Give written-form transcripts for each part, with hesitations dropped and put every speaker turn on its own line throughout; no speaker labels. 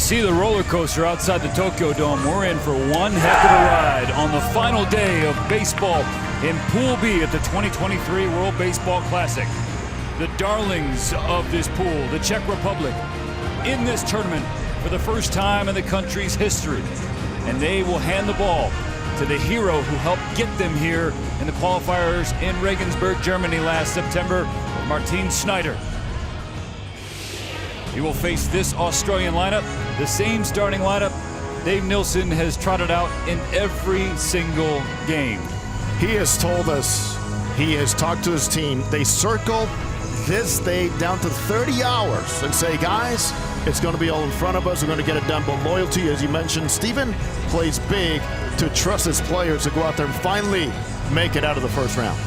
see the roller coaster outside the Tokyo Dome. We're in for one heck of a ride on the final day of baseball in Pool B at the 2023 World Baseball Classic. The darlings of this pool, the Czech Republic, in this tournament for the first time in the country's history. And they will hand the ball to the hero who helped get them here in the qualifiers in Regensburg, Germany last September, Martin Schneider. He will face this Australian lineup, the same starting lineup Dave Nilsson has trotted out in every single game.
He has told us, he has talked to his team, they circle this day down to 30 hours and say, guys, it's going to be all in front of us, we're going to get it done. But loyalty, as you mentioned, Steven plays big to trust his players to go out there and finally make it out of the first round.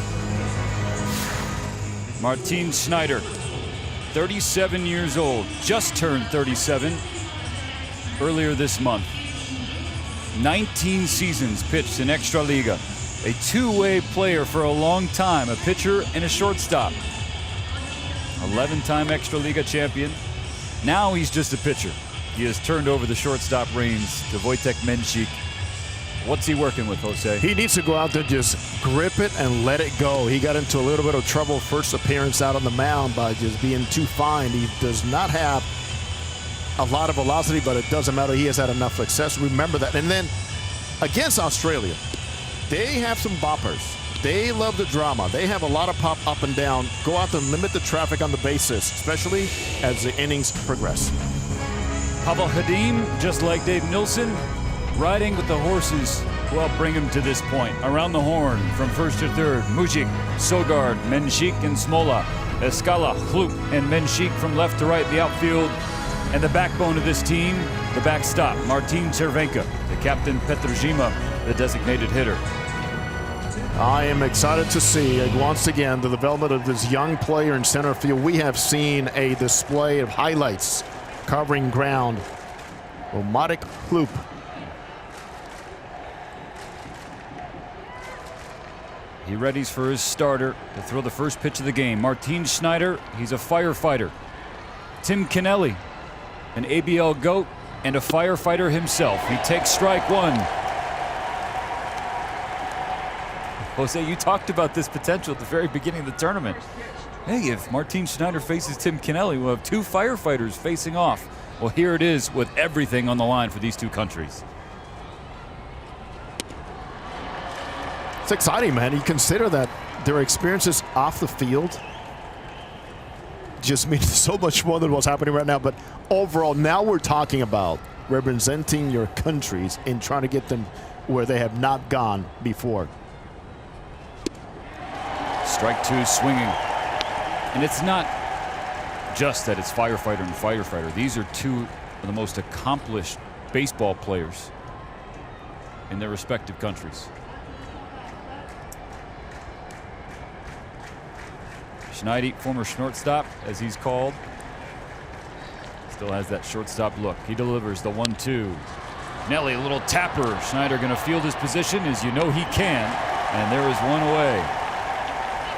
Martin Schneider, 37 years old, just turned 37 earlier this month. 19 seasons pitched in Extraliga. A two-way player for a long time, a pitcher and a shortstop. 11-time Extraliga champion. Now he's just a pitcher. He has turned over the shortstop reins to Wojtek Menchik. What's he working with, Jose?
He needs to go out there, just grip it and let it go. He got into a little bit of trouble first appearance out on the mound by just being too fine. He does not have a lot of velocity, but it doesn't matter. He has had enough success. Remember that. And then against Australia, they have some boppers. They love the drama. They have a lot of pop up and down. Go out there and limit the traffic on the bases, especially as the innings progress.
Pavel Hadim, just like Dave Nilsson, riding with the horses who helped bring him to this point. Around the horn from first to third, Mujic, Sogard, Menchik, and Smola. Escala, Chlup, and Menchik from left to right, the outfield. And the backbone of this team, the backstop, Martin Cervenka, the captain Petrozima, the designated hitter.
I am excited to see, once again, the development of this young player in center field. We have seen a display of highlights covering ground. Marek Chlup.
He readies for his starter to throw the first pitch of the game. Martin Schneider, he's a firefighter. Tim Kennelly, an ABL GOAT and a firefighter himself. He takes strike one. Jose, you talked about this potential at the very beginning of the tournament. Hey, if Martin Schneider faces Tim Kennelly, we'll have two firefighters facing off. Well, here it is with everything on the line for these two countries.
It's exciting, man. You consider that their experiences off the field just means so much more than what's happening right now. But overall, now we're talking about representing your countries and trying to get them where they have not gone before.
Strike two, swinging. And it's not just that it's firefighter and firefighter. These are two of the most accomplished baseball players in their respective countries. Schneider, former shortstop, as he's called, still has that shortstop look. He delivers the 1-2. Nelly, a little tapper. Schneider going to field his position, as you know he can. And there is one away.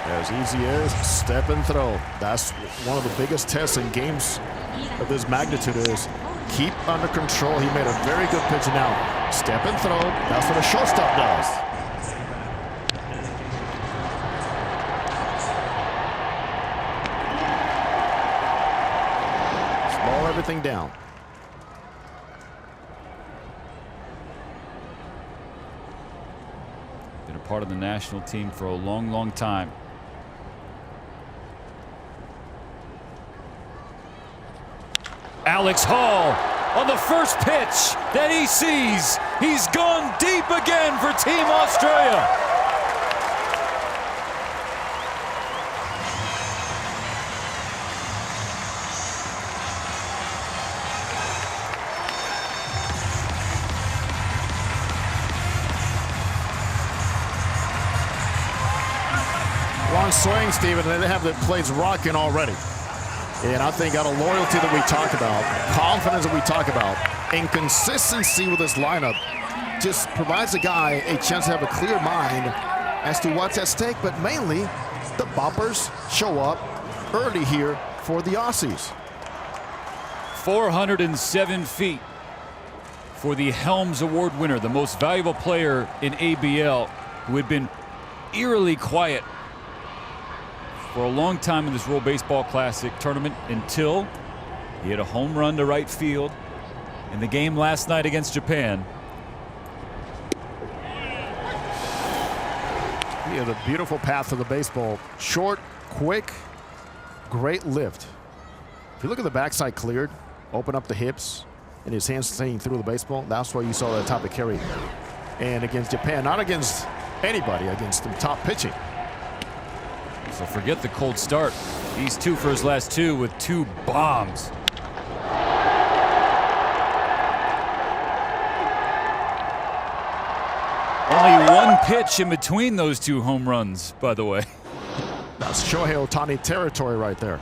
As easy as step and throw. That's one of the biggest tests in games of this magnitude is keep under control. He made a very good pitch now. Step and throw. That's what a shortstop does. Slow everything down.
Been a part of the national team for a long, long time. Alex Hall on the first pitch that he sees. He's gone deep again for Team Australia.
One swing, Steven, and they have the plays rocking already. And I think out of loyalty that we talk about, confidence that we talk about, and consistency with this lineup just provides a guy a chance to have a clear mind as to what's at stake, but mainly the boppers show up early here for the Aussies.
407 feet for the Helms Award winner, the most valuable player in ABL, who had been eerily quiet for a long time in this World Baseball Classic tournament until he hit a home run to right field in the game last night against Japan.
He had a beautiful path to the baseball. Short, quick, great lift. If you look at the backside cleared, open up the hips, and his hands staying through the baseball, that's why you saw that type of carry. And against Japan, not against anybody, against the top pitching.
So forget the cold start. He's 2 for his last 2 with 2 bombs. Only 1 pitch in between those 2 home runs, by the way.
That's Shohei Ohtani territory right there.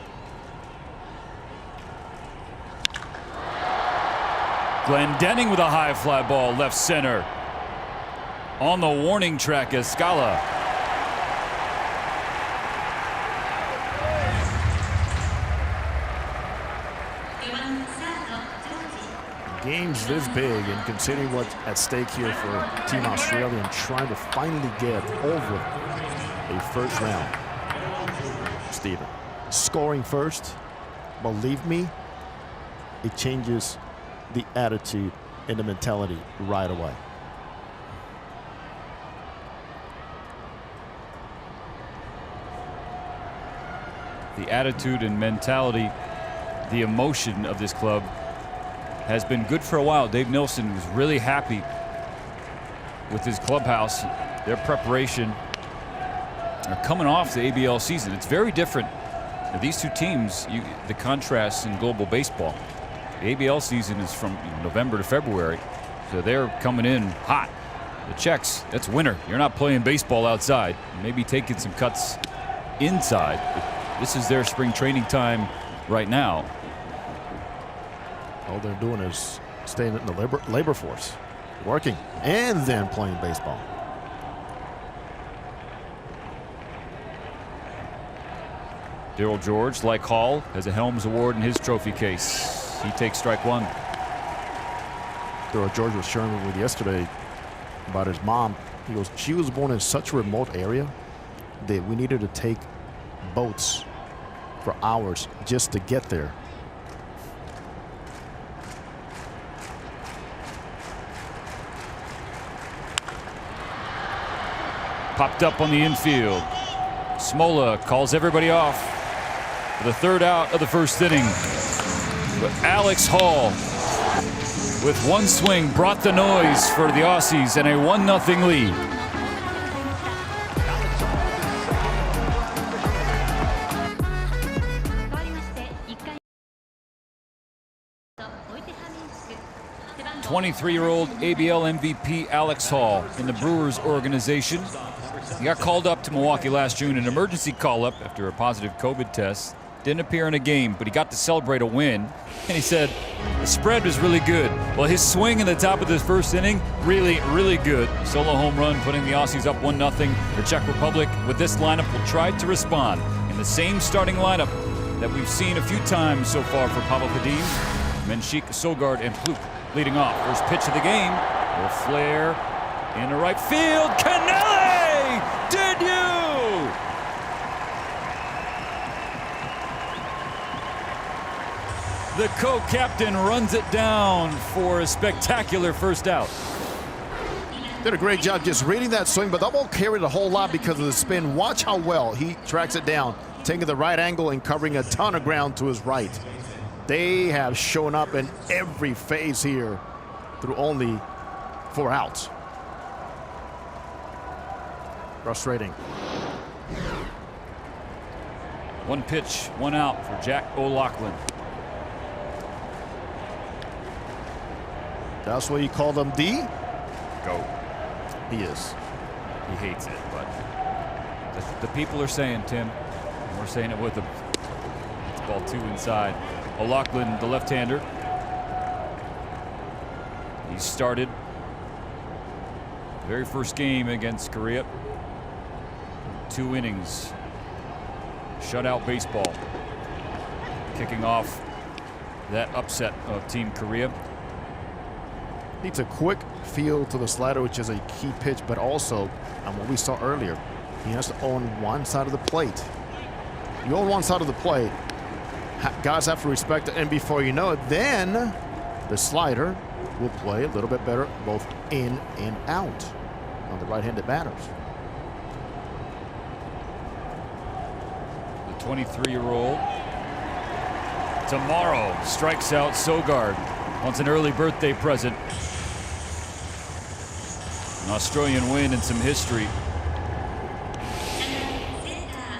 Glendening with a high fly ball left center. On the warning track is Scala.
Games this big, and considering what's at stake here for Team Australia and trying to finally get over a first round. Steven, scoring first, believe me, it changes the attitude and the mentality right away.
The attitude and mentality, the emotion of this club has been good for a while. Dave Nilsson was really happy with his clubhouse, their preparation. They're coming off the ABL season. It's very different. Now, these 2 teams, the contrast in global baseball. The ABL season is from November to February, so they're coming in hot. The Czechs, that's winter. You're not playing baseball outside. Maybe taking some cuts inside. But this is their spring training time right now.
All they're doing is staying in the labor force, working, and then playing baseball.
Daryl George, like Hall, has a Helms Award in his trophy case. He takes strike 1.
Daryl George was sharing with yesterday about his mom. He goes, she was born in such a remote area that we needed to take boats for hours just to get there.
Popped up on the infield. Smola calls everybody off for the 3rd out of the 1st inning. But Alex Hall, with 1 swing, brought the noise for the Aussies and a 1-0 lead. '23-year-old ABL MVP Alex Hall in the Brewers organization. He got called up to Milwaukee last June, an emergency call-up after a positive COVID test. Didn't appear in a game, but he got to celebrate a win. And he said the spread was really good. Well, his swing in the top of this 1st inning, really, really good. Solo home run, putting the Aussies up 1-0. The Czech Republic, with this lineup, will try to respond in the same starting lineup that we've seen a few times so far for Pavel Kadim. Menchik, Sogard, and Pluk leading off. First pitch of the game, will flare into right field. Canelli! Did you? The co-captain runs it down for a spectacular 1st out.
Did a great job just reading that swing, but that won't carry it a whole lot because of the spin. Watch how well he tracks it down, taking the right angle and covering a ton of ground to his right. They have shown up in every phase here through only 4 outs. Frustrating.
1 pitch, 1 out for Jack O'Loughlin.
That's what you call them, D?
Go.
He is.
He hates it, but that's what the people are saying, Tim. And we're saying it with him. It's ball 2 inside. O'Loughlin, the left-hander. He started the very first game against Korea. 2 innings. Shutout baseball. Kicking off that upset of Team Korea.
Needs a quick feel to the slider, which is a key pitch, but also, on what we saw earlier, he has to own one side of the plate. You own one side of the plate, guys have to respect it, and before you know it, then the slider will play a little bit better both in and out on the right-handed batters.
The 23-year-old tomorrow strikes out Sogard. Wants an early birthday present. An Australian win and some history.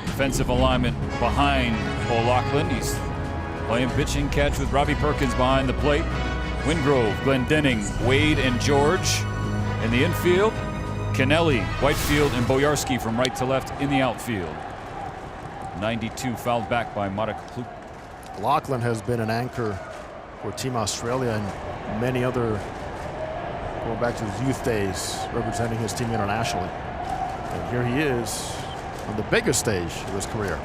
Defensive alignment behind O'Loughlin. He's playing pitching catch with Robbie Perkins behind the plate. Wingrove, Glendenning, Wade, and George in the infield. Kennelly, Whitefield, and Boyarsky from right to left in the outfield. 92 fouled back by Marek Kluk.
O'Loughlin has been an anchor for Team Australia and many other, going back to his youth days, representing his team internationally. And here he is on the biggest stage of his career.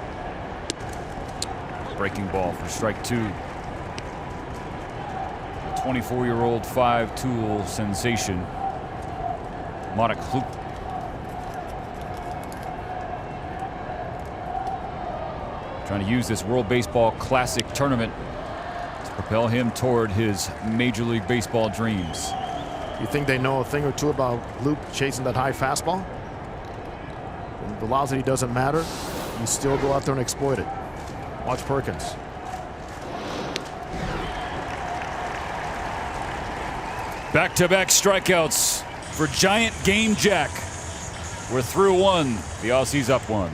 Breaking ball for strike two. The 24-year-old five-tool sensation, Marek Kluk. Trying to use this World Baseball Classic tournament to propel him toward his Major League Baseball dreams.
You think they know a thing or two about Luke chasing that high fastball? When velocity doesn't matter, you still go out there and exploit it. Watch Perkins.
Back-to-back strikeouts for Giant Game Jack. We're through one. The Aussies up one.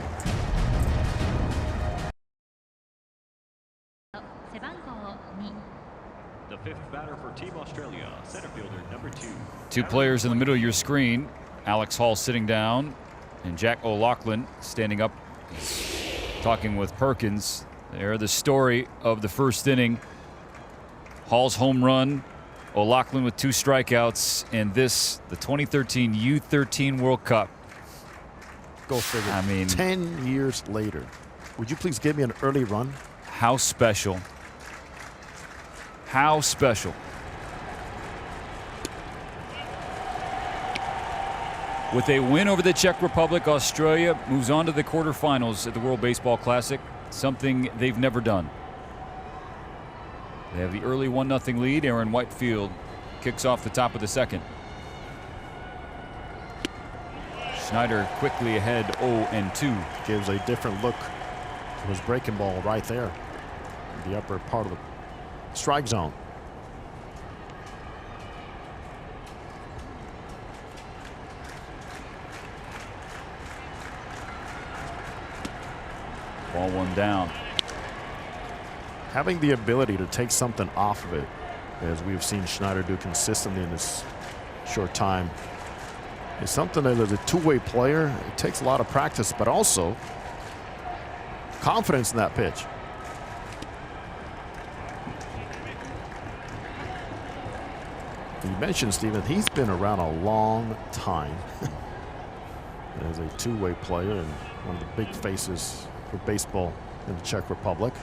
The fifth batter for Team Australia, center fielder number 2.
Two players in the middle of your screen. Alex Hall sitting down and Jack O'Loughlin standing up, talking with Perkins. They're the story of the first inning. Hall's home run, O'Loughlin with 2 strikeouts, and this, the 2013 U13 World Cup.
Go figure.
I mean,
10 years later. Would you please give me an early run?
how special. How special. With a win over the Czech Republic, Australia moves on to the quarterfinals at the World Baseball Classic, something they've never done. They have the early 1-0 lead. Aaron Whitefield kicks off the top of the second. Schneider quickly ahead 0-2.
Gives a different look to his breaking ball right there in the upper part of the strike zone.
Ball one down.
Having the ability to take something off of it, as we've seen Schneider do consistently in this short time, is something that as a two-way player, it takes a lot of practice, but also confidence in that pitch. You mentioned, Steven, he's been around a long time as a two-way player and one of the big faces for baseball in the Czech Republic.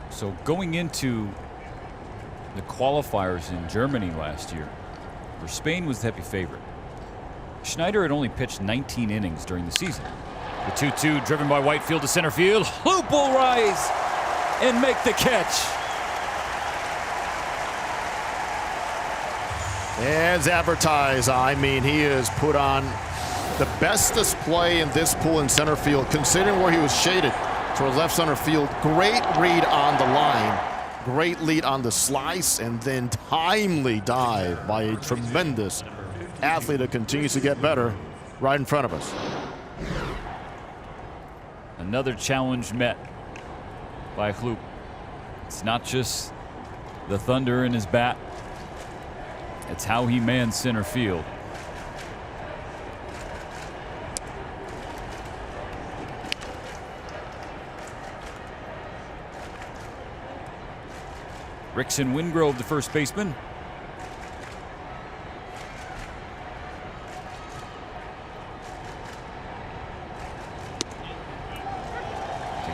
So going into the qualifiers in Germany last year, where Spain was the heavy favorite, Schneider had only pitched 19 innings during the season. The 2-2 driven by Whitefield to center field. Loop will rise and make the catch.
As advertised, I mean, he has put on the best display in this pool in center field, considering where he was shaded towards left center field. Great read on the line, great lead on the slice, and then timely dive by a tremendous athlete that continues to get better right in front of us.
Another challenge met by Kluk. It's not just the thunder in his bat, it's how he mans center field. Rickson Wingrove, the first baseman.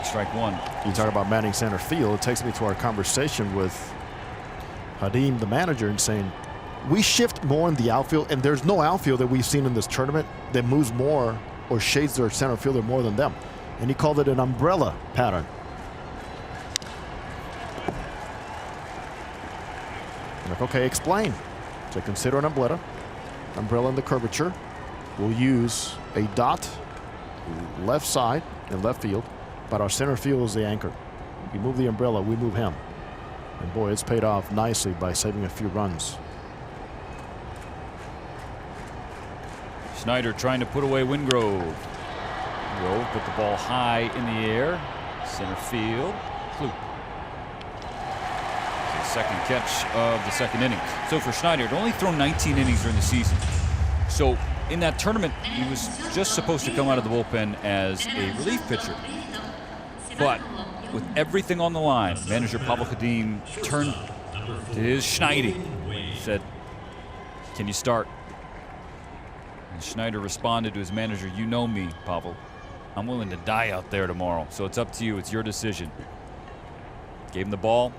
Strike one.
You talk about manning center field. It takes me to our conversation with Hadim, the manager, and saying, we shift more in the outfield, and there's no outfield that we've seen in this tournament that moves more or shades their center fielder more than them. And he called it an umbrella pattern. I'm like, okay, explain. So consider an umbrella in the curvature. We'll use a dot left side in left field, but our center field is the anchor. You move the umbrella, we move him. And boy, it's paid off nicely by saving a few runs.
Schneider trying to put away Wingrove. Wingrove put the ball high in the air. Center field. Fluke. The second catch of the second inning. So for Schneider, he'd only thrown 19 innings during the season. So in that tournament, he was just supposed to come out of the bullpen as a relief pitcher. But with everything on the line, manager Pavel Hadim turned to his Schneidi. Said, can you start? And Schneider responded to his manager, you know me, Pavel. I'm willing to die out there tomorrow, so it's up to you. It's your decision. Gave him the ball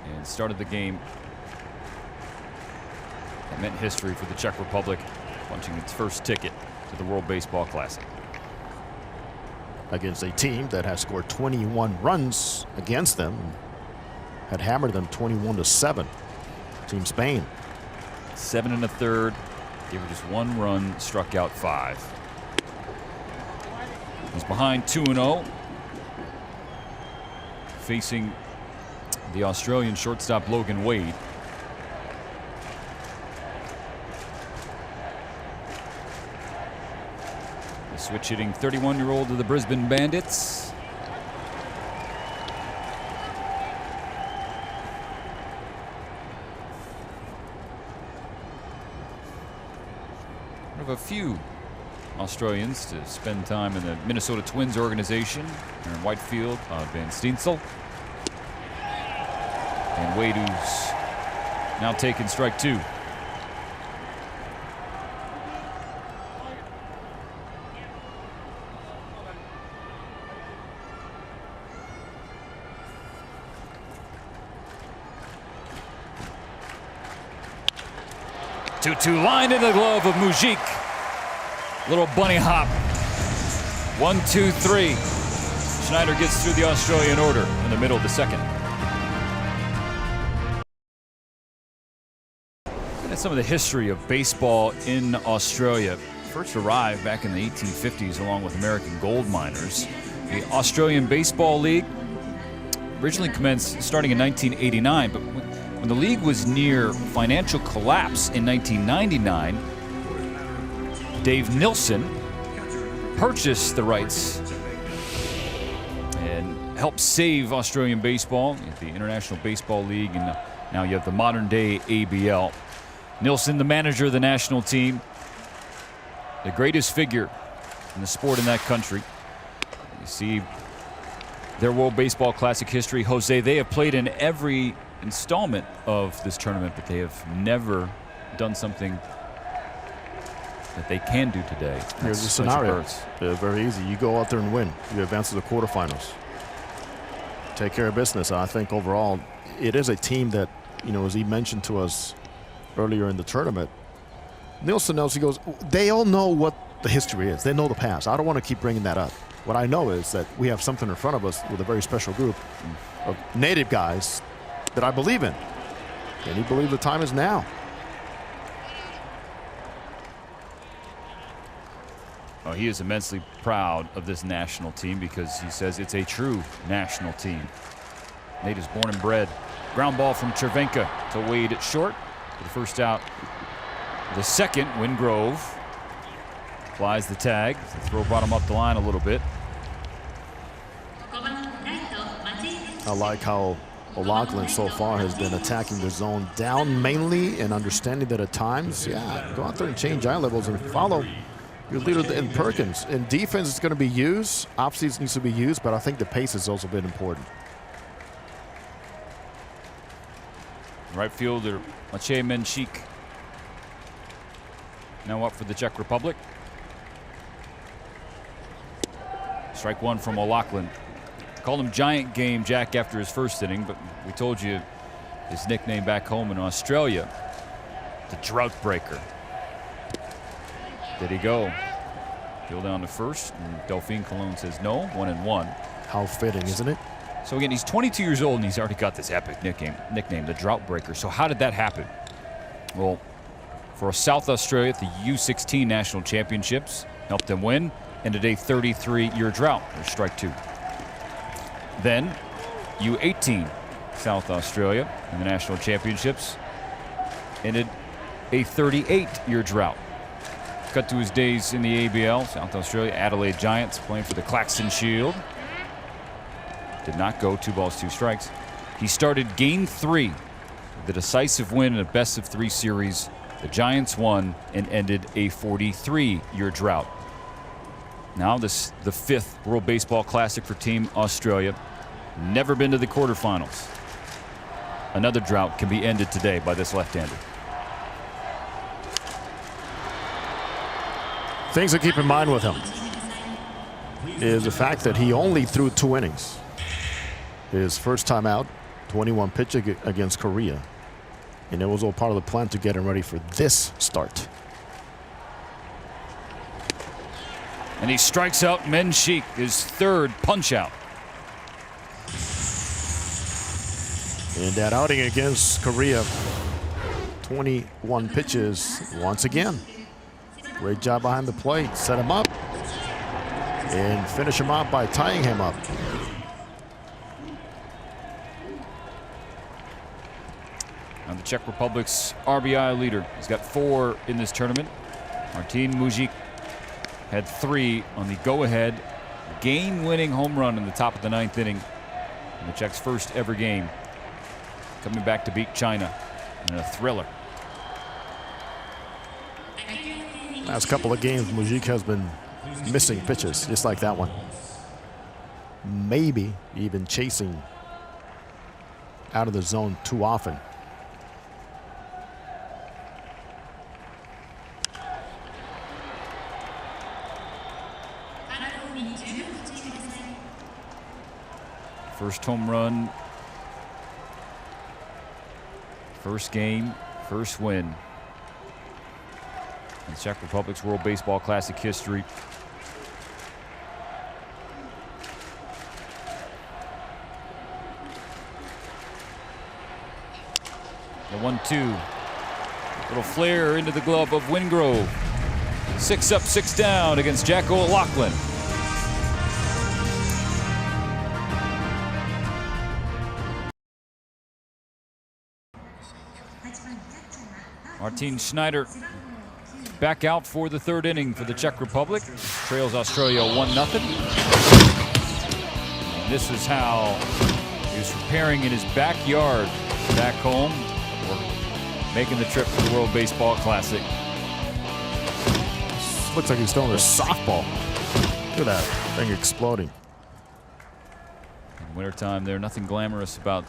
and started the game. That meant history for the Czech Republic, punching its first ticket to the World Baseball Classic.
Against a team that has scored 21 runs against them, had hammered them 21-7. Team Spain.
7 1/3. Gave her just 1 run, struck out 5. He's behind 2-0. Facing the Australian shortstop Logan Wade. The switch hitting 31-year-old of the Brisbane Bandits. One of a few Australians to spend time in the Minnesota Twins organization. Aaron Whitefield, Van Steensel. And Wade, who's now taken strike 2. Two line in the glove of Mujik. Little bunny hop. 1, 2, 3. Schneider gets through the Australian order in the middle of the second. And some of the history of baseball in Australia. First arrived back in the 1850s along with American gold miners. The Australian Baseball League originally commenced starting in 1989, but when the league was near financial collapse in 1999, Dave Nilsson purchased the rights and helped save Australian baseball, the International Baseball League, and now you have the modern-day ABL. Nilsson, the manager of the national team, the greatest figure in the sport in that country. You see their World Baseball Classic history. Jose, they have played in every installment of this tournament, but they have never done something that they can do today.
Here's the scenario. Very easy. You go out there and win. You advance to the quarterfinals. Take care of business. I think overall, it is a team that, you know, as he mentioned to us earlier in the tournament, Nilsson knows, he goes, they all know what the history is. They know the past. I don't want to keep bringing that up. What I know is that we have something in front of us with a very special group of native guys that I believe in. And he believes the time is now.
Oh, he is immensely proud of this national team because he says it's a true national team. Nate is born and bred. Ground ball from Cervenka to Wade at short for the first out. The second, Wingrove flies the tag. The throw brought him up the line a little bit.
I like how O'Loughlin so far has been attacking the zone down mainly and understanding that at times, yeah, go out there and change eye levels and follow your leader in Perkins. In defense, it's going to be used. Offseason needs to be used, but I think the pace has also been important.
Right fielder Maciej Menchik now up for the Czech Republic. Strike one from O'Loughlin. Called him Giant Game Jack after his first inning, but we told you his nickname back home in Australia, the Drought Breaker. Did he go? Field down to first, and Delphine Cologne says no. 1-1.
How fitting, isn't it?
So again, he's 22 years old, and he's already got this epic nickname, the Drought Breaker. So how did that happen? Well, for South Australia at the U16 National Championships, helped them win, ended a 33-year drought. There's strike two. Then U18 South Australia in the National Championships ended a 38-year drought. Cut to his days in the ABL, South Australia, Adelaide Giants, playing for the Claxton Shield. Did not go, 2 balls, 2 strikes. He started game 3, the decisive win in a best-of-3 series. The Giants won and ended a 43-year drought. Now this the 5th World Baseball Classic for Team Australia. Never been to the quarterfinals. Another drought can be ended today by this left-hander.
Things to keep in mind with him is the fact that he only threw 2 innings. His first time out, 21 pitch against Korea. And it was all part of the plan to get him ready for this start.
And he strikes out Menchik, his 3rd punch-out.
In that outing against Korea, 21 pitches once again. Great job behind the plate. Set him up and finish him out by tying him up.
Now the Czech Republic's RBI leader. He's got 4 in this tournament. Martin Mužík had 3 on the go-ahead game-winning home run in the top of the 9th inning in the Czechs' first ever game, coming back to beat China in a thriller.
Last couple of games, Mužík has been missing pitches, just like that one. Maybe even chasing out of the zone too often.
First home run, first game, first win in Czech Republic's World Baseball Classic history. The 1-2. Little flare into the glove of Wingrove. 6 up, 6 down against Jack O'Loughlin. Martin Schneider back out for the 3rd inning for the Czech Republic. Trails Australia 1-0. And this is how he was preparing in his backyard back home, or making the trip to the World Baseball Classic.
Looks like he's throwing a softball. Look at that thing exploding.
In wintertime, there's nothing glamorous about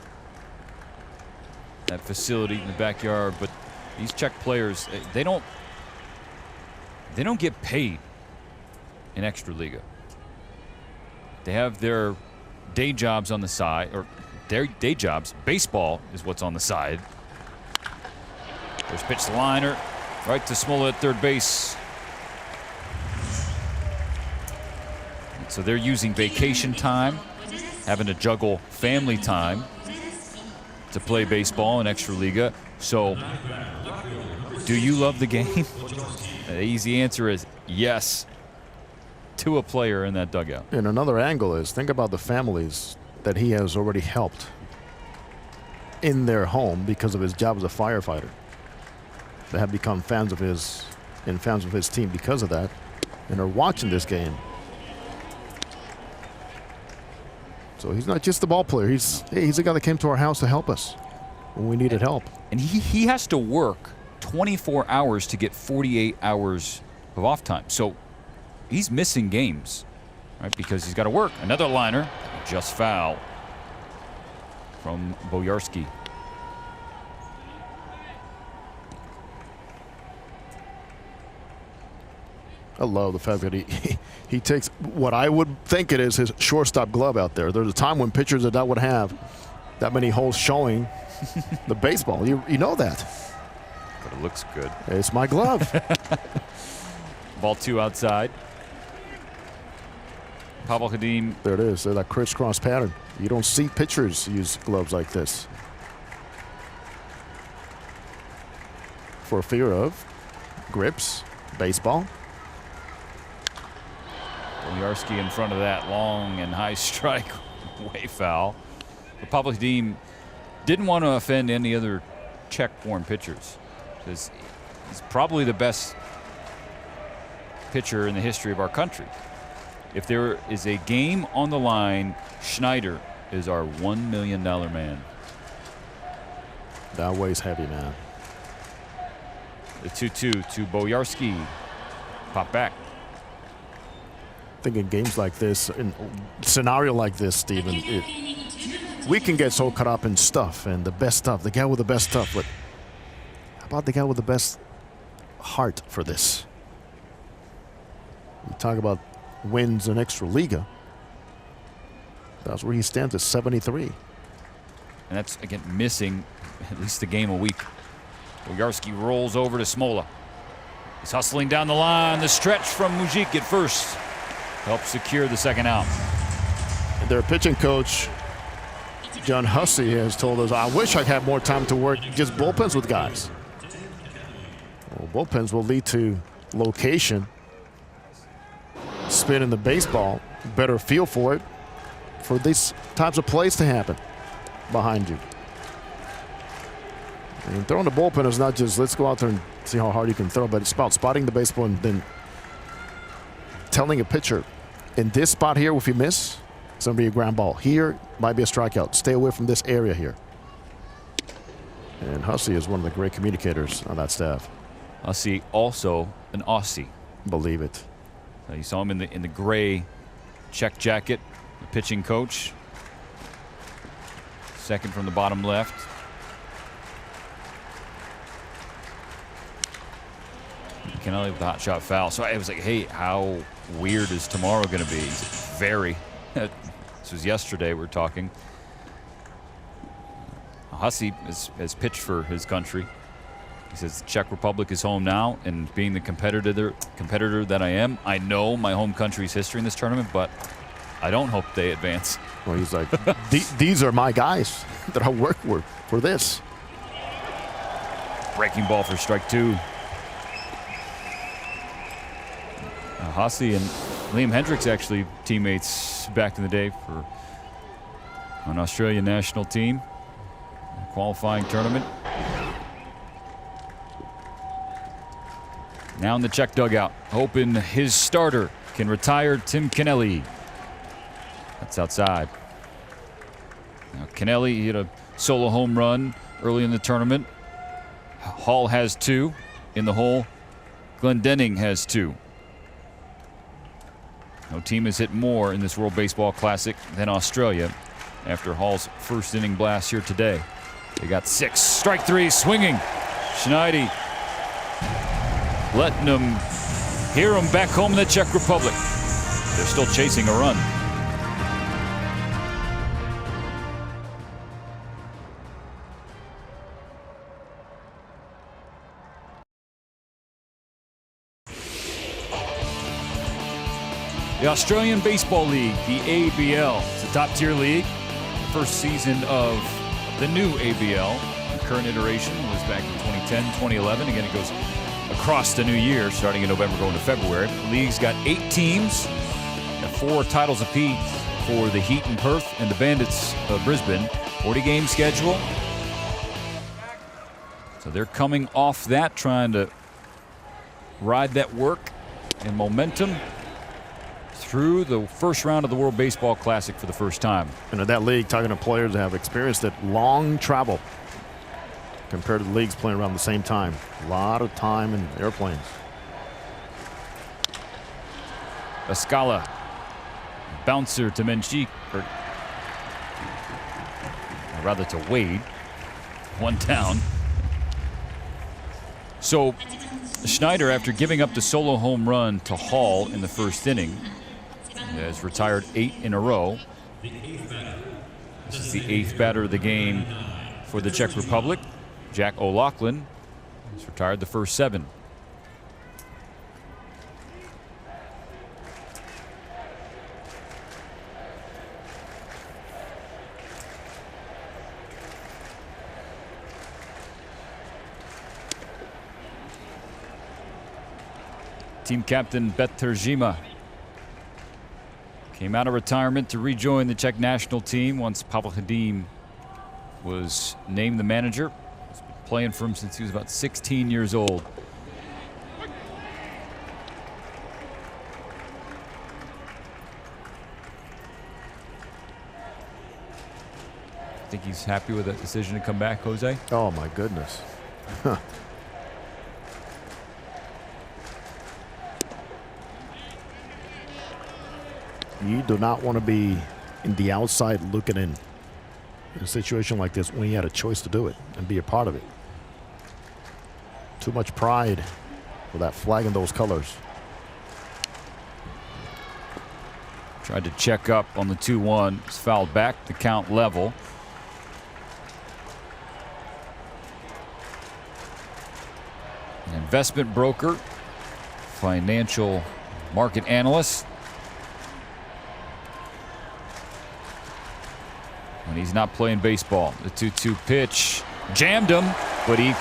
that facility in the backyard, but these Czech players, they don't get paid in Extraliga. They have their day jobs on the side, or their day jobs. Baseball is what's on the side. There's pitch liner right to Smollett at 3rd base. So they're using vacation time, having to juggle family time to play baseball in Extraliga. So, do you love the game? The easy answer is yes, to a player in that dugout.
And another angle is, think about the families that he has already helped in their home because of his job as a firefighter. They have become fans of his and fans of his team because of that, and are watching this game. So he's not just the ball player. He's the guy that came to our house to help us when we needed help.
And he has to work 24 hours to get 48 hours of off time. So he's missing games, right? Because he's got to work. Another liner, just foul from Boyarsky.
I love the fact that he takes what I would think it is his shortstop glove out there. There's a time when pitchers that would have that many holes showing the baseball. You know that.
But it looks good.
It's my glove.
Ball 2 outside. Pavel Kadim.
There it is. That crisscross pattern. You don't see pitchers use gloves like this. For fear of grips, baseball.
Bojarski in front of that long and high strike, way foul. But Pavel Kadim didn't want to offend any other Czech-born pitchers. He's probably the best pitcher in the history of our country. If there is a game on the line, Schneider is our $1 million man.
That weighs heavy, man.
The 2-2 to Bojarski. Pop back.
I think in games like this, in a scenario like this, Steven, we can get so caught up in stuff and the best stuff, the guy with the best stuff. But how about the guy with the best heart for this? You talk about wins in Extra Liga. That's where he stands at 73.
And that's, again, missing at least a game a week. Bojarski rolls over to Smola. He's hustling down the line. The stretch from Mujik at first helps secure the second out.
Their pitching coach, John Hussey, has told us, I wish I'd have more time to work just bullpens with guys. Well, bullpens will lead to location, spin in the baseball, better feel for it, for these types of plays to happen behind you. And throwing the bullpen is not just let's go out there and see how hard you can throw, but it's about spotting the baseball and then telling a pitcher, in this spot here, if you miss, it's going to be a ground ball. Here might be a strikeout. Stay away from this area here. And Hussey is one of the great communicators on that staff.
Hussey also an Aussie.
Believe it.
You saw him in the gray check jacket, the pitching coach. Second from the bottom left. Kennelly with the hot shot foul. So I was like, hey, how weird is tomorrow going to be? Very. This was yesterday we were talking. Hussey has pitched for his country. He says the Czech Republic is home now, and being the competitor that I am, I know my home country's history in this tournament, but I don't hope they advance.
Well, he's like, these are my guys that I work with for this.
Breaking ball for strike 2. Hussey and Liam Hendricks actually teammates back in the day for an Australian national team qualifying tournament. Now in the Czech dugout, hoping his starter can retire Tim Kennelly. That's outside. Now Kennelly hit a solo home run early in the tournament. Hall has 2 in the hole. Glendenning has 2. No team has hit more in this World Baseball Classic than Australia after Hall's first inning blast here today. They got 6. Strike 3, swinging. Schneider letting them hear them back home in the Czech Republic. They're still chasing a run. The Australian Baseball League, the ABL. It's a top-tier league. The first season of the new ABL. The current iteration was back in 2010, 2011. Again, it goes across the new year, starting in November, going to February. The league's got 8 teams, got 4 titles apiece for the Heat and Perth and the Bandits of Brisbane. 40-game schedule. So they're coming off that, trying to ride that work and momentum through the first round of the World Baseball Classic for the first time.
And in that league, talking to players that have experienced it, long travel compared to the leagues playing around the same time. A lot of time in airplanes.
Escala, bouncer to Menchik, or rather to Wade. 1 down. So Schneider, after giving up the solo home run to Hall in the first inning, has retired 8 in a row. This is the 8th batter of the game for the Czech Republic. Jack O'Loughlin has retired the first 7. Team captain Petr Zima came out of retirement to rejoin the Czech national team once Pavel Hadim was named the manager. He's been playing for him since he was about 16 years old. Think he's happy with that decision to come back, Jose?
Oh my goodness. You do not want to be in the outside looking in a situation like this when you had a choice to do it and be a part of it. Too much pride for that flag in those colors.
Tried to check up on the 2-1. It's fouled back. The count level. An investment broker, financial market analyst. When he's not playing baseball. The 2-2 pitch jammed him, but he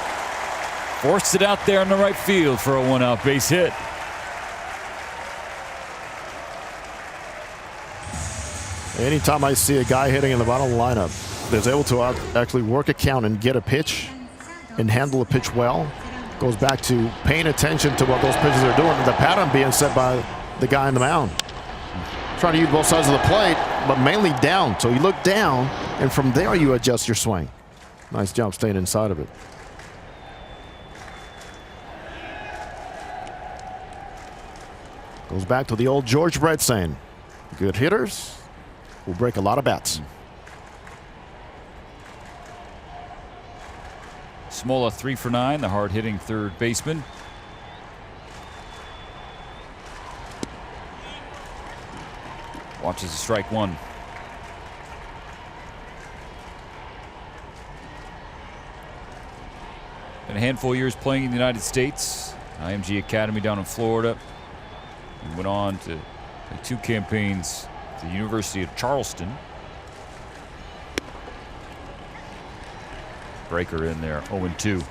forced it out there in the right field for a 1-out base hit.
Anytime I see a guy hitting in the bottom of the lineup that's able to actually work a count and get a pitch and handle a pitch well, goes back to paying attention to what those pitchers are doing and the pattern being set by the guy on the mound. Trying to use both sides of the plate, but mainly down. So you look down, and from there you adjust your swing. Nice job staying inside of it. Goes back to the old George Brett saying, good hitters will break a lot of bats.
Smola 3 for 9, the hard-hitting third baseman. Watches a strike 1. Been a handful of years playing in the United States. IMG Academy down in Florida. And went on to play 2 campaigns at the University of Charleston. Breaker in there, 0-2.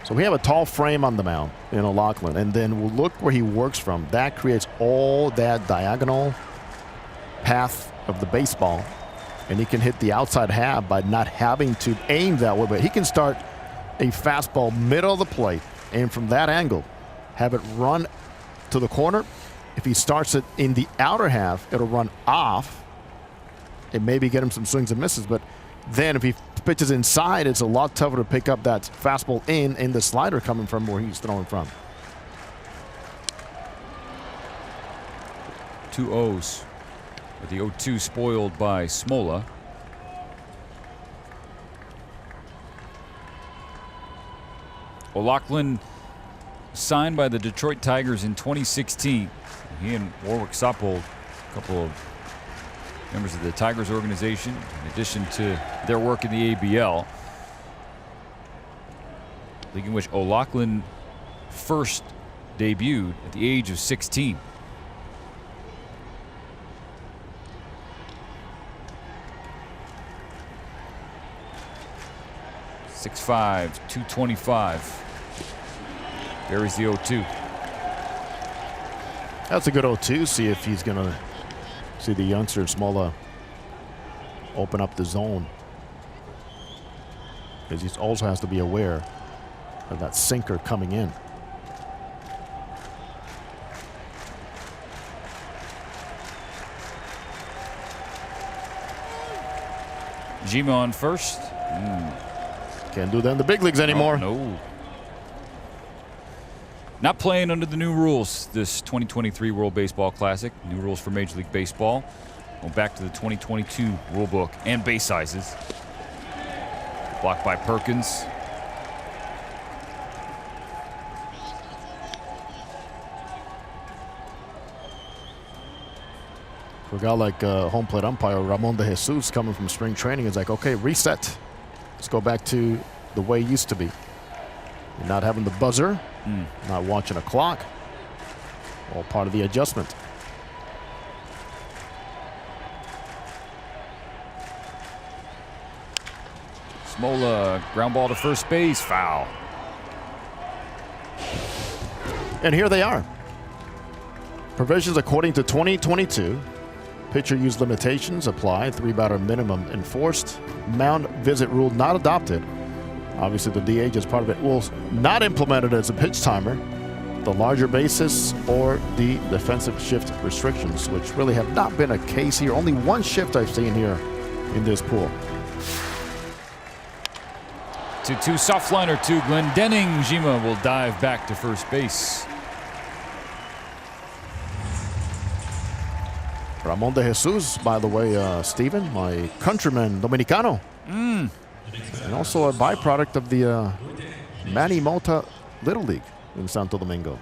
So we have a tall frame on the mound in O'Loughlin, and then we'll look where he works from. That creates all that diagonal path of the baseball, and he can hit the outside half by not having to aim that way, but he can start a fastball middle of the plate, and from that angle have it run to the corner. If he starts it in the outer half, it'll run off and maybe get him some swings and misses, but then if he pitches inside, it's a lot tougher to pick up that fastball in the slider coming from where he's throwing from.
2 O's. With the 0-2 spoiled by Smola. O'Loughlin signed by the Detroit Tigers in 2016. He and Warwick Soppold, a couple of members of the Tigers organization, in addition to their work in the ABL. League in which O'Loughlin first debuted at the age of 16. .6'5", 225. Buries the 0-2.
That's a good 0-2. See if he's going to see the youngster Smola open up the zone. Because he also has to be aware of that sinker coming in.
Zima on first.
Can't do that in the big leagues anymore.
Oh, no. Not playing under the new rules this 2023 World Baseball Classic. New rules for Major League Baseball. Going back to the 2022 rule book and base sizes. Blocked by Perkins.
For a guy like home plate umpire Ramon de Jesus coming from spring training, is like, okay, reset. Let's go back to the way it used to be. You're not having the buzzer, not watching a clock. All part of the adjustment.
Smola, ground ball to first base, foul.
And here they are. Provisions according to 2022. Pitcher use limitations apply. 3-batter minimum enforced. Mound visit rule not adopted. Obviously, the DH as part of it will not implemented as a pitch timer. The larger bases or the defensive shift restrictions, which really have not been a case here. Only one shift I've seen here in this pool.
2-2 soft liner to Glendening. Jima will dive back to first base.
Ramon de Jesus, by the way, Steven, my countryman, Dominicano. And also a byproduct of the Manny Mota Little League in Santo Domingo.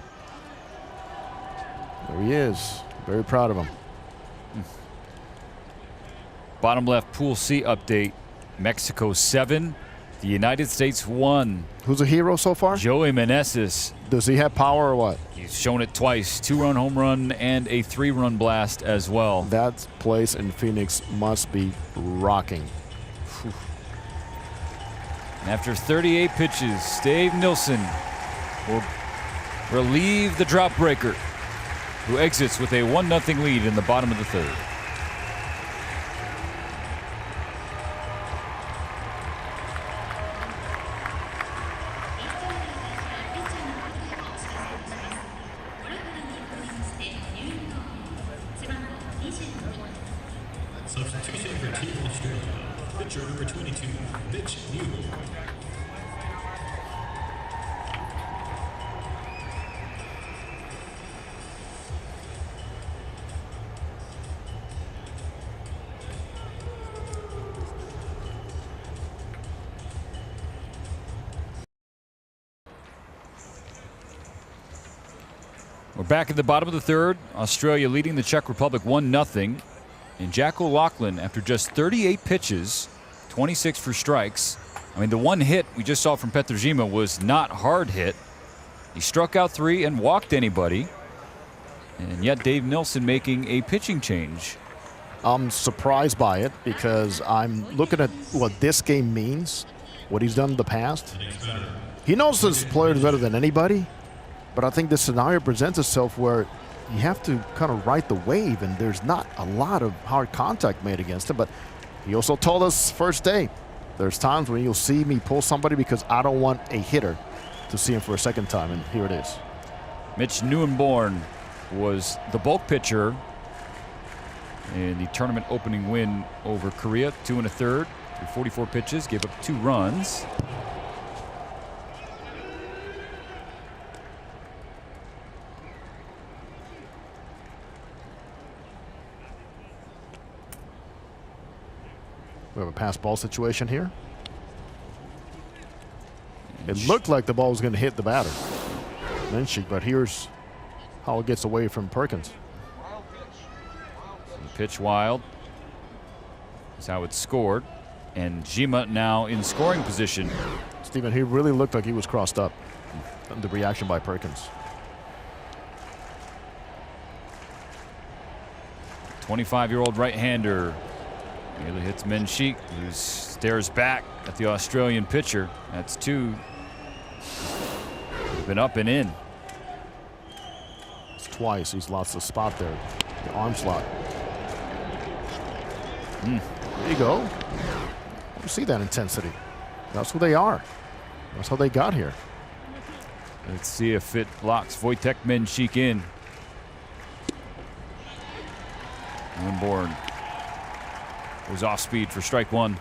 There he is. Very proud of him.
Bottom left, Pool C update. Mexico 7, the United States 1.
Who's a hero so far?
Joey Meneses.
Does he have power or what?
He's shown it twice. 2-run home run and a 3-run blast as well.
That place in Phoenix must be rocking.
And after 38 pitches, Dave Nilsson will relieve the drop breaker, who exits with a 1-0 lead in the bottom of the third.
Substitution for Team Australia. Pitcher number 22, Mitch Newell.
We're back at the bottom of the third. Australia leading the Czech Republic 1-0. And Jack O'Loughlin, after just 38 pitches, 26 for strikes. I mean, the one hit we just saw from Petr Jima was not hard hit. He struck out 3 and walked anybody. And yet Dave Nilsson making a pitching change.
I'm surprised by it because I'm looking at what this game means, what he's done in the past. He knows his players better than anybody, but I think this scenario presents itself where you have to kind of ride the wave, and there's not a lot of hard contact made against him. But he also told us first day, there's times when you'll see me pull somebody because I don't want a hitter to see him for a second time, and here it is.
Mitch Neuenborn was the bulk pitcher in the tournament opening win over Korea, 2 1/3 through 44 pitches, gave up 2 runs.
We have a pass ball situation here. It looked like the ball was going to hit the batter, but here's how it gets away from Perkins.
Pitch wild. That's how it's scored. And Jima now in scoring position.
Steven, he really looked like he was crossed up. And the reaction by Perkins.
25-year-old right-hander. Nearly hits Menchik, who stares back at the Australian pitcher. That's 2. Been up and in.
It's twice. He's lost the spot there. The arm slot. There you go. You see that intensity. That's who they are. That's how they got here.
Let's see if it locks Wojtek Menchik in. Neuenborn was off speed for strike 1.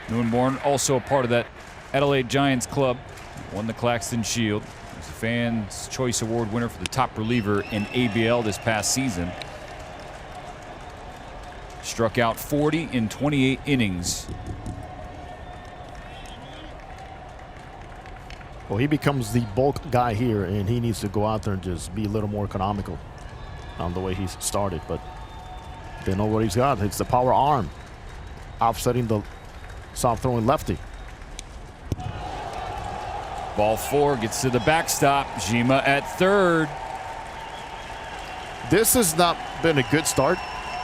Neuenborn also a part of that Adelaide Giants club. Won the Claxton Shield. He was a Fans' Choice Award winner for the top reliever in ABL this past season. Struck out 40 in 28 innings
Well, he becomes the bulk guy here, and he needs to go out there and just be a little more economical on the way he started. But they know what he's got. It's the power arm, offsetting the soft throwing lefty.
Ball 4 gets to the backstop. Jima at third.
This has not been a good start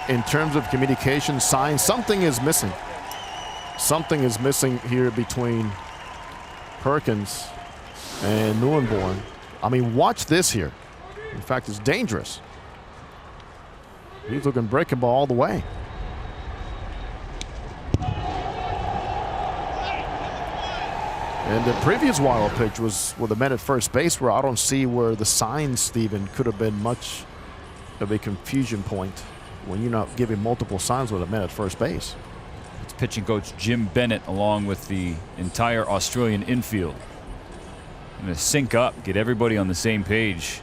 in terms of communication signs. Something is missing. Something is missing here between Perkins and Nieuwenborn. I mean, watch this here. In fact, it's dangerous. He's looking breaking ball all the way. And the previous wild pitch was with a man at first base, where I don't see where the signs, Steven, could have been much of a confusion point when you're not giving multiple signs with a man at first base.
It's pitching coach Jim Bennett along with the entire Australian infield. Going to sync up, get everybody on the same page.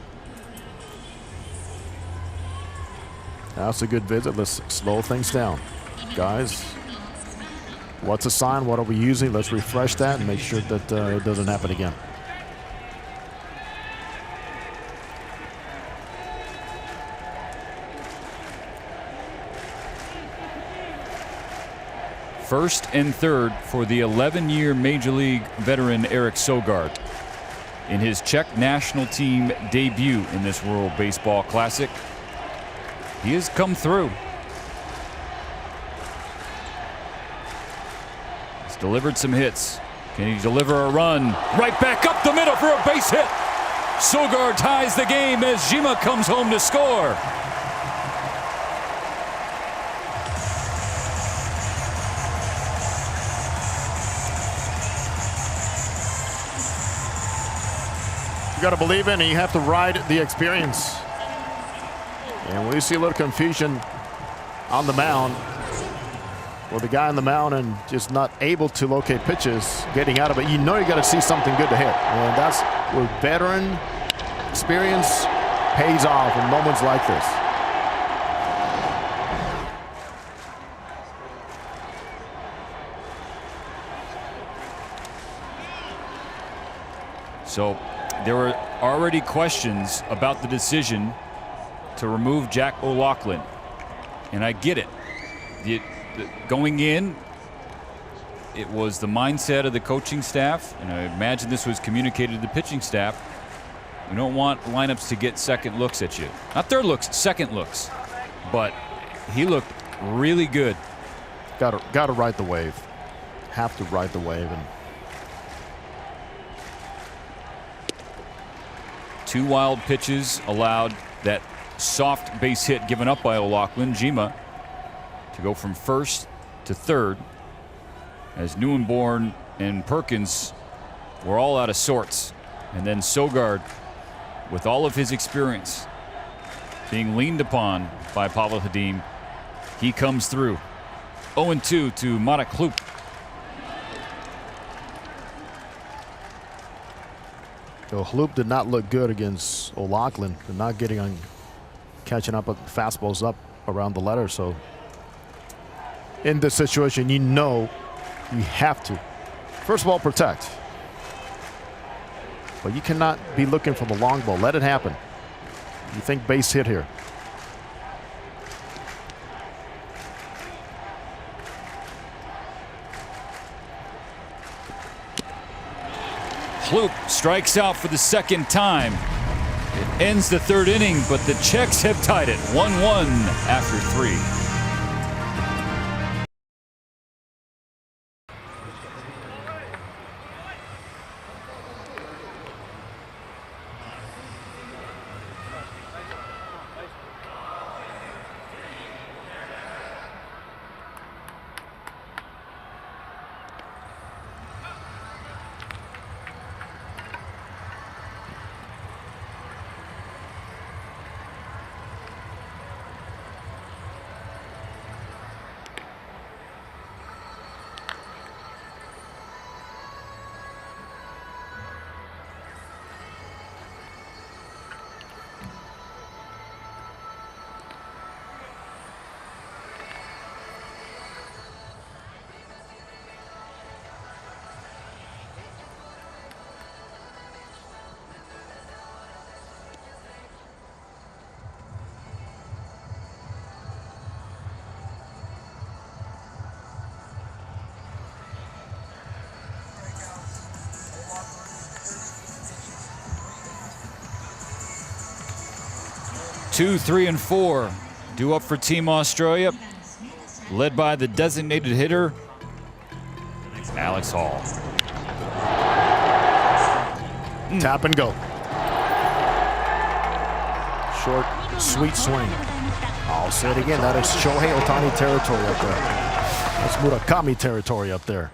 That's a good visit. Let's slow things down. Guys, what's a sign? What are we using? Let's refresh that and make sure that it doesn't happen again.
First and third for the 11-year Major League veteran Eric Sogard in his Czech national team debut in this World Baseball Classic. He has come through. He's delivered some hits. Can he deliver a run? Right back up the middle for a base hit. Sogard ties the game as Jima comes home to score.
You got to believe in it. You have to ride the experience. And we see a little confusion on the mound, with the guy on the mound and just not able to locate pitches, getting out of it. You know you got to see something good to hit. And that's where veteran experience pays off in moments like this.
So there were already questions about the decision to remove Jack O'Loughlin, and I get it. Going in, it was the mindset of the coaching staff, and I imagine this was communicated to the pitching staff. We don't want lineups to get second looks at you. Not third looks, second looks. But he looked really good.
Got to ride the wave. Have to ride the wave. And
two wild pitches allowed that soft base hit given up by O'Loughlin. Jima to go from first to third as Nieuwenborn and Perkins were all out of sorts. And then Sogard, with all of his experience, being leaned upon by Pavel Hadim, he comes through. 0-2 to Marek Hlup.
So Hlup did not look good against O'Loughlin. They're not getting on, catching up with fastballs up around the letter. So in this situation, you know you have to, first of all, protect. But you cannot be looking for the long ball. Let it happen. You think base hit here.
Hlup strikes out for the second time. It ends the third inning, but the Czechs have tied it 1-1 after 3. 2, 3, and 4 due up for Team Australia, led by the designated hitter, Alex Hall.
Tap and go. Short, sweet swing. I'll say it again. That is Shohei Ohtani territory up there. That's Murakami territory up there.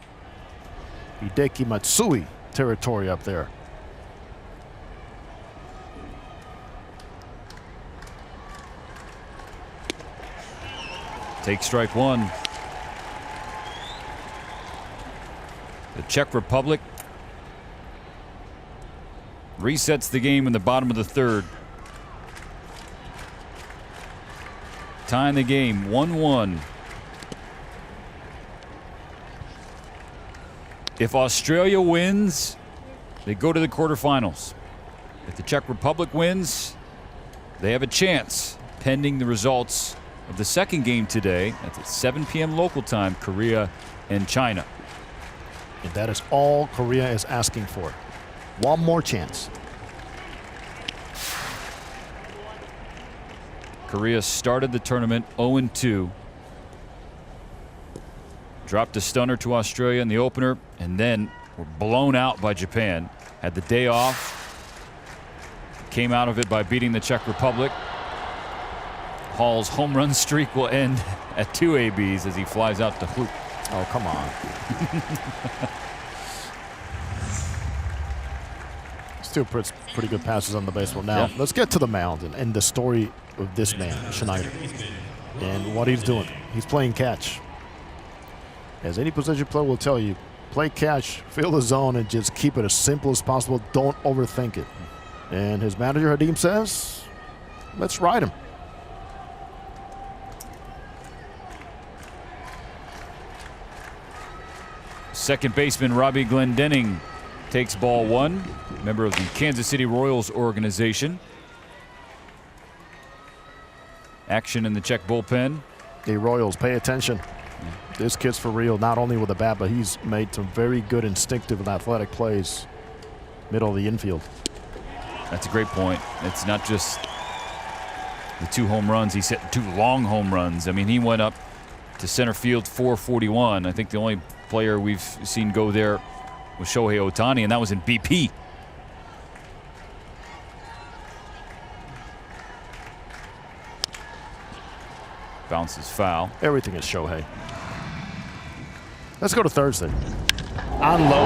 Hideki Matsui territory up there.
Take strike one. The Czech Republic resets the game in the bottom of the third. Tying the game 1-1. If Australia wins, they go to the quarterfinals. If the Czech Republic wins, they have a chance, pending the results of the second game today. That's at 7 p.m. local time, Korea and China.
And that is all Korea is asking for. One more chance.
Korea started the tournament 0-2. Dropped a stunner to Australia in the opener, and then were blown out by Japan. Had the day off. Came out of it by beating the Czech Republic. Hall's home run streak will end at 2 ABs as he flies out to hoop.
Oh, come on. Still pretty good passes on the baseball. Now, let's get to the mound and the story of this man, Schneider, and what he's doing. He's playing catch. As any position player will tell you, play catch, fill the zone, and just keep it as simple as possible. Don't overthink it. And his manager, Hadim, says, let's ride him.
Second baseman Robbie Glendenning takes ball one, member of the Kansas City Royals organization. Action in the Czech bullpen.
Hey, Royals, pay attention. This kid's for real, not only with the bat, but he's made some very good instinctive and athletic plays middle of the infield.
That's a great point. It's not just the 2 home runs. He's hit 2 long home runs. I mean, he went up to center field 441. I think the only player we've seen go there was Shohei Ohtani, and that was in BP. Bounces foul.
Everything is Shohei. Let's go to Thursday. On low.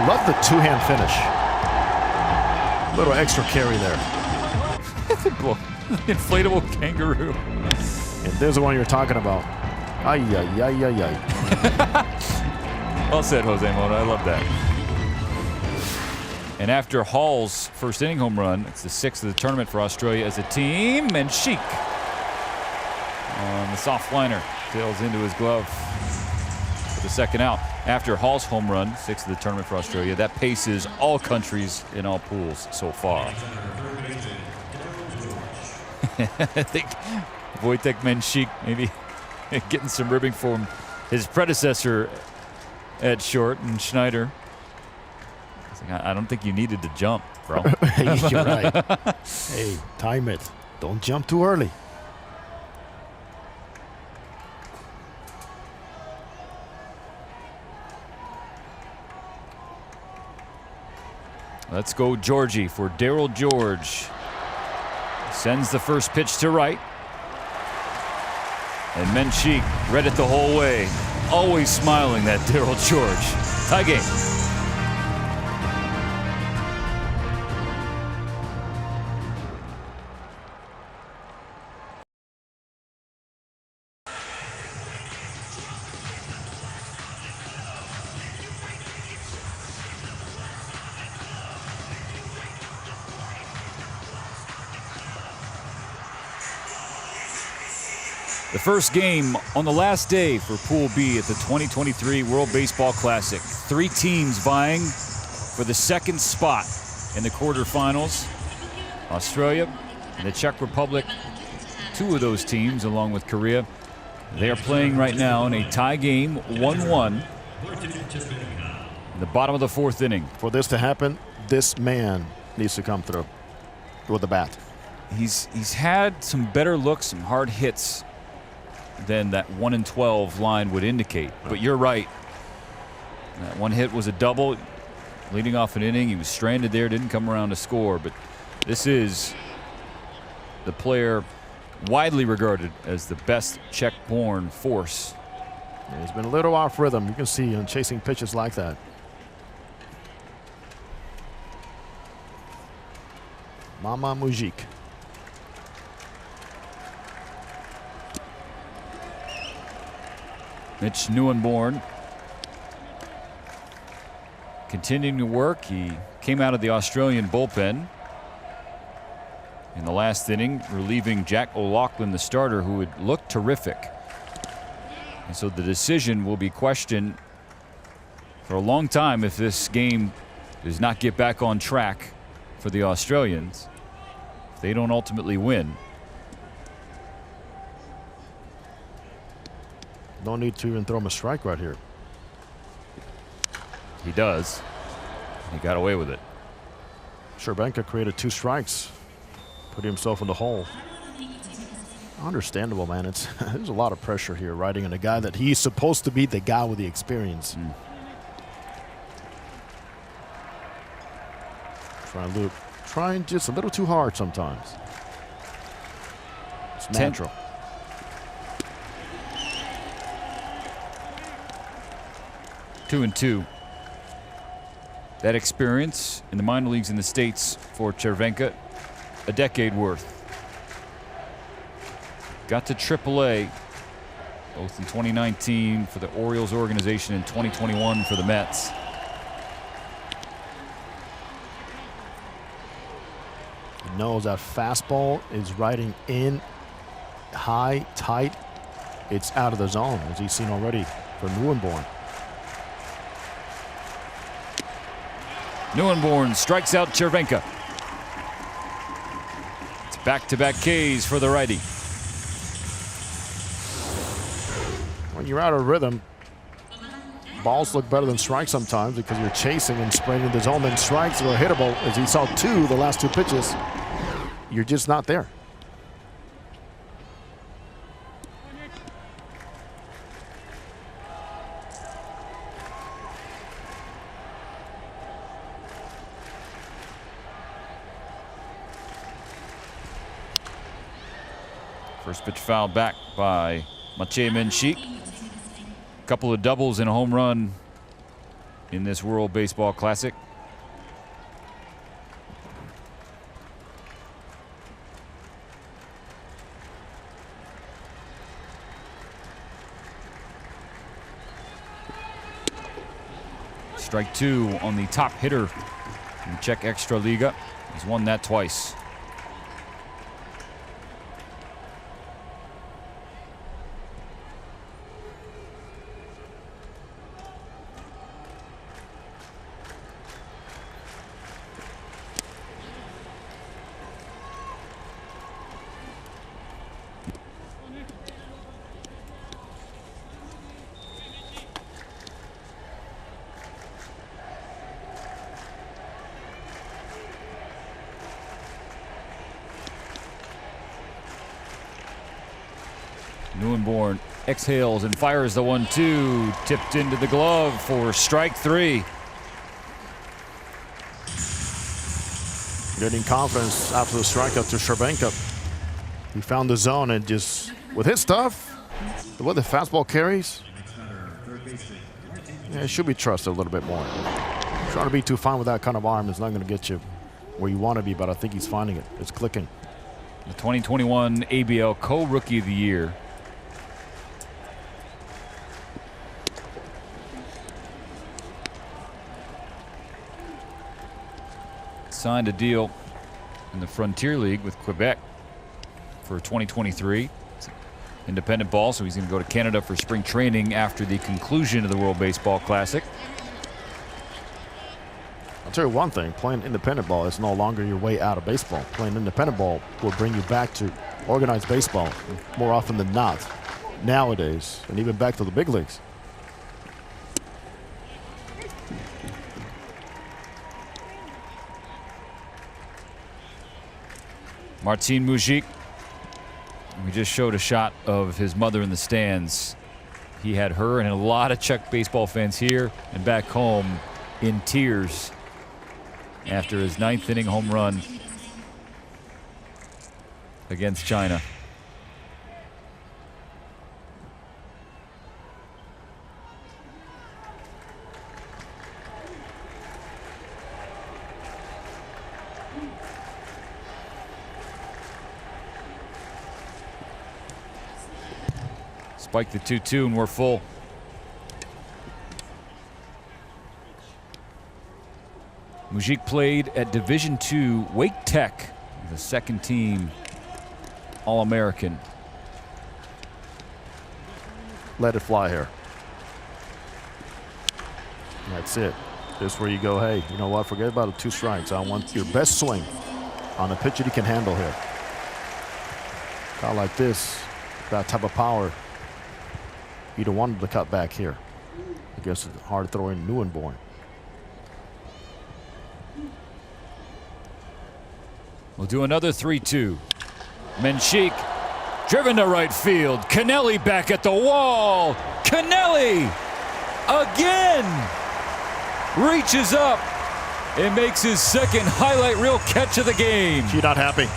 Love the 2-hand finish. Little extra carry there.
Inflatable kangaroo.
And there's the one you're talking about. Ay, ay, ay, ay, ay.
Well said, Jose Mota. I love that. And after Hall's first inning home run, it's the 6th of the tournament for Australia as a team. And Sheik on the soft liner tails into his glove for the second out. After Hall's home run, 6th of the tournament for Australia, that paces all countries in all pools so far. I think Wojtek Menchik maybe getting some ribbing from his predecessor at short, and Schneider. I don't think you needed to jump, bro.
You're right. Hey, time it. Don't jump too early.
Let's go Georgie for Darryl George. Sends the first pitch to right. And Menchik read it the whole way. Always smiling, that Darryl George. Tie game. The first game on the last day for Pool B at the 2023 World Baseball Classic. 3 teams vying for the second spot in the quarterfinals. Australia and the Czech Republic, 2 of those teams along with Korea. They are playing right now in a tie game, 1-1. In the bottom of the 4th inning.
For this to happen, this man needs to come through. with the bat.
He's had some better looks, some hard hits than that 1 in 12 line would indicate. But you're right. That one hit was a double, leading off an inning. He was stranded there, didn't come around to score. But this is the player widely regarded as the best Czech-born force.
Yeah, he's been a little off rhythm. You can see him chasing pitches like that. Mama Mujic.
Mitch Neuenborn continuing to work. He came out of the Australian bullpen in the last inning, relieving Jack O'Loughlin, the starter, who had looked terrific. And so the decision will be questioned for a long time if this game does not get back on track for the Australians. If they don't ultimately win.
No need to even throw him a strike right here.
He does. He got away with it.
Cervenka created 2 strikes, put himself in the hole. Understandable, man. There's a lot of pressure here riding on a guy that he's supposed to be the guy with the experience. Trying just a little too hard sometimes. It's natural.
2-2. That experience in the minor leagues in the States for Cervenka, a decade worth. Got to AAA, both in 2019 for the Orioles organization and 2021 for the Mets.
He knows that fastball is riding in high, tight. It's out of the zone, as he's seen already for Neuenborn.
Neuenborn strikes out Cervenka. It's back-to-back Ks for the righty.
When you're out of rhythm, balls look better than strikes sometimes because you're chasing and spraying the zone. Then strikes are hittable, as he saw 2 the last 2 pitches. You're just not there.
First pitch fouled back by Maciej Menchik. Couple of doubles and a home run in this World Baseball Classic. Strike 2 on the top hitter in the Czech Extraliga. He's won that twice. Neuenborn exhales and fires the 1-2, tipped into the glove for strike 3.
Getting confidence after the strikeout to Cervenka. He found the zone and just, with his stuff, the way the fastball carries, yeah, it should be trusted a little bit more. Trying to be too fine with that kind of arm is not going to get you where you want to be, but I think he's finding it. It's clicking.
The 2021 ABL Co-Rookie of the Year. Signed a deal in the Frontier League with Quebec for 2023. It's independent ball, so he's going to go to Canada for spring training after the conclusion of the World Baseball Classic.
I'll tell you one thing, playing independent ball is no longer your way out of baseball. Playing independent ball will bring you back to organized baseball more often than not nowadays, and even back to the big leagues.
Marcin Mujic. We just showed a shot of his mother in the stands. He had her and a lot of Czech baseball fans here and back home in tears after his 9th inning home run against China. Spike the 2-2 and we're full. Mujic played at Division II Wake Tech, the second team All-American.
Let it fly here. That's it. This is where you go, hey, you know what? Forget about the 2 strikes. I want your best swing on a pitch that you can handle here. Guy like this, that type of power, you don't want him to cut back here. I guess it's hard throwing new and born.
We'll do another 3-2. Menchik driven to right field. Kennelly back at the wall. Kennelly again reaches up and makes his second highlight reel catch of the game.
You're not happy.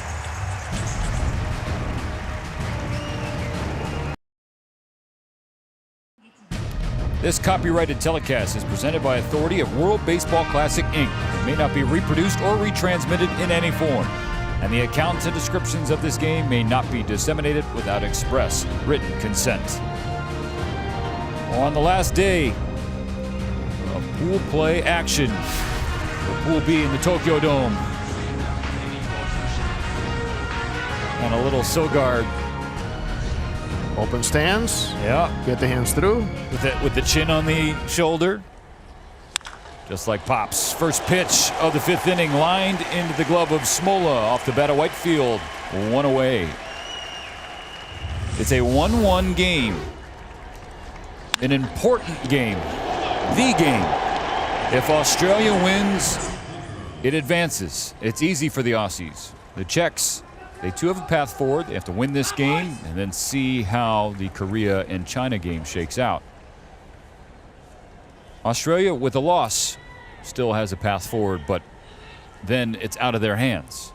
This copyrighted telecast is presented by authority of World Baseball Classic, Inc. It may not be reproduced or retransmitted in any form, and the accounts and descriptions of this game may not be disseminated without express written consent. On the last day of pool play action for Pool B in the Tokyo Dome, and a little Sogard.
Open stance.
Yeah.
Get the hands through.
With the chin on the shoulder. Just like Pops. First pitch of the 5th inning lined into the glove of Smola off the bat of Whitefield. 1 away. It's a 1-1 game. An important game. The game. If Australia wins, it advances. It's easy for the Aussies. The Czechs, they too have a path forward. They have to win this game and then see how the Korea and China game shakes out. Australia, with a loss, still has a path forward, but then it's out of their hands.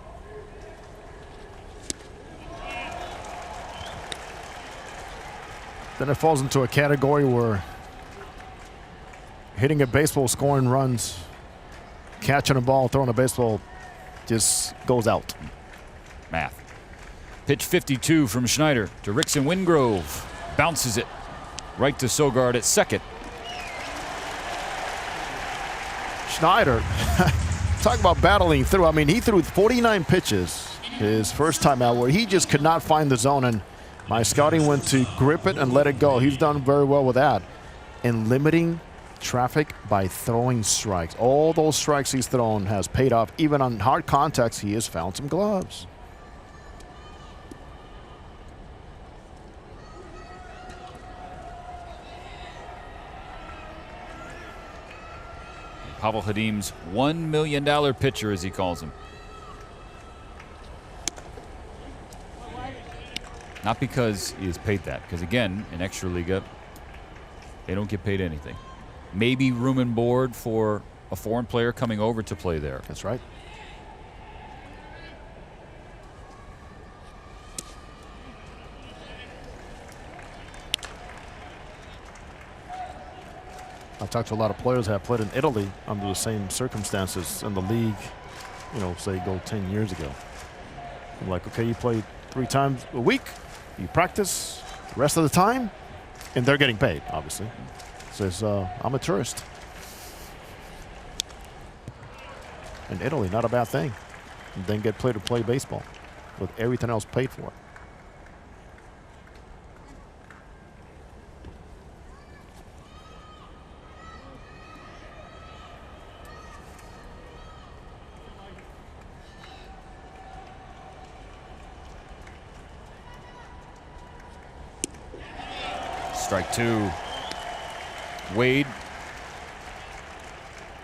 Then it falls into a category where hitting a baseball, scoring runs, catching a ball, throwing a baseball just goes out.
Math. Pitch 52 from Schneider to Rickson Wingrove. Bounces it right to Sogard at second.
Schneider, talk about battling through. I mean, he threw 49 pitches his first time out where he just could not find the zone, and my scouting went to grip it and let it go. He's done very well with that. And limiting traffic by throwing strikes. All those strikes he's thrown has paid off. Even on hard contacts, he has found some gloves.
Pavel Hadim's $1 million pitcher, as he calls him. Not because he is paid that, because again, in Extraliga, they don't get paid anything. Maybe room and board for a foreign player coming over to play there.
That's right. I've talked to a lot of players that have played in Italy under the same circumstances in the league, you know, say go 10 years ago. I'm like, okay, you play 3 times a week, you practice the rest of the time, and they're getting paid, obviously. Says, I'm a tourist. In Italy, not a bad thing. And then get paid to play baseball with everything else paid for.
Strike 2. Wade,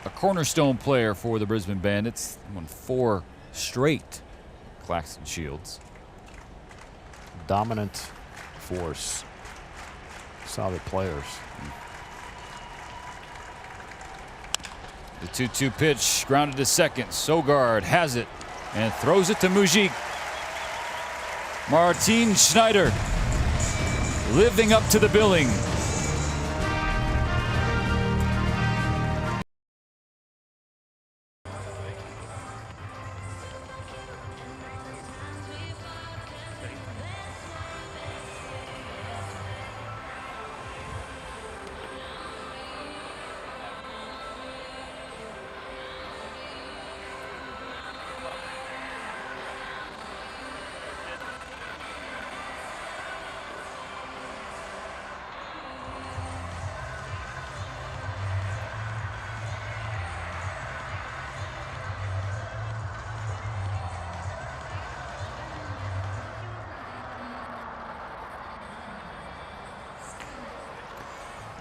a cornerstone player for the Brisbane Bandits, won 4 straight Claxton Shields.
Dominant force. Solid players.
The 2-2 pitch grounded to second. Sogard has it and throws it to Mujik. Martin Schneider living up to the billing.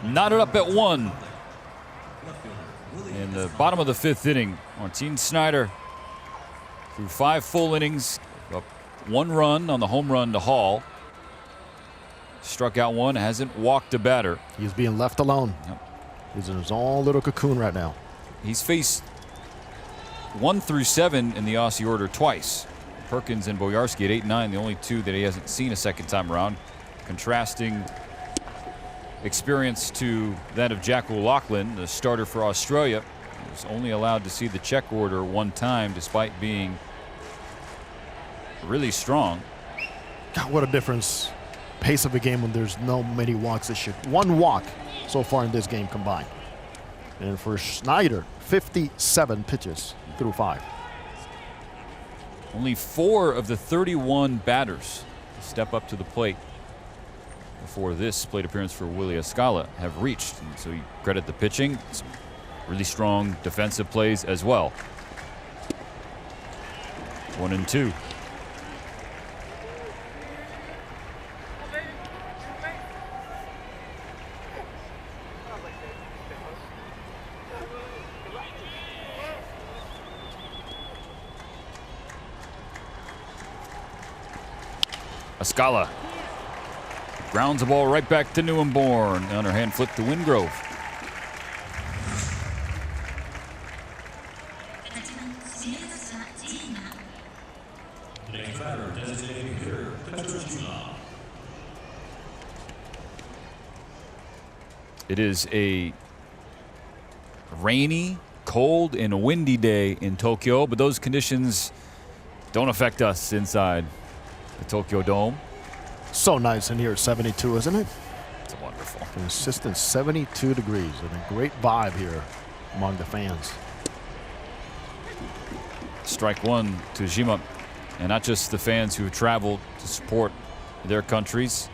Knotted up at 1. In the bottom of the 5th inning, Martin Schneider through 5 full innings, up 1 run on the home run to Hall. Struck out 1, hasn't walked a batter.
He's being left alone.
Yep.
He's in his own little cocoon right now.
He's faced 1 through 7 in the Aussie order twice. Perkins and Boyarsky at 8 and 9, the only 2 that he hasn't seen a second time around. Contrasting experience to that of Jack O'Loughlin, the starter for Australia. He was only allowed to see the Czech order 1 time despite being really strong.
God, what a difference. Pace of a game when there's no many walks this year. 1 walk so far in this game combined. And for Schneider, 57 pitches through 5.
Only 4 of the 31 batters step up to the plate before this plate appearance for Willie Escala have reached. And so you credit the pitching, some really strong defensive plays as well. 1 and 2. Escala grounds the ball right back to Newborn. Underhand flip to Wingrove. It is a rainy, cold, and windy day in Tokyo, but those conditions don't affect us inside the Tokyo Dome.
So nice in here at 72, isn't it?
It's wonderful.
Consistent 72 degrees and a great vibe here among the fans.
Strike 1 to Jima, and not just the fans who have traveled to support their countries,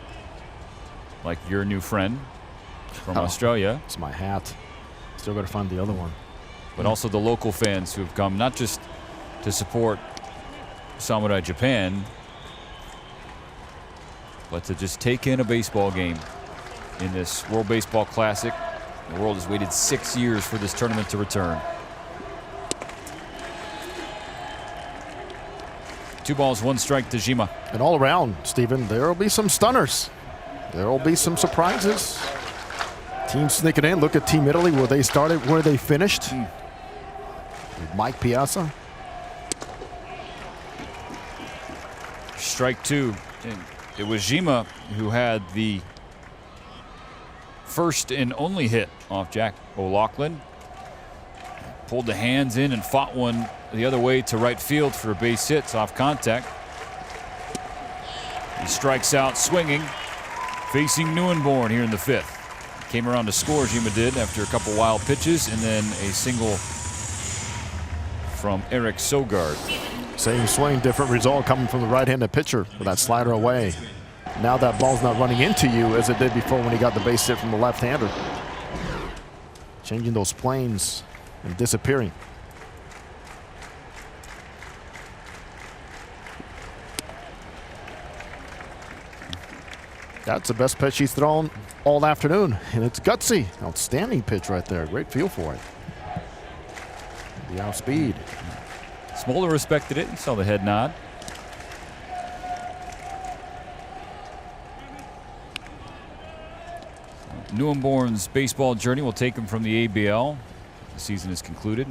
like your new friend from Australia.
It's my hat. Still got to find the other one.
But also the local fans who have come not just to support Samurai Japan, but to just take in a baseball game in this World Baseball Classic. The world has waited 6 years for this tournament to return. 2 balls, 1 strike to Jima.
And all around, Stephen, there will be some stunners. There will be some surprises. Team sneaking in. Look at Team Italy, where they started, where they finished. With Mike Piazza.
Strike 2. And it was Jima who had the first and only hit off Jack O'Loughlin. Pulled the hands in and fought one the other way to right field for a base hit off contact. He strikes out swinging, facing Newborn here in the 5th. Came around to score, Jima did, after a couple wild pitches, and then a single from Eric Sogard.
Same swing, different result coming from the right-handed pitcher with that slider away. Now that ball's not running into you as it did before when he got the base hit from the left-hander. Changing those planes and disappearing. That's the best pitch he's thrown all afternoon, and it's gutsy. Outstanding pitch right there. Great feel for it. The outspeed.
Smoller respected it. He saw the head nod. Newborn's baseball journey will take him from the ABL. The season is concluded.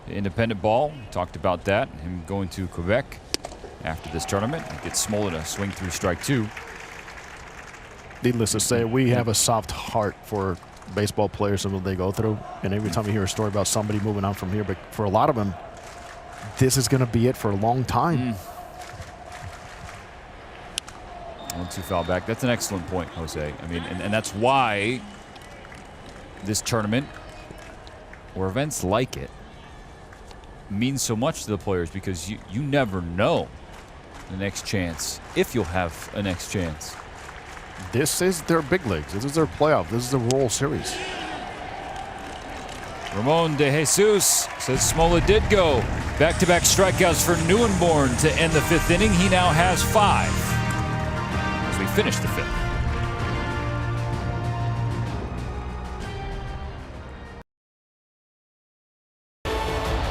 Independent ball, talked about that. Him going to Quebec after this tournament. He gets Smollett a swing through strike 2.
Needless to say, we have a soft heart for baseball players and what they go through. And every time you hear a story about somebody moving on from here, but for a lot of them, this is going to be it for a long time.
1-2 foul back. That's an excellent point, Jose. I mean, and that's why this tournament, or events like it, means so much to the players, because you never know the next chance, if you'll have a next chance.
This is their big leagues. This is their playoff. This is the World Series.
Ramon De Jesus says Smollett did go. Back-to-back strikeouts for Newborn to end the 5th inning. He now has 5 as we finish the 5th.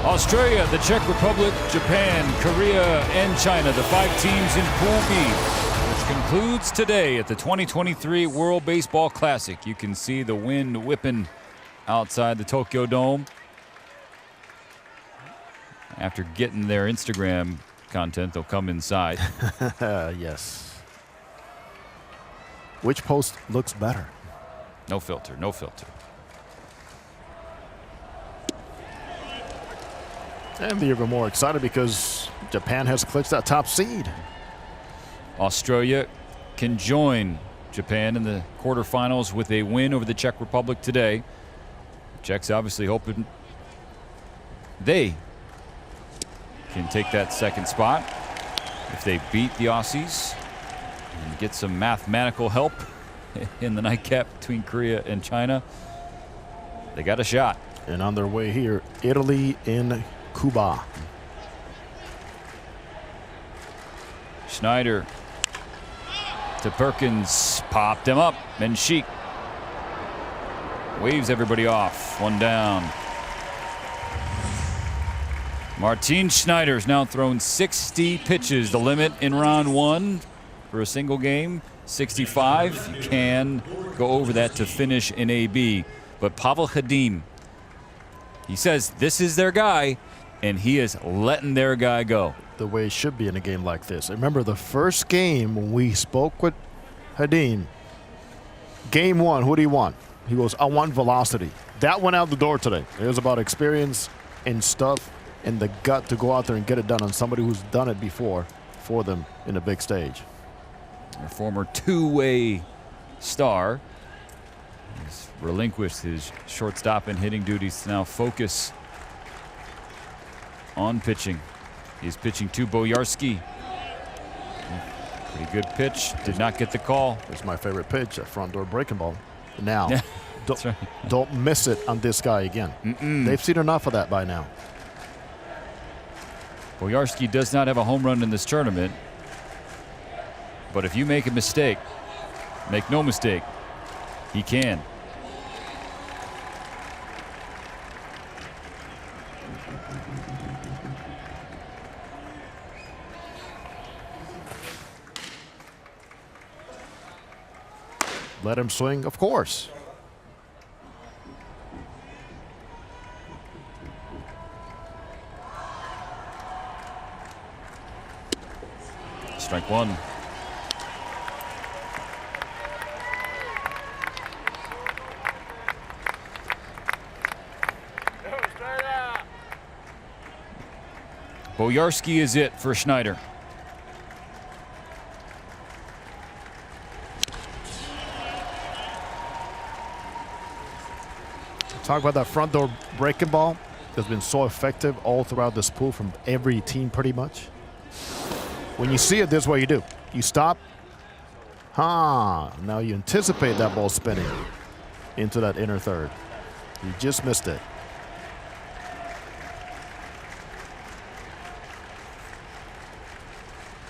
Australia, the Czech Republic, Japan, Korea, and China, the 5 teams in Pool B, which concludes today at the 2023 World Baseball Classic. You can see the wind whipping outside the Tokyo Dome. After getting their Instagram content, they'll come inside.
Yes. Which post looks better?
No filter, no filter.
And they're even more excited because Japan has clinched that top seed.
Australia can join Japan in the quarterfinals with a win over the Czech Republic today. Czechs obviously hoping they can take that second spot if they beat the Aussies and get some mathematical help in the nightcap between Korea and China. They got a shot.
And on their way here, Italy in Cuba.
Schneider to Perkins, popped him up, and Sheik waves everybody off. 1 down. Martin Schneider's now thrown 60 pitches, the limit in round 1 for a single game. 65. You can go over that to finish in AB. But Pavel Hadim, he says this is their guy, and he is letting their guy go.
The way it should be in a game like this. Remember the first game when we spoke with Hadim, game 1, who do you want? He goes, I want velocity. That went out the door today. It was about experience and stuff and the gut to go out there and get it done on somebody who's done it before for them in a big stage.
Our former two-way star has relinquished his shortstop and hitting duties to now focus on pitching. He's pitching to Boyarsky. Pretty good pitch. Did not get the call.
It's my favorite pitch, a front door breaking ball. Now,
That's right.
don't miss it on this guy again. They've seen enough of that by now.
Boyarsky does not have a home run in this tournament. But if you make a mistake, make no mistake, he can.
Let him swing, of course.
Strike 1. Boyarsky is it for Schneider.
Talk about that front door breaking ball that's been so effective all throughout this pool from every team pretty much. When you see it this way, you do. You stop. Now you anticipate that ball spinning into that inner third. You just missed it.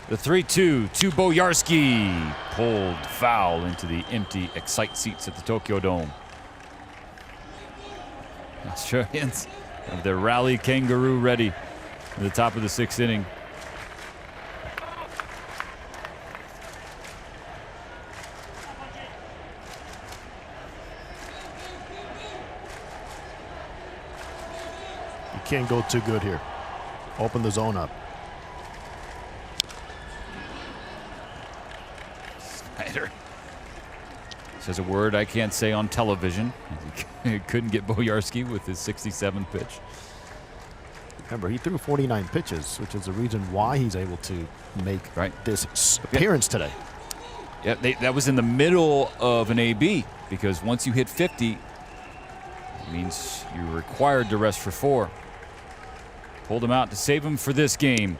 The 3-2 to Boyarsky. Pulled foul into the empty Excite seats at the Tokyo Dome. Australians have their rally kangaroo ready at the top of the 6th inning.
can't go too good here. Open the zone up.
Snyder says a word I can't say on television. He couldn't get Boyarsky with his 67th pitch.
Remember, he threw 49 pitches, which is the reason why he's able to make this appearance today.
Yeah, that was in the middle of an AB, because once you hit 50, it means you're required to rest for 4. Pulled him out to save him for this game.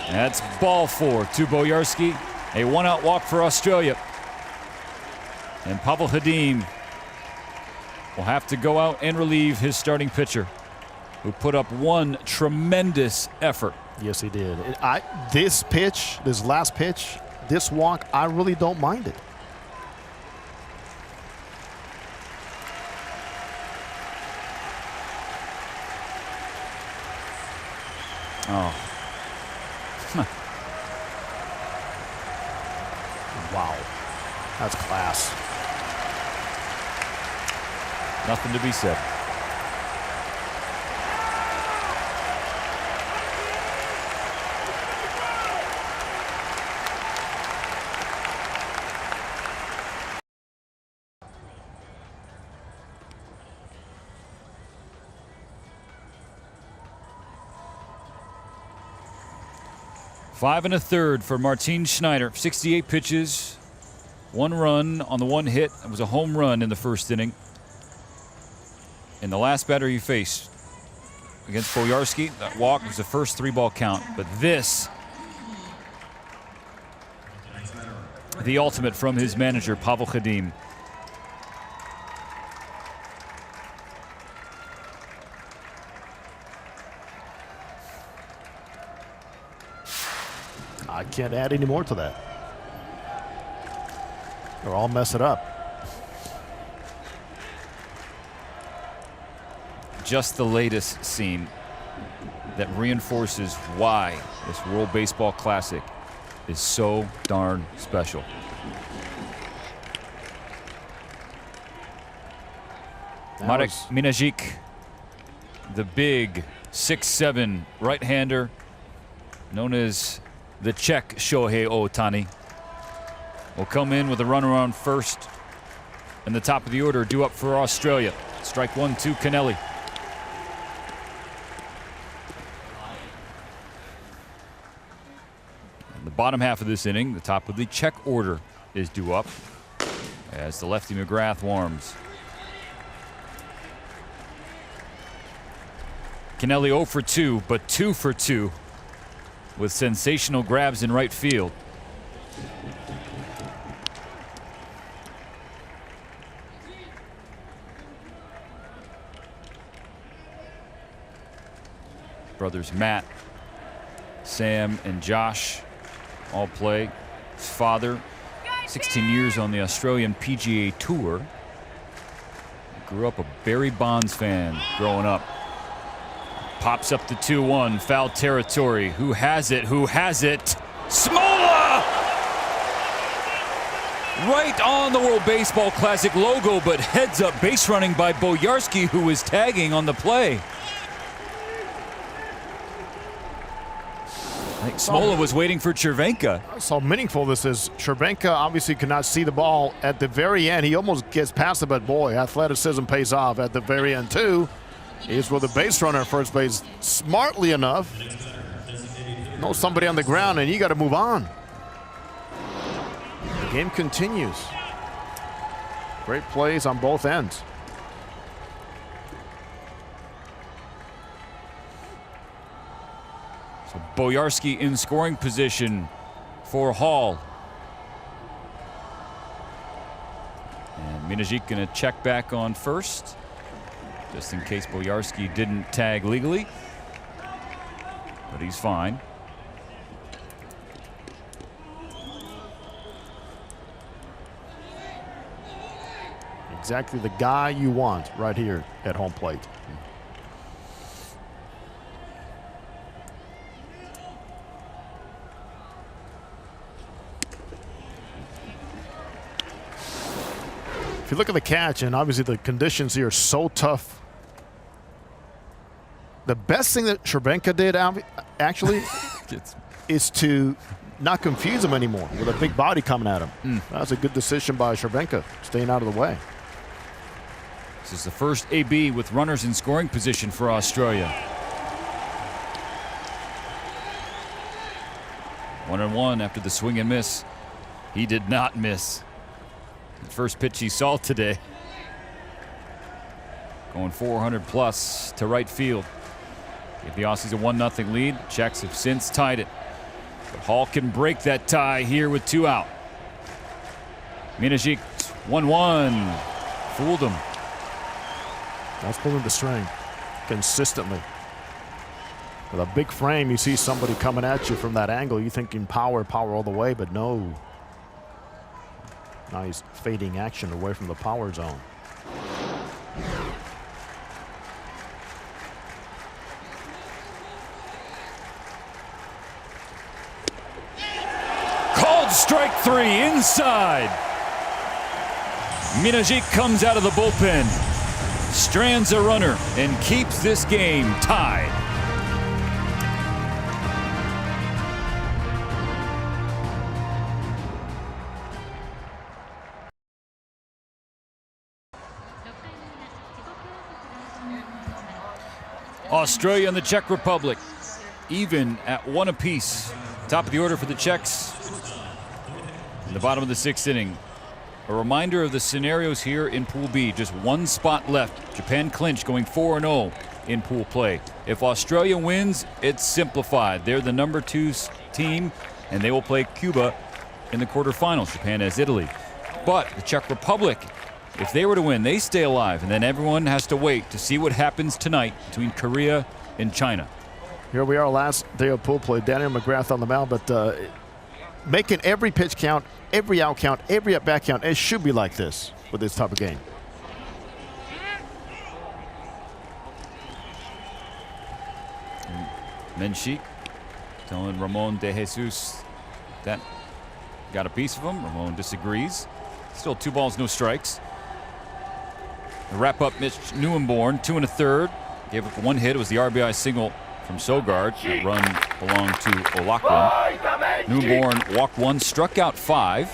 That's ball 4 to Boyarsky. A 1-out walk for Australia. And Pavel Hadim will have to go out and relieve his starting pitcher, who put up one tremendous effort.
Yes, he did. This pitch, this last pitch, this walk, I really don't mind it.
Oh.
Wow. That's class.
Nothing to be said. Five and a third for Martin Schneider. 68 pitches, 1 run on the 1 hit. It was a home run in the first inning. And the last batter he faced against Boyarsky, that walk was the first 3-ball count. But this, the ultimate from his manager, Pavel Hadim.
I can't add any more to that. Or I'll mess it up.
Just the latest scene that reinforces why this World Baseball Classic is so darn special. Marek Minajic, the big 6'7" right-hander, known as the Czech Shohei Ohtani, will come in with a runner on first, and the top of the order due up for Australia. Strike 1 to Kennelly. In the bottom half of this inning, the top of the Czech order is due up as the lefty McGrath warms. Kennelly 0 for 2, but 2 for 2 with sensational grabs in right field. Brothers Matt, Sam, and Josh all play. His father, 16 years on the Australian PGA Tour. Grew up a Barry Bonds fan growing up. Pops up the 2-1, foul territory. Who has it? Who has it? Smola! Right on the World Baseball Classic logo, but heads up base running by Boyarsky, who was tagging on the play. I think Smola was waiting for Cervenka.
That's how meaningful this is. Cervenka obviously could not see the ball at the very end. He almost gets past it, but boy, athleticism pays off at the very end too. He's with the base runner at first base smartly enough. Know somebody on the ground and you got to move on. The game continues. Great plays on both ends.
So Boyarsky in scoring position for Hall. And Minajic going to check back on first, just in case Boyarsky didn't tag legally. But he's fine.
Exactly the guy you want right here at home plate. If you look at the catch, and obviously the conditions here are so tough The best thing that Cervenka did, actually, is to not confuse him anymore with a big body coming at him. That was a good decision by Cervenka, staying out of the way.
This is the first AB with runners in scoring position for Australia. 1-1 after the swing and miss. He did not miss. The first pitch he saw today. Going 400 plus to right field. Gave the Aussies a 1-0 lead. Czechs have since tied it. But Hall can break that tie here with 2 out. Minajic 1-1. Fooled him.
That's pulling the string consistently. With a big frame, you see somebody coming at you from that angle. You're thinking power all the way, but no. Nice fading action away from the power zone.
Called strike 3 inside. Minajic comes out of the bullpen, strands a runner, and keeps this game tied. Australia and the Czech Republic even at 1 apiece. Top of the order for the Czechs in the bottom of the 6th inning. A reminder of the scenarios here in Pool B. Just 1 spot left. Japan clinch, going 4-0 in pool play. If Australia wins, it's simplified. They're the number 2 team, and they will play Cuba in the quarterfinals. Japan has Italy. But the Czech Republic, if they were to win, they stay alive, and then everyone has to wait to see what happens tonight between Korea and China.
Here we are, last day of pool play. Daniel McGrath on the mound, but making every pitch count, every out count, every at bat count. It should be like this with this type of game.
Menchik telling Ramon De Jesus that got a piece of him. Ramon disagrees. Still 2 balls, no strikes. The wrap up, Mitch Neuenborn, 2 1/3. Gave up 1 hit. It was the RBI single from Sogard. That run belonged to O'Loughlin. Neuenborn walked 1, struck out 5.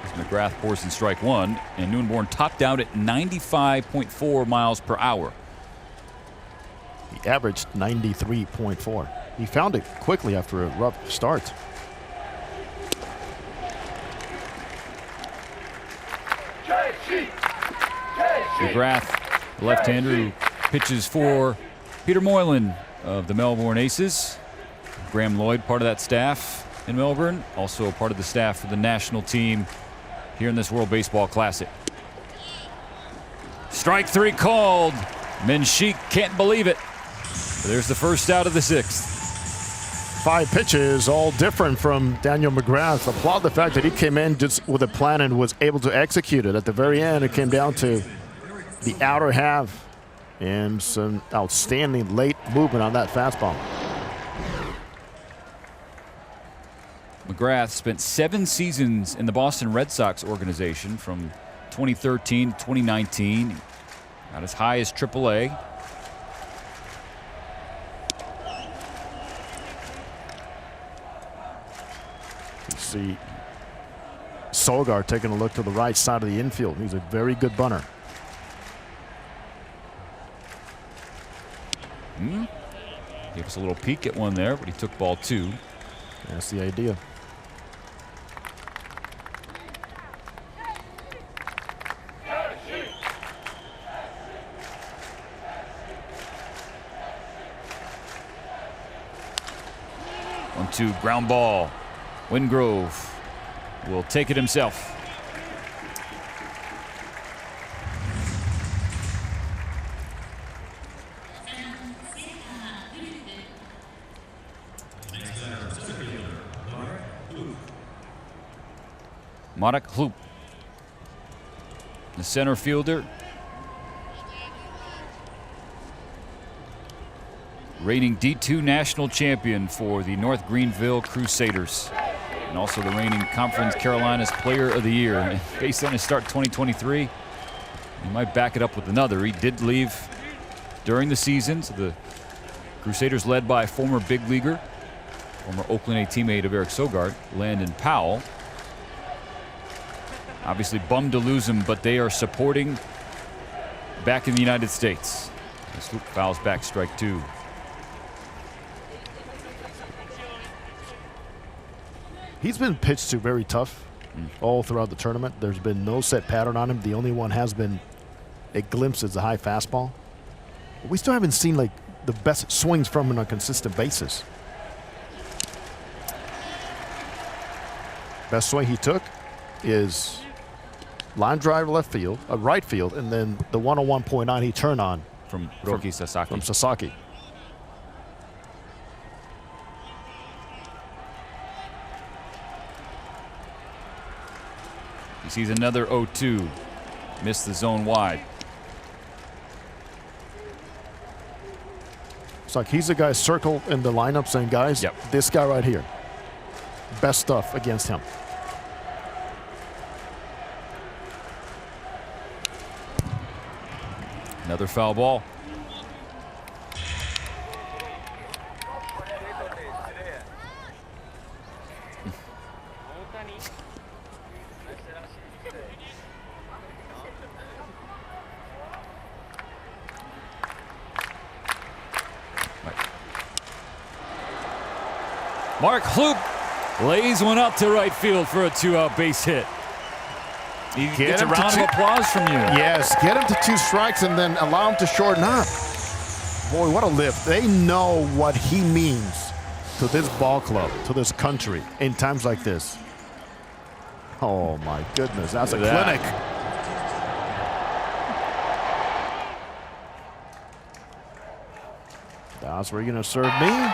As McGrath pours in strike 1, and Neuenborn topped out at 95.4 miles per hour.
He averaged 93.4. He found it quickly after a rough start.
McGrath, the left-hander who pitches for Peter Moylan of the Melbourne Aces. Graham Lloyd, part of that staff in Melbourne, also part of the staff for the national team here in this World Baseball Classic. Strike 3 called. Menchik can't believe it. There's the first out of the 6th.
5 pitches, all different from Daniel McGrath. Applaud the fact that he came in just with a plan and was able to execute it. At the very end, it came down to the outer half and some outstanding late movement on that fastball.
McGrath spent 7 seasons in the Boston Red Sox organization from 2013 to 2019. Got as high as AAA.
You see Sogard taking a look to the right side of the infield. He's a very good bunter.
Gave us a little peek at one there, but he took ball 2.
That's the idea.
One, 2, ground ball. Wingrove will take it himself. Marek Hlup, the center fielder. Reigning D2 national champion for the North Greenville Crusaders. And also the reigning Conference Carolinas Player of the Year. And based on his start 2023, he might back it up with another. He did leave during the season, so the Crusaders led by former big leaguer, former Oakland A teammate of Eric Sogard, Landon Powell. Obviously bummed to lose him, but they are supporting back in the United States. As Luke fouls back, strike 2.
He's been pitched to very tough all throughout the tournament. There's been no set pattern on him. The only one has been a glimpse as a high fastball. But we still haven't seen like the best swings from him on a consistent basis. Best swing he took is line drive left field, right field, and then the 101.9 he turned on
from Roki Sasaki.
From Sasaki.
He sees another 0-2. Missed the zone wide.
It's like he's the guy circled in the lineup saying, guys,
yep,
this guy right here, best stuff against him.
Another foul ball. Mark Hloop lays one out to right field for a 2-out base hit. He gets a round of applause from you.
Yes, get him to 2 strikes and then allow him to shorten up. Boy, what a lift. They know what he means to this ball club, to this country in times like this. Oh my goodness, that's a clinic. That's where you're gonna serve me.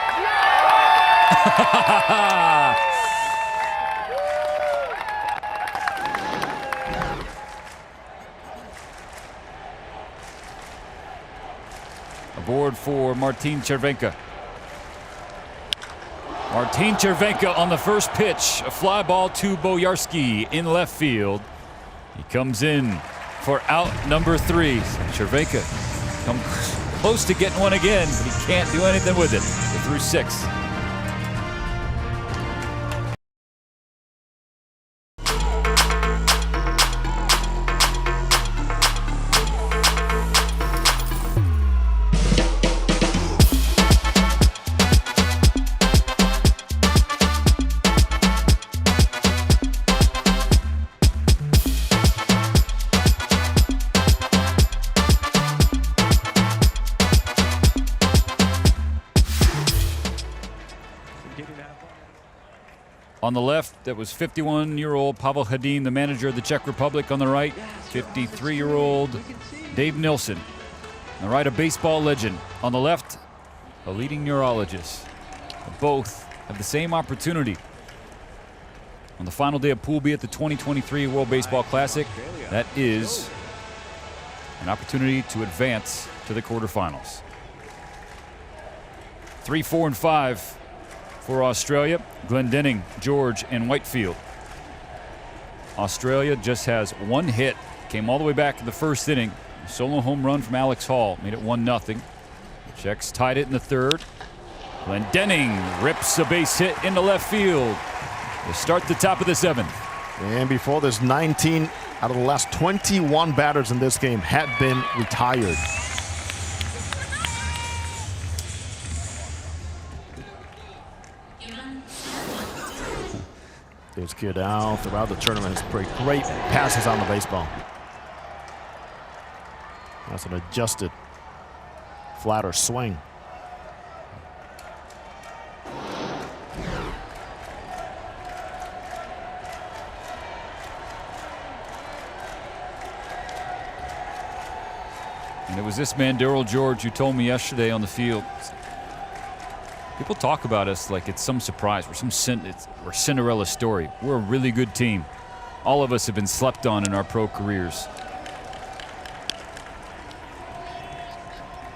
Aboard for Martin Chervenka. Martin Chervenka on the first pitch. A fly ball to Boyarsky in left field. He comes in for out number 3. Chervenka comes close to getting one again, but he can't do anything with it. They're through 6. On the left, that was 51-year-old Pavel Hadin, the manager of the Czech Republic. On the right, 53-year-old Dave Nilsson. On the right, a baseball legend. On the left, a leading neurologist. Both have the same opportunity on the final day of Pool B at the 2023 World Baseball Classic. That is an opportunity to advance to the quarterfinals. 3, 4, and 5 for Australia. Glendenning, George, and Whitefield. Australia just has 1 hit. Came all the way back in the first inning. A solo home run from Alex Hall made it 1-0. The Czechs tied it in the 3rd. Glendenning rips a base hit into left field to start the top of the 7th.
And before this, 19 out of the last 21 batters in this game had been retired. This kid out throughout the tournament has played great passes on the baseball. That's an adjusted, flatter swing.
And it was this man, Darryl George, who told me yesterday on the field, people talk about us like it's some surprise. We're Cinderella story. We're a really good team. All of us have been slept on in our pro careers.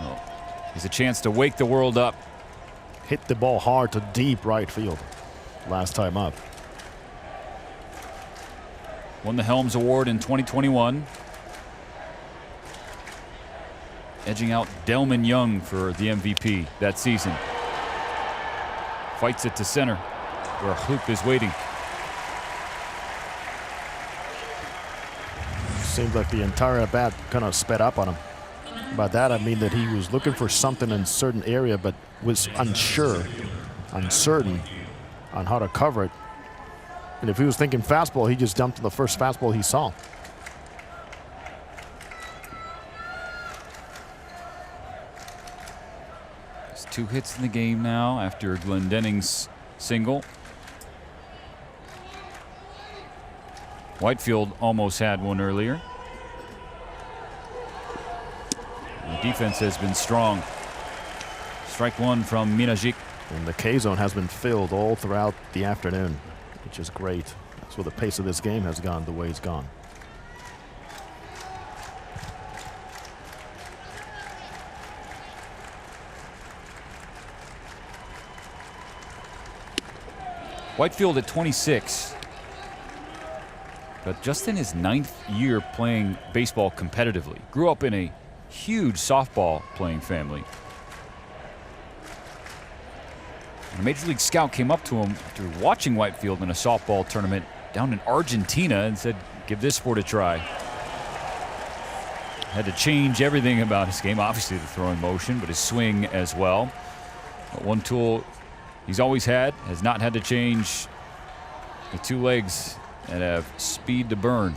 Well, he's a chance to wake the world up.
Hit the ball hard to deep right field last time up.
Won the Helms Award in 2021. edging out Delman Young for the MVP that season. Fights it to center, where Hoop is waiting.
Seems like the entire at bat kind of sped up on him. By that I mean that he was looking for something in a certain area, but was uncertain on how to cover it. And if he was thinking fastball, he just dumped to the first fastball he saw.
There's 2 hits in the game now after Glendenning's single. Whitefield almost had one earlier. The defense has been strong. Strike 1 from Minajic.
And the K-zone has been filled all throughout the afternoon, which is great. That's where the pace of this game has gone the way it's gone.
Whitefield at 26. But just in his 9th year playing baseball competitively. Grew up in a huge softball playing family. And a Major League scout came up to him after watching Whitefield in a softball tournament down in Argentina and said, give this sport a try. Had to change everything about his game, obviously the throwing motion, but his swing as well. But one tool he's always had, has not had to change the 2 legs that have speed to burn.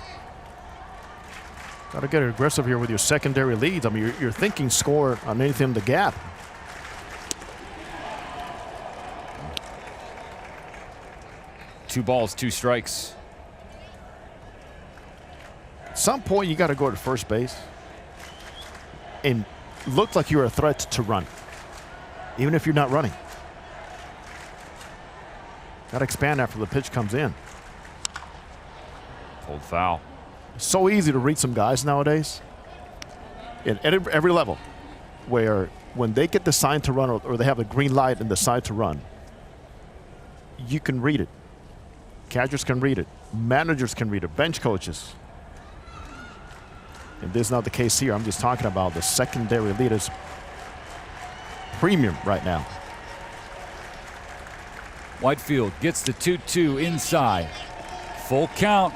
Got to get aggressive here with your secondary leads. I mean, you're thinking score on anything in the gap.
Two balls, 2 strikes.
At some point, you got to go to first base and look like you're a threat to run, even if you're not running. Got to expand after the pitch comes in.
Pulled foul.
So easy to read some guys nowadays at every level, where when they get the sign to run or they have a green light and the sign to run, you can read it. Catchers can read it. Managers can read it. Bench coaches. And this is not the case here. I'm just talking about the secondary leaders premium right now.
Whitefield gets the 2-2 inside. Full count.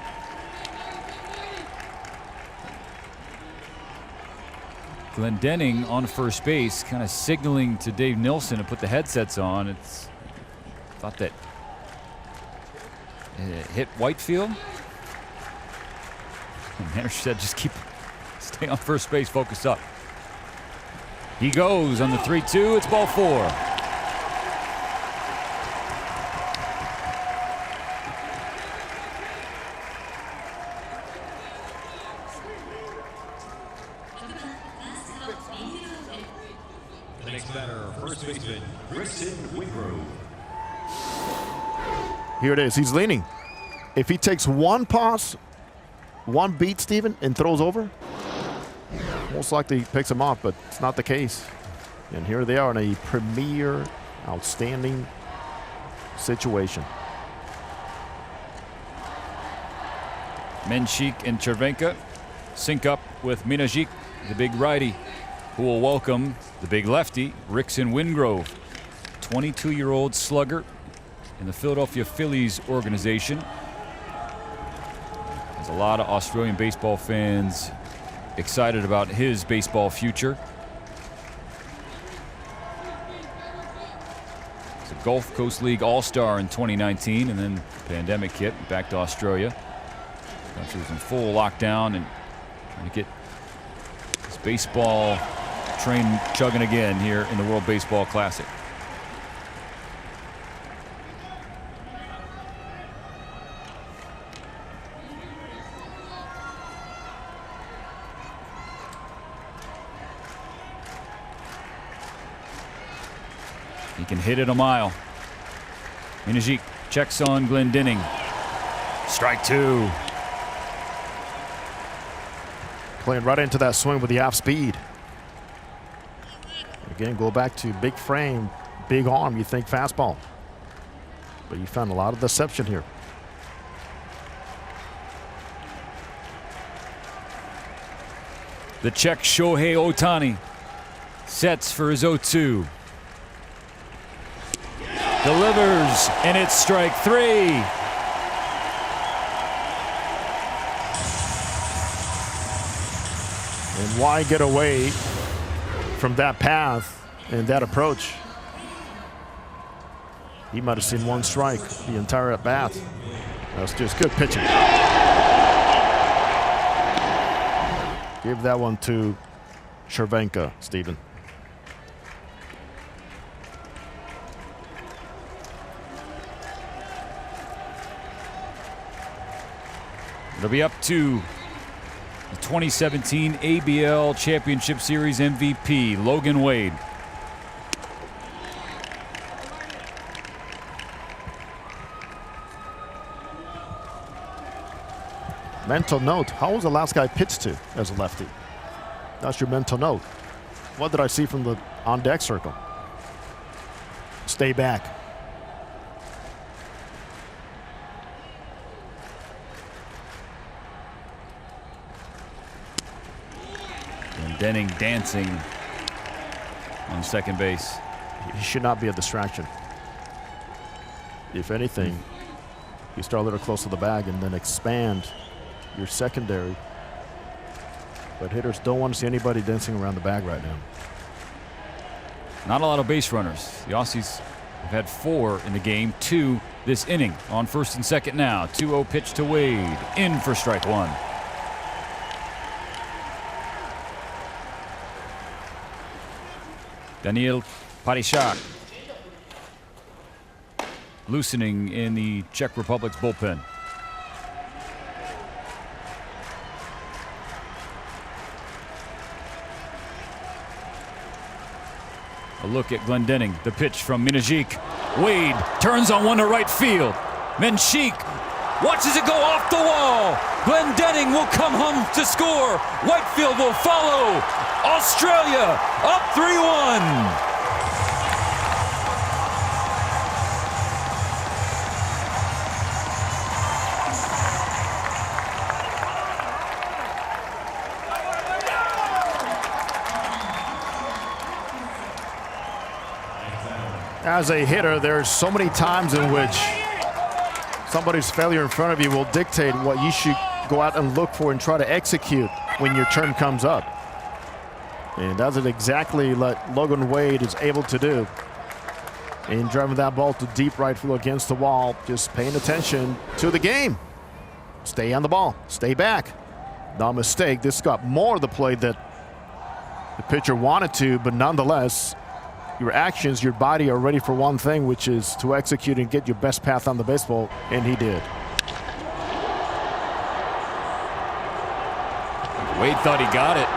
Glendenning on first base, kind of signaling to Dave Nilsson to put the headsets on. It's thought that it hit Whitefield. The manager said just stay on first base, focus up. He goes on the 3-2. It's ball 4.
The next batter, first baseman, Rickson Wingrove.
Here it is. He's leaning. If he takes one pass, one beat, Steven, and throws over, most likely he picks him off, but it's not the case. And here they are in a premier, outstanding situation.
Menchik and Chervenka sync up with Minajic, the big righty, who will welcome the big lefty, Rickson Wingrove, 22-year-old slugger in the Philadelphia Phillies organization. There's a lot of Australian baseball fans excited about his baseball future. He's a Gulf Coast League All-Star in 2019, and then the pandemic hit, back to Australia. Country was in full lockdown and trying to get his baseball train chugging again here in the World Baseball Classic. He can hit it a mile. Minajic checks on Glendenning. Strike 2.
Playing right into that swing with the off speed. Again, go back to big frame, big arm. You think fastball. But you found a lot of deception here.
The Czech Shohei Ohtani Sets for his 0-2. Delivers, and it's strike 3.
And why get away from that path and that approach? He might have seen one strike the entire at bat. That's just good pitching. Give that one to Cervenka, Stephen.
It'll be up to the 2017 ABL Championship Series MVP, Logan Wade.
Mental note, how was the last guy pitched to as a lefty? That's your mental note. What did I see from the on-deck circle? Stay back.
And Denning dancing on second base.
He should not be a distraction. If anything, you start a little close to the bag and then expand your secondary. But hitters don't want to see anybody dancing around the bag right now.
Not a lot of base runners. The Aussies have had 4 in the game, 2 this inning. On first and second now. 2-0 pitch to Wade. In for strike 1. Daniil Parishak loosening in the Czech Republic's bullpen. A look at Glendening. The pitch from Minajic. Wade turns on one to right field. Menchik watches it go off the wall. Glendening will come home to score. Whitefield will follow. Australia up 3-1.
As a hitter, there's so many times in which somebody's failure in front of you will dictate what you should go out and look for and try to execute when your turn comes up. And that's exactly what Logan Wade is able to do in driving that ball to deep right field against the wall, just paying attention to the game. Stay on the ball, stay back. No mistake, this got more of the play that the pitcher wanted to, but nonetheless, your actions, your body are ready for one thing, which is to execute and get your best path on the baseball, and he did.
Wade thought he got it.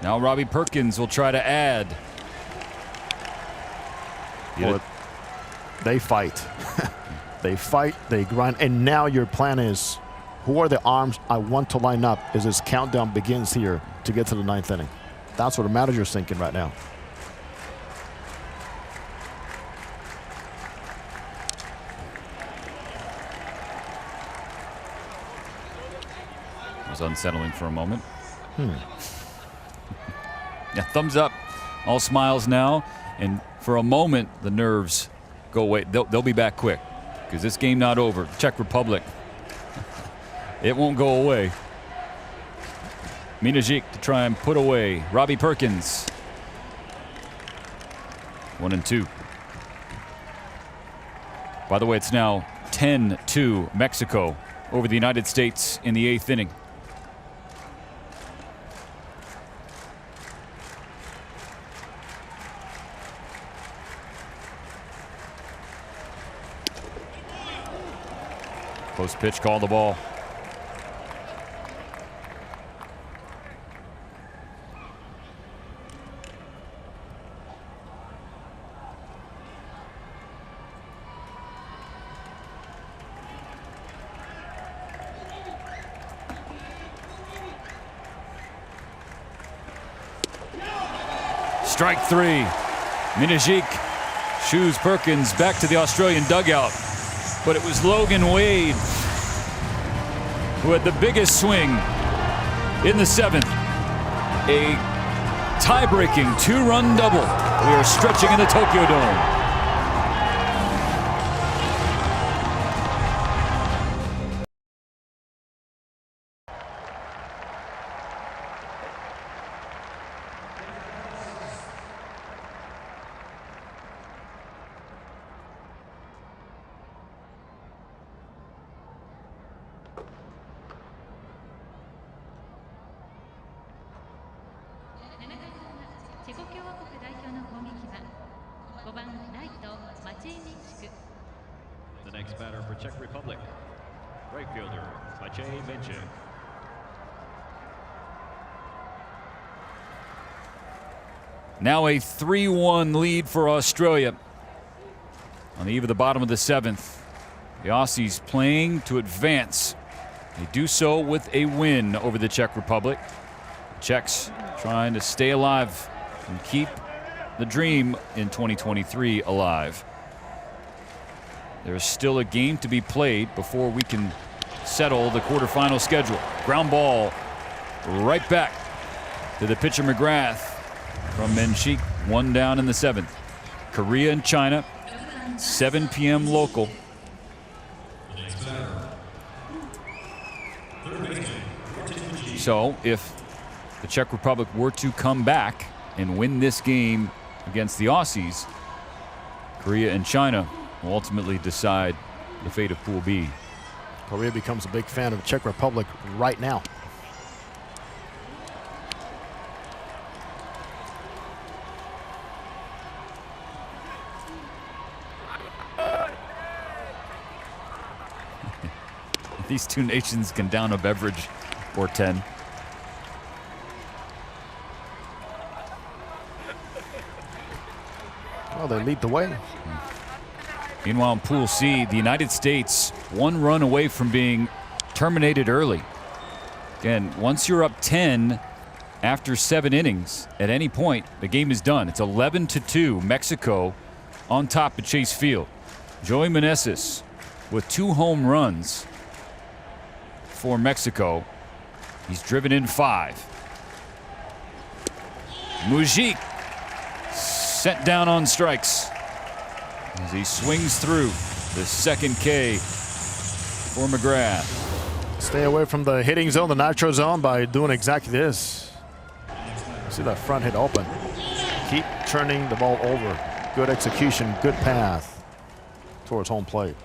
Now Robbie Perkins will try to add.
Well, they fight. They fight, they grind, and now your plan is, who are the arms I want to line up as this countdown begins here to get to the 9th inning? That's what the manager's thinking right now.
It was unsettling for a moment. Yeah, thumbs up, all smiles now, and for a moment the nerves go away. They'll be back quick because this game not over. The Czech Republic, it won't go away. Minajic to try and put away Robbie Perkins. 1-2. By the way, it's now 10-2 Mexico over the United States in the 8th inning. Post pitch, call the ball. Strike three. Minajic shoos Perkins back to the Australian dugout. But it was Logan Wade who had the biggest swing in the seventh. A tie-breaking 2-run double. We are stretching in the Tokyo Dome.
The next batter for Czech Republic, right fielder Maciej.
Now a 3-1 lead for Australia. On the eve of the bottom of the seventh, the Aussies playing to advance. They do so with a win over the Czech Republic. The Czechs trying to stay alive and keep the dream in 2023 alive. There's still a game to be played before we can settle the quarterfinal schedule. Ground ball right back to the pitcher McGrath from Menchik. One down in the seventh. Korea and China, 7 p.m. local. So if the Czech Republic were to come back and win this game against the Aussies, Korea and China will ultimately decide the fate of Pool B.
Korea becomes a big fan of Czech Republic right now.
These two nations can down a beverage or 10.
Well, they lead the way.
Meanwhile, in Pool C, the United States 1 run away from being terminated early. Again, once you're up 10 after 7 innings, at any point, the game is done. It's 11-2, Mexico on top at Chase Field. Joey Meneses with 2 home runs for Mexico. He's driven in 5. Mujik sent down on strikes as he swings through the second K for McGrath.
Stay away from the hitting zone, the nitro zone, by doing exactly this. See that front hit open. Keep turning the ball over. Good execution, good path towards home plate.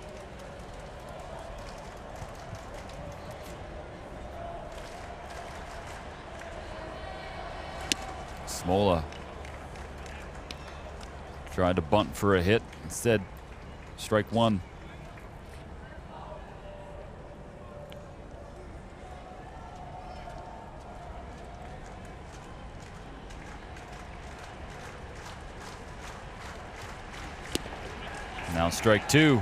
Smola tried to bunt for a hit. Instead, strike 1. Now strike 2.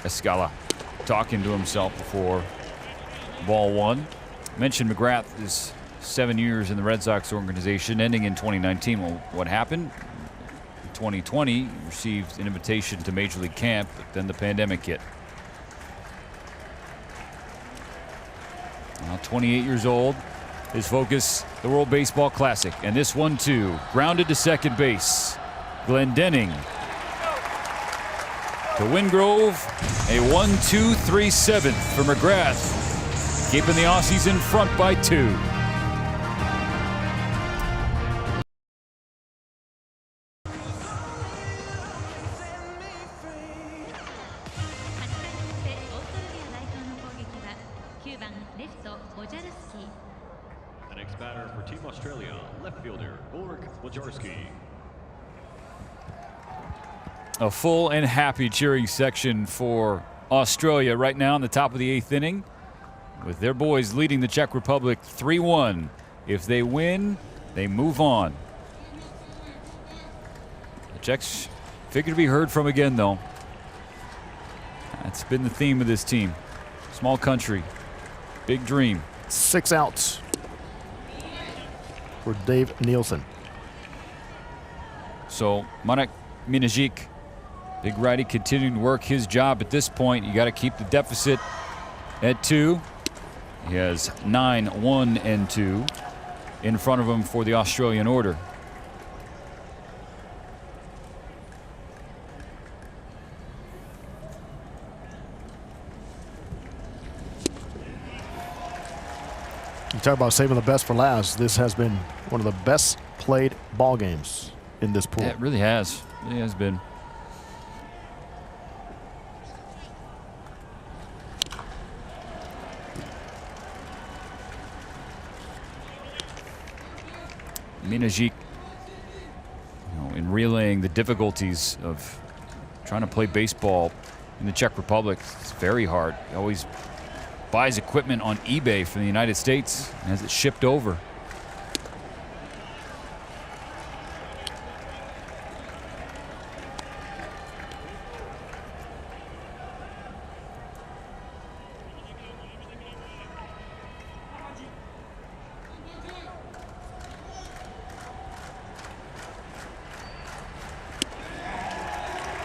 Escala talking to himself before ball 1. Mentioned McGrath is 7 years in the Red Sox organization, ending in 2019. Well, what happened? In 2020, he received an invitation to Major League camp, but then the pandemic hit. Now 28 years old. His focus, the World Baseball Classic. And this 1-2, grounded to second base. Glendening to Wingrove, a 1-2-3-7 for McGrath, keeping the Aussies in front by 2.
The next batter for Team Australia, left fielder Ulrich Wojcicki.
A full and happy cheering section for Australia right now in the top of the 8th inning, with their boys leading the Czech Republic 3-1. If they win, they move on. The Czechs figure to be heard from again, though. That's been the theme of this team. Small country, big dream.
6 outs for Dave Nielsen.
So Marek Minajic, big righty, continuing to work his job at this point. You got to keep the deficit at 2. He has 9-1-2 in front of him for the Australian order.
You talk about saving the best for last. This has been one of the best played ball games in this pool.
Yeah, it really has. It really has been. Minajic, in relaying the difficulties of trying to play baseball in the Czech Republic, it's very hard. He always buys equipment on eBay from the United States and has it shipped over.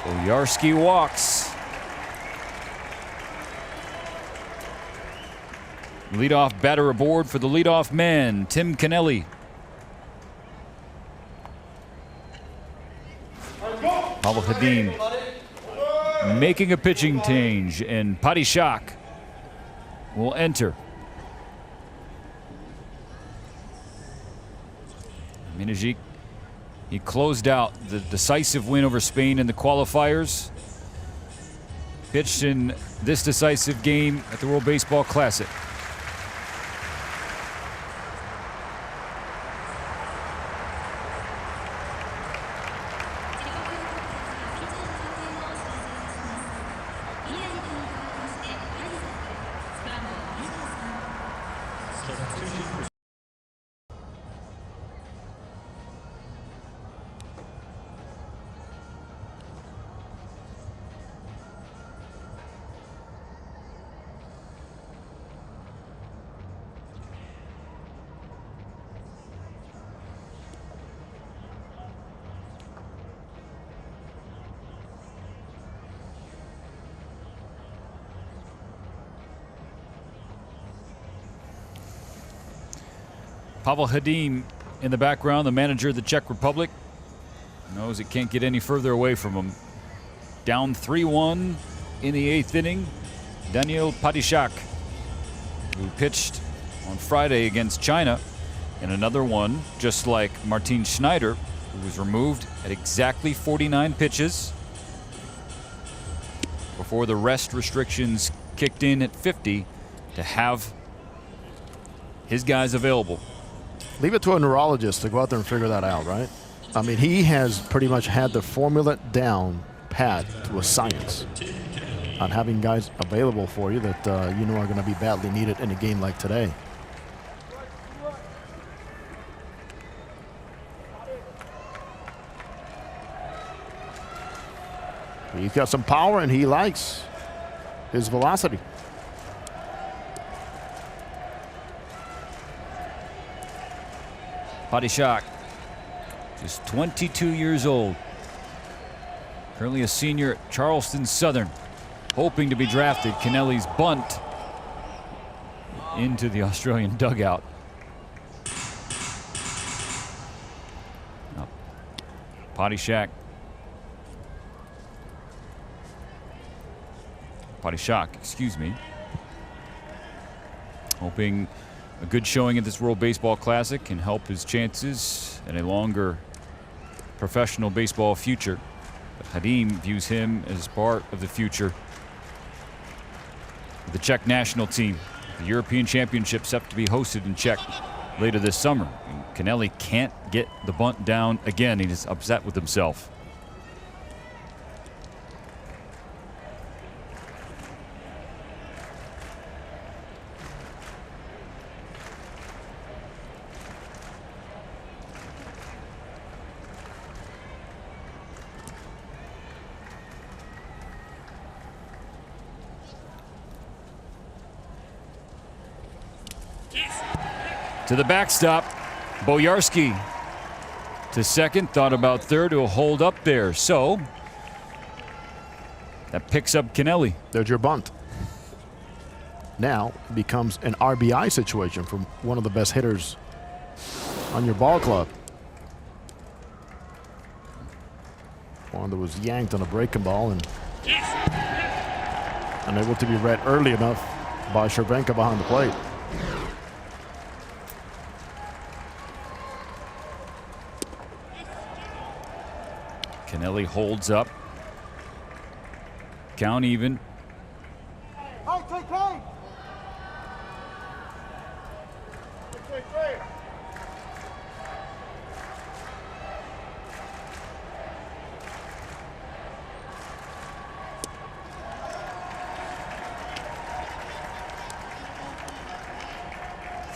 Bojarski walks. Leadoff batter aboard for the leadoff man, Tim Kennelly. Pavel Hadim making a pitching change, and Padishak will enter. Minajic, he closed out the decisive win over Spain in the qualifiers. Pitched in this decisive game at the World Baseball Classic. Pavel Hadim in the background, the manager of the Czech Republic, knows it can't get any further away from him. Down 3-1 in the 8th inning, Daniel Padishak, who pitched on Friday against China, and another one, just like Martin Schneider, who was removed at exactly 49 pitches before the rest restrictions kicked in at 50 to have his guys available.
Leave it to a neurologist to go out there and figure that out, right? I mean, he has pretty much had the formula down pat to a science on having guys available for you that you know are going to be badly needed in a game like today. He's got some power and he likes his velocity.
Padishak, just 22 years old. Currently a senior at Charleston Southern, hoping to be drafted. Kennelly's bunt into the Australian dugout. Padishak, excuse me. Hoping a good showing at this World Baseball Classic can help his chances in a longer professional baseball future. But Hadim views him as part of the future of the Czech national team. The European Championship set to be hosted in Czech later this summer. And Kennelly can't get the bunt down again. He's upset with himself. To the backstop, Boyarsky to second, thought about third, to hold up there. So that picks up Kennelly.
There's your bunt. Now becomes an RBI situation from one of the best hitters on your ball club. One that was yanked on a breaking ball and unable to be read early enough by Cervenka behind the plate.
Kennelly holds up. Count even.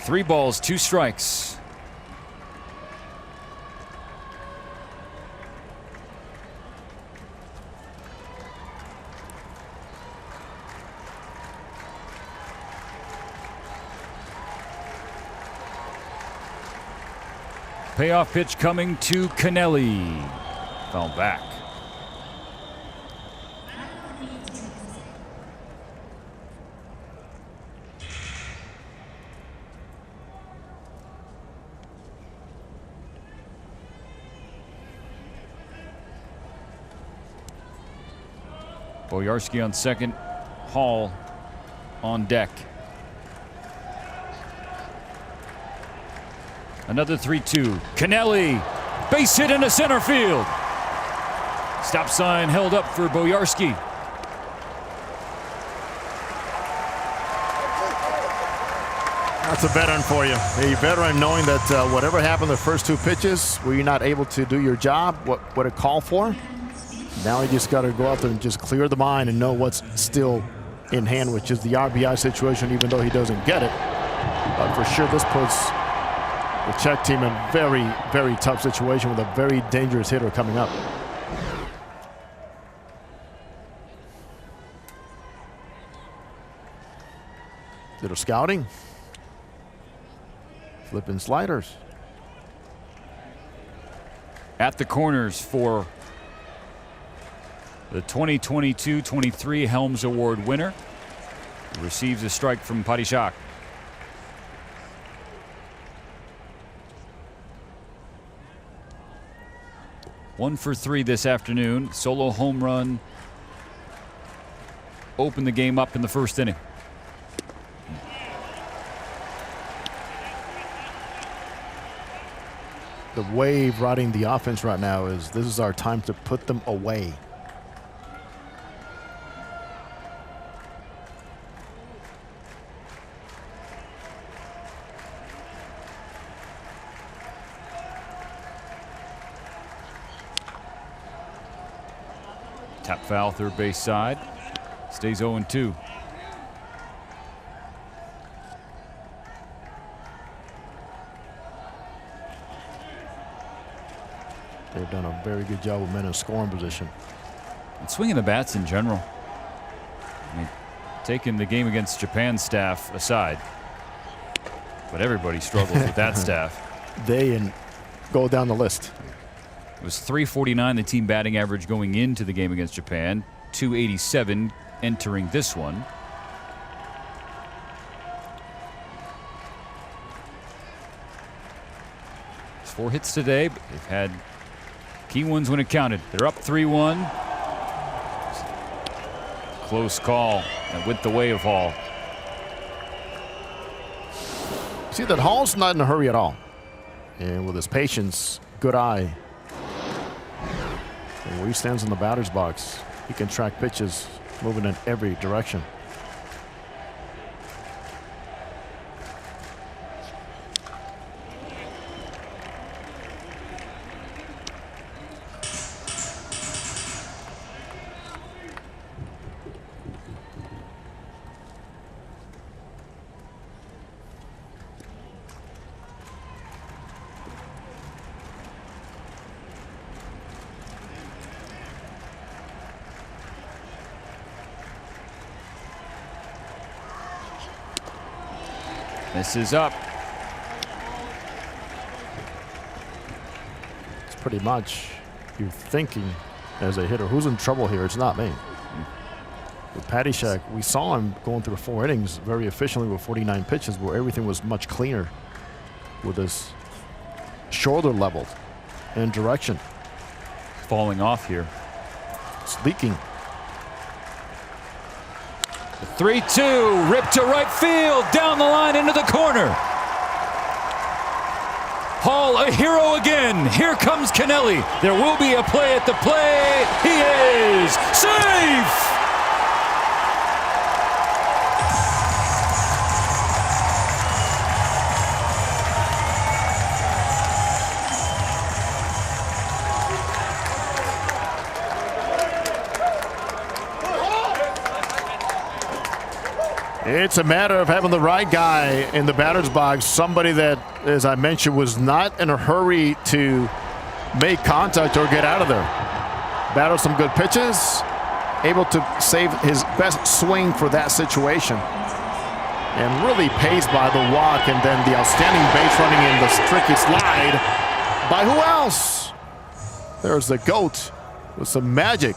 Three balls, two strikes. Payoff pitch coming to Kennelly. Foul back. Boyarsky on second, Hall on deck. Another 3-2. Kennelly, base hit into center field. Stop sign held up for Boyarsky.
That's a veteran for you. A veteran knowing that whatever happened the first two pitches, were you not able to do your job, what it called for? Now you just got to go out there and just clear the mind and know what's still in hand, which is the RBI situation, even though he doesn't get it. But for sure, this puts the Czech team in a very, very tough situation with a very dangerous hitter coming up. Little scouting. Flipping sliders.
At the corners for the 2022-23 Helms Award winner. He receives a strike from Padishak. One for three this afternoon. Solo home run. Opened the game up in the first inning.
The wave riding the offense right now is this is our time to put them away.
Tap foul, third base side. Stays 0-2.
They've done a very good job with men in scoring position.
And swinging the bats in general. I mean, taking the game against Japan staff aside, but everybody struggles with that staff.
They and go down the list.
It was .349 the team batting average going into the game against Japan, .287 entering this one. It's 4 hits today, but they've had key ones when it counted. They're up 3-1. Close call, and went the way of Hall.
See that Hall's not in a hurry at all. And with his patience, good eye. And where he stands in the batter's box, he can track pitches moving in every direction.
This is up.
It's pretty much you're thinking as a hitter, who's in trouble here? It's not me. With Patty Shack, we saw him going through 4 innings very efficiently with 49 pitches where everything was much cleaner with his shoulder leveled and direction.
Falling off here.
It's leaking.
The 3-2, ripped to right field, down the line into the corner. Hall, a hero again. Here comes Kennelly. There will be a play at the plate. He is safe.
It's a matter of having the right guy in the batter's box, somebody that, as I mentioned, was not in a hurry to make contact or get out of there. Battled some good pitches, able to save his best swing for that situation. And really pays by the walk and then the outstanding base running in the tricky slide by who else? There's the GOAT with some magic.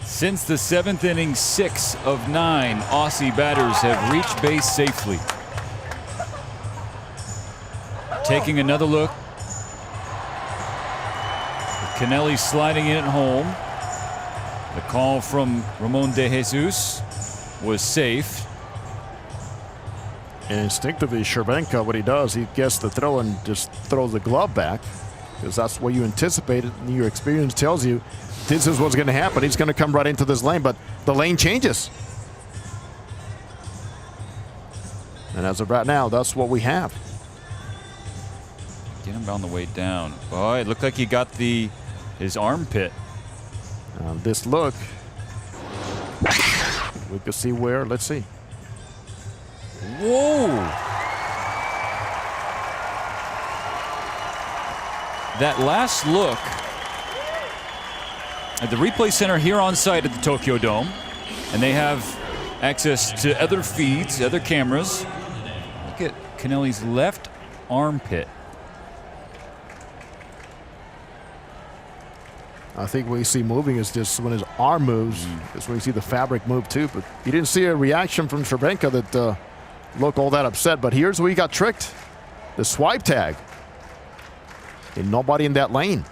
Since the 7th inning, 6 of 9 Aussie batters have reached base safely. Taking another look. Kennelly sliding in at home. The call from Ramon De Jesus was safe.
And instinctively, Cervenka, what he does, he gets the throw and just throws the glove back because that's what you anticipated. And your experience tells you this is what's going to happen. He's going to come right into this lane, but the lane changes. And as of right now, that's what we have.
Get him on the way down. Oh, it looked like he got his armpit.
This look, we can see where. Let's see.
Whoa! That last look at the replay center here on site at the Tokyo Dome, and they have access to other feeds, other cameras. Look at Kennelly's left armpit.
I think what you see moving is just when his arm moves. That's when you see the fabric move too. But you didn't see a reaction from Cervenka that looked all that upset. But here's where he got tricked. The swipe tag. And nobody in that lane.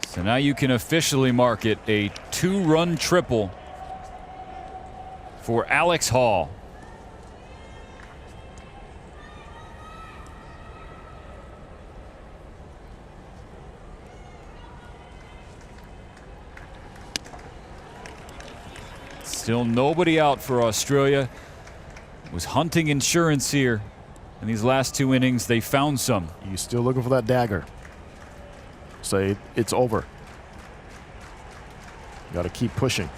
So now you can officially mark it a 2-run triple for Alex Hall. Still nobody out for Australia. Was hunting insurance here. In these last 2 innings, they found some.
You're still looking for that dagger. Say it's over. Got to keep pushing.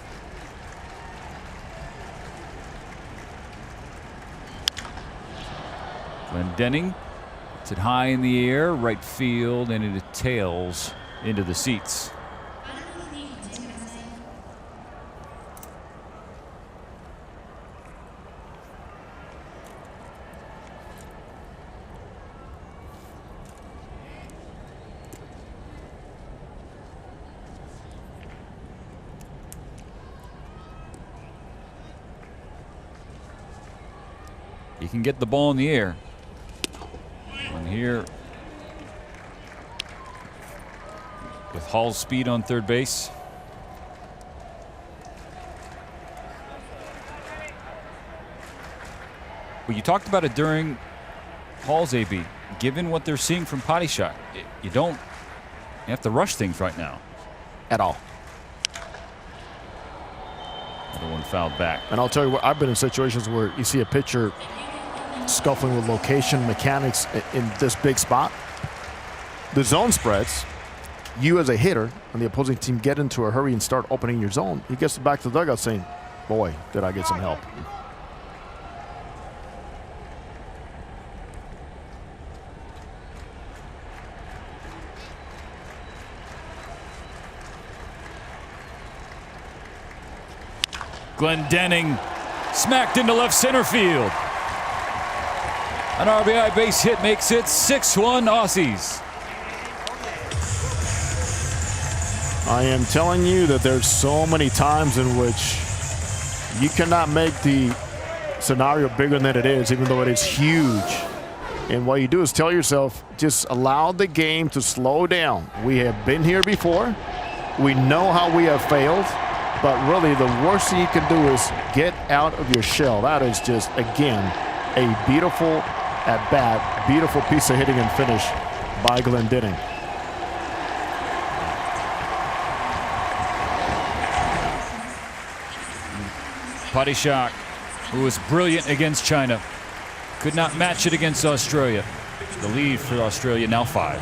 Glendening puts it high in the air, right field, and it tails into the seats. You can get the ball in the air. And here, with Hall's speed on third base. Well, you talked about it during Hall's AB. Given what they're seeing from Patty Shack, you have to rush things right now.
At all.
Another one fouled back.
And I'll tell you what, I've been in situations where you see a pitcher scuffling with location, mechanics in this big spot. The zone spreads. You as a hitter and the opposing team get into a hurry and start opening your zone. He gets back to the dugout saying, boy, did I get some help.
Glendening smacked into left center field. An RBI base hit makes it 6-1 Aussies.
I am telling you that there's so many times in which you cannot make the scenario bigger than it is, even though it is huge. And what you do is tell yourself, just allow the game to slow down. We have been here before. We know how we have failed. But really, the worst thing you can do is get out of your shell. That is just, again, a beautiful at-bat, beautiful piece of hitting and finish by Glendening.
Padishak, who was brilliant against China, could not match it against Australia. The lead for Australia now 5.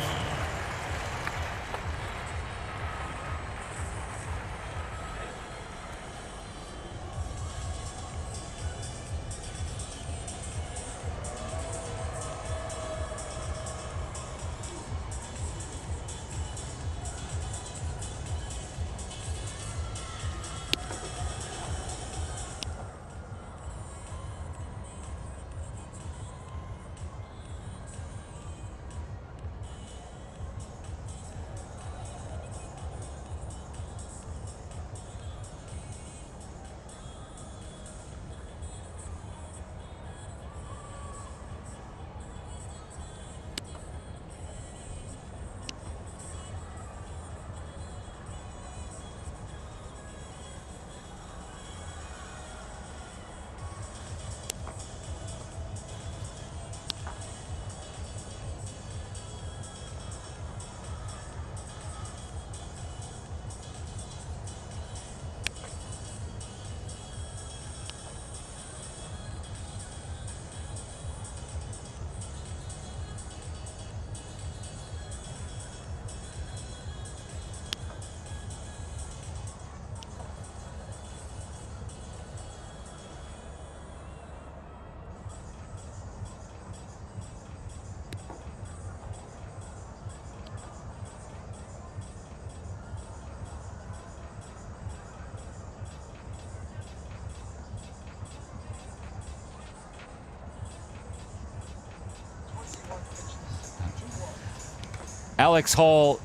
Alex Hall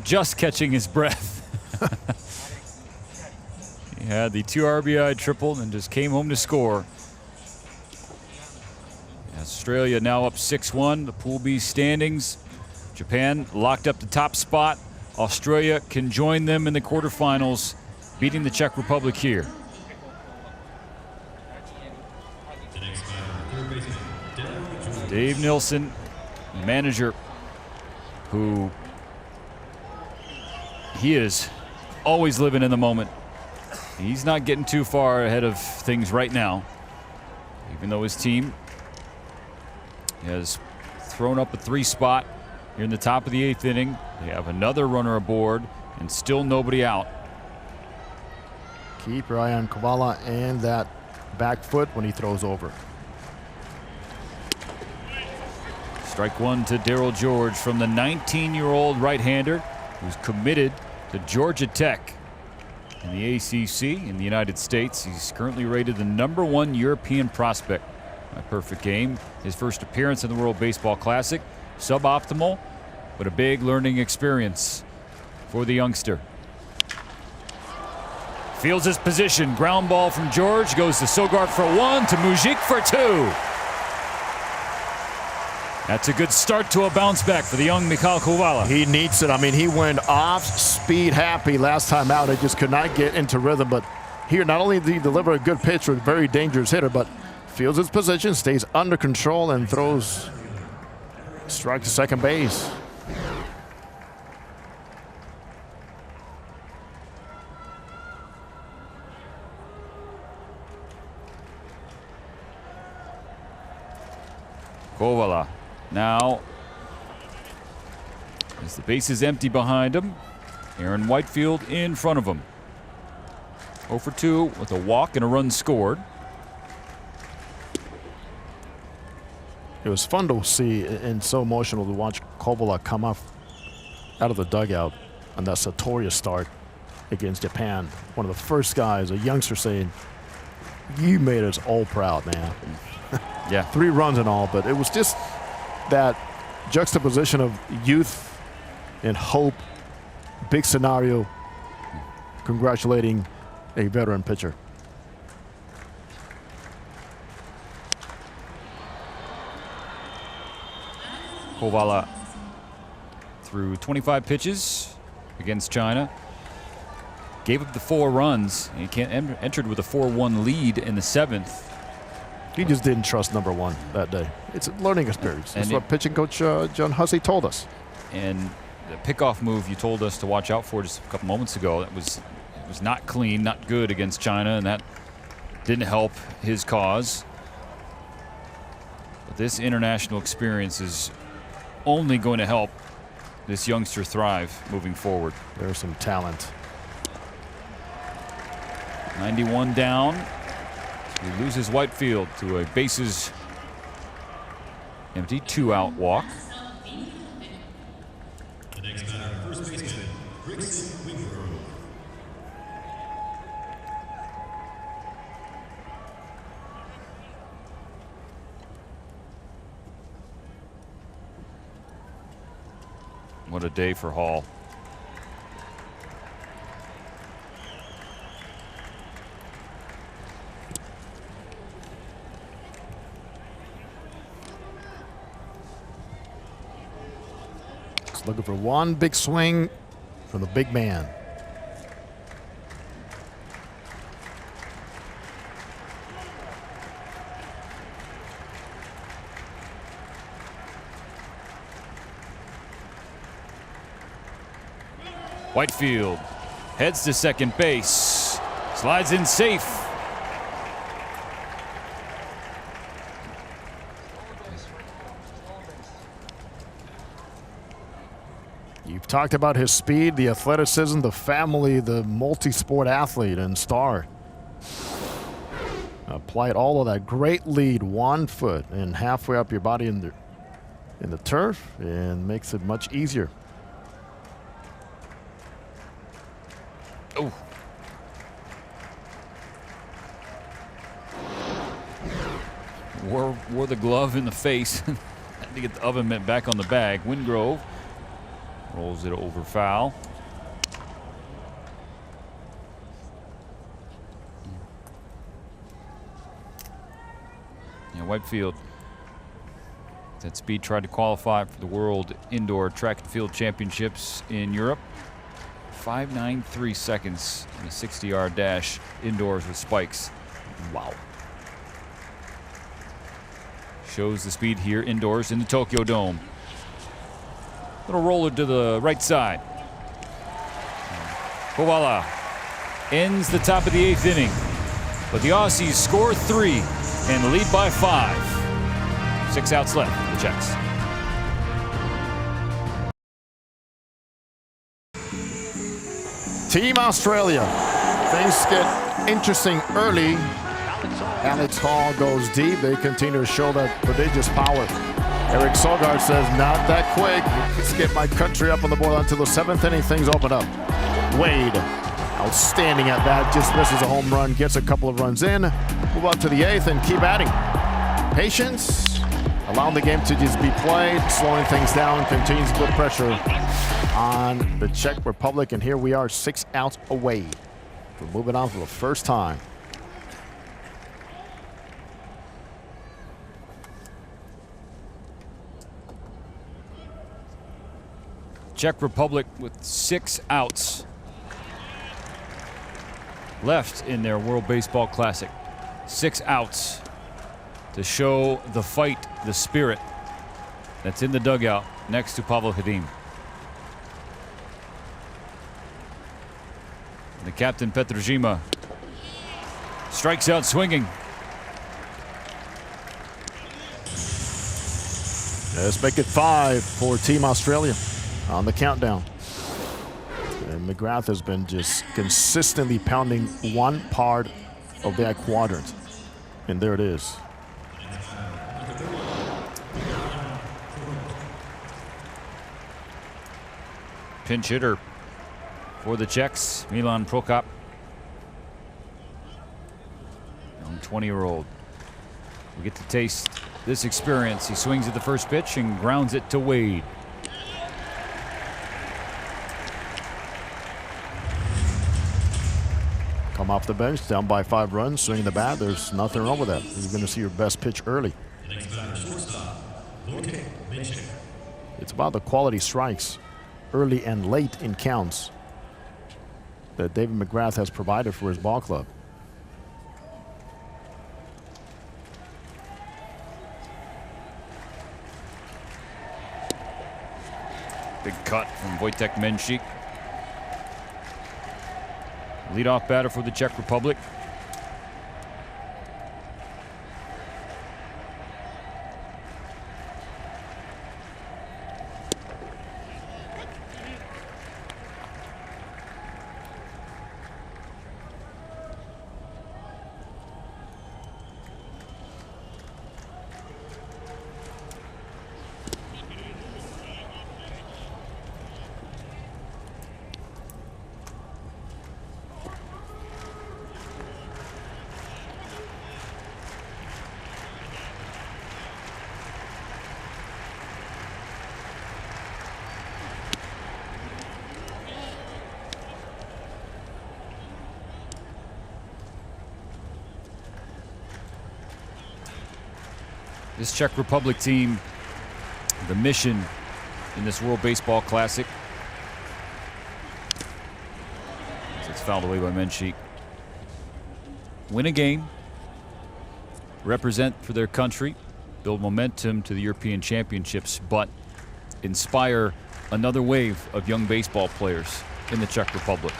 just catching his breath. He had the 2 RBI triple and just came home to score. Australia now up 6-1, the Pool B standings. Japan locked up the top spot. Australia can join them in the quarterfinals, beating the Czech Republic here. Dave Nilsson, manager, who he is always living in the moment. He's not getting too far ahead of things right now, even though his team has thrown up a 3 spot here in the top of the 8th inning. They have another runner aboard and still nobody out.
Keep your eye on Kovala and that back foot when he throws over.
Strike 1 to Darryl George from the 19-year-old right-hander who's committed to Georgia Tech in the ACC in the United States. He's currently rated the #1 European prospect by Perfect Game. His first appearance in the World Baseball Classic. Suboptimal, but a big learning experience for the youngster. Fields his position. Ground ball from George. Goes to Sogard for 1, to Mujik for 2. That's a good start to a bounce back for the young Mikhail Kovala.
He needs it. I mean, he went off speed happy last time out. He just could not get into rhythm. But here, not only did he deliver a good pitch with a very dangerous hitter, but fields his position, stays under control, and throws strike to second base.
Kovala now, as the base is empty behind him, Aaron Whitefield in front of him. 0 for 2 with a walk and a run scored.
It was fun to see and so emotional to watch Kovala come up out of the dugout on that Satorius start against Japan. One of the first guys, a youngster, saying, You made us all proud, man.
Yeah.
3 runs and all, but it was just that juxtaposition of youth and hope, big scenario, congratulating a veteran pitcher.
Kovala threw 25 pitches against China. Gave up the 4 runs. He entered with a 4-1 lead in the 7th.
He just didn't trust number 1 that day. It's a learning experience. That's what pitching coach John Hussey told us.
And the pickoff move you told us to watch out for just a couple moments ago, it was not clean, not good against China, and that didn't help his cause. But this international experience is only going to help this youngster thrive moving forward.
There's some talent.
91 down. He loses Whitefield to a bases empty 2-out walk.
The next batter, first baseman, Chris Wingrove.
What a day for Hall.
Just looking for one big swing from the big man.
Whitefield heads to second base, slides in safe.
You've talked about his speed, the athleticism, the family, the multi-sport athlete and star. Applied all of that great lead, 1 foot and halfway up your body in the turf, and makes it much easier.
Oh. Wore the glove in the face. Had to get the oven mitt back on the bag. Wingrove rolls it over foul. Yeah, Whitefield, that speed, tried to qualify for the World Indoor Track and Field Championships in Europe. 5.93 seconds in a 60-yard dash indoors with spikes. Wow. Shows the speed here indoors in the Tokyo Dome. Little roller to the right side. Kovala ends the top of the 8th inning. But the Aussies score 3 and lead by 5. 6 outs left for the Czechs.
Team Australia. Things get interesting early. Alex Hall goes deep. They continue to show that prodigious power. Eric Sogard says, not that quick. Let's get my country up on the board until the 7th inning. Things open up. Wade, outstanding at bat. Just misses a home run. Gets a couple of runs in. Move up to the 8th and keep adding. Patience. Allowing the game to just be played. Slowing things down. Continues to put pressure on the Czech Republic. And here we are 6 outs away from moving on for the first time.
Czech Republic with 6 outs left in their World Baseball Classic. 6 outs to show the fight, the spirit that's in the dugout next to Pavel Hadim. The captain, Petrozima, strikes out swinging.
Let's make it 5 for Team Australia on the countdown. And McGrath has been just consistently pounding one part of that quadrant. And there it is.
Pinch hitter for the Czechs, Milan Prokop. 20-year-old. We get to taste this experience. He swings at the first pitch and grounds it to Wade.
Come off the bench, down by 5 runs, swing the bat. There's nothing wrong with that. You're going to see your best pitch early. It's about the quality strikes early and late in counts that David McGrath has provided for his ball club.
Big cut from Wojtek Menchik. Leadoff batter for the Czech Republic. This Czech Republic team, the mission in this World Baseball Classic. It's fouled away by Menchik. Win a game, represent for their country, build momentum to the European Championships, but inspire another wave of young baseball players in the Czech Republic.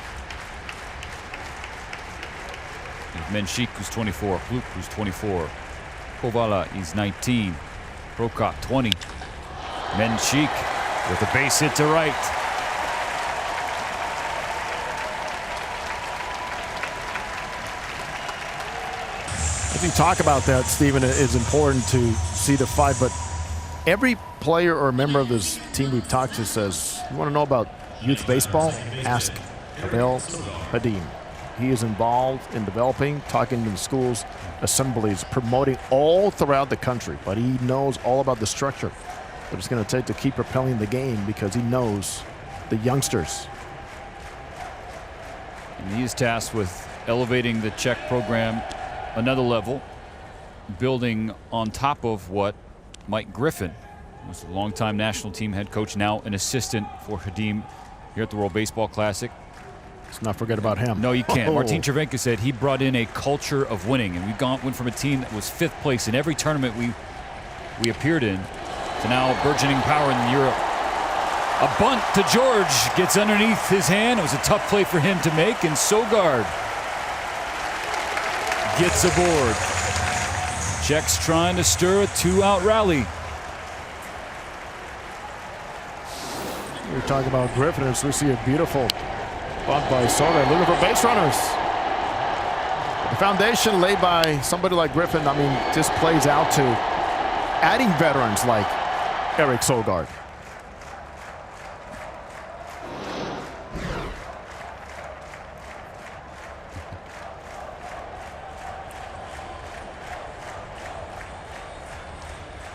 Menchik, who's 24, Kluk, who's 24. Kovala is 19. Prokop 20. Menchik with a base hit to right.
I think talk about that, Stephen, is important to see the fight, but every player or member of this team we've talked to says, you want to know about youth baseball? Ask Abel Hadim. He is involved in developing, talking to the schools, assemblies, promoting all throughout the country, but he knows all about the structure that it's going to take to keep propelling the game because he knows the youngsters.
And he is tasked with elevating the Czech program another level, building on top of what Mike Griffin was, a longtime national team head coach, now an assistant for Hadim here at the World Baseball Classic.
Let's not forget about him.
No, you can't. Martin Cervenka said he brought in a culture of winning, and went from a team that was 5th place in every tournament we appeared in to now burgeoning power in Europe. A bunt to George gets underneath his hand. It was a tough play for him to make, and Sogard gets aboard. Czechs trying to stir a 2-out rally.
We're talking about Griffin, as we see a beautiful bunt by Sogard, looking for base runners. The foundation laid by somebody like Griffin, I mean, just plays out to adding veterans like Eric Sogard.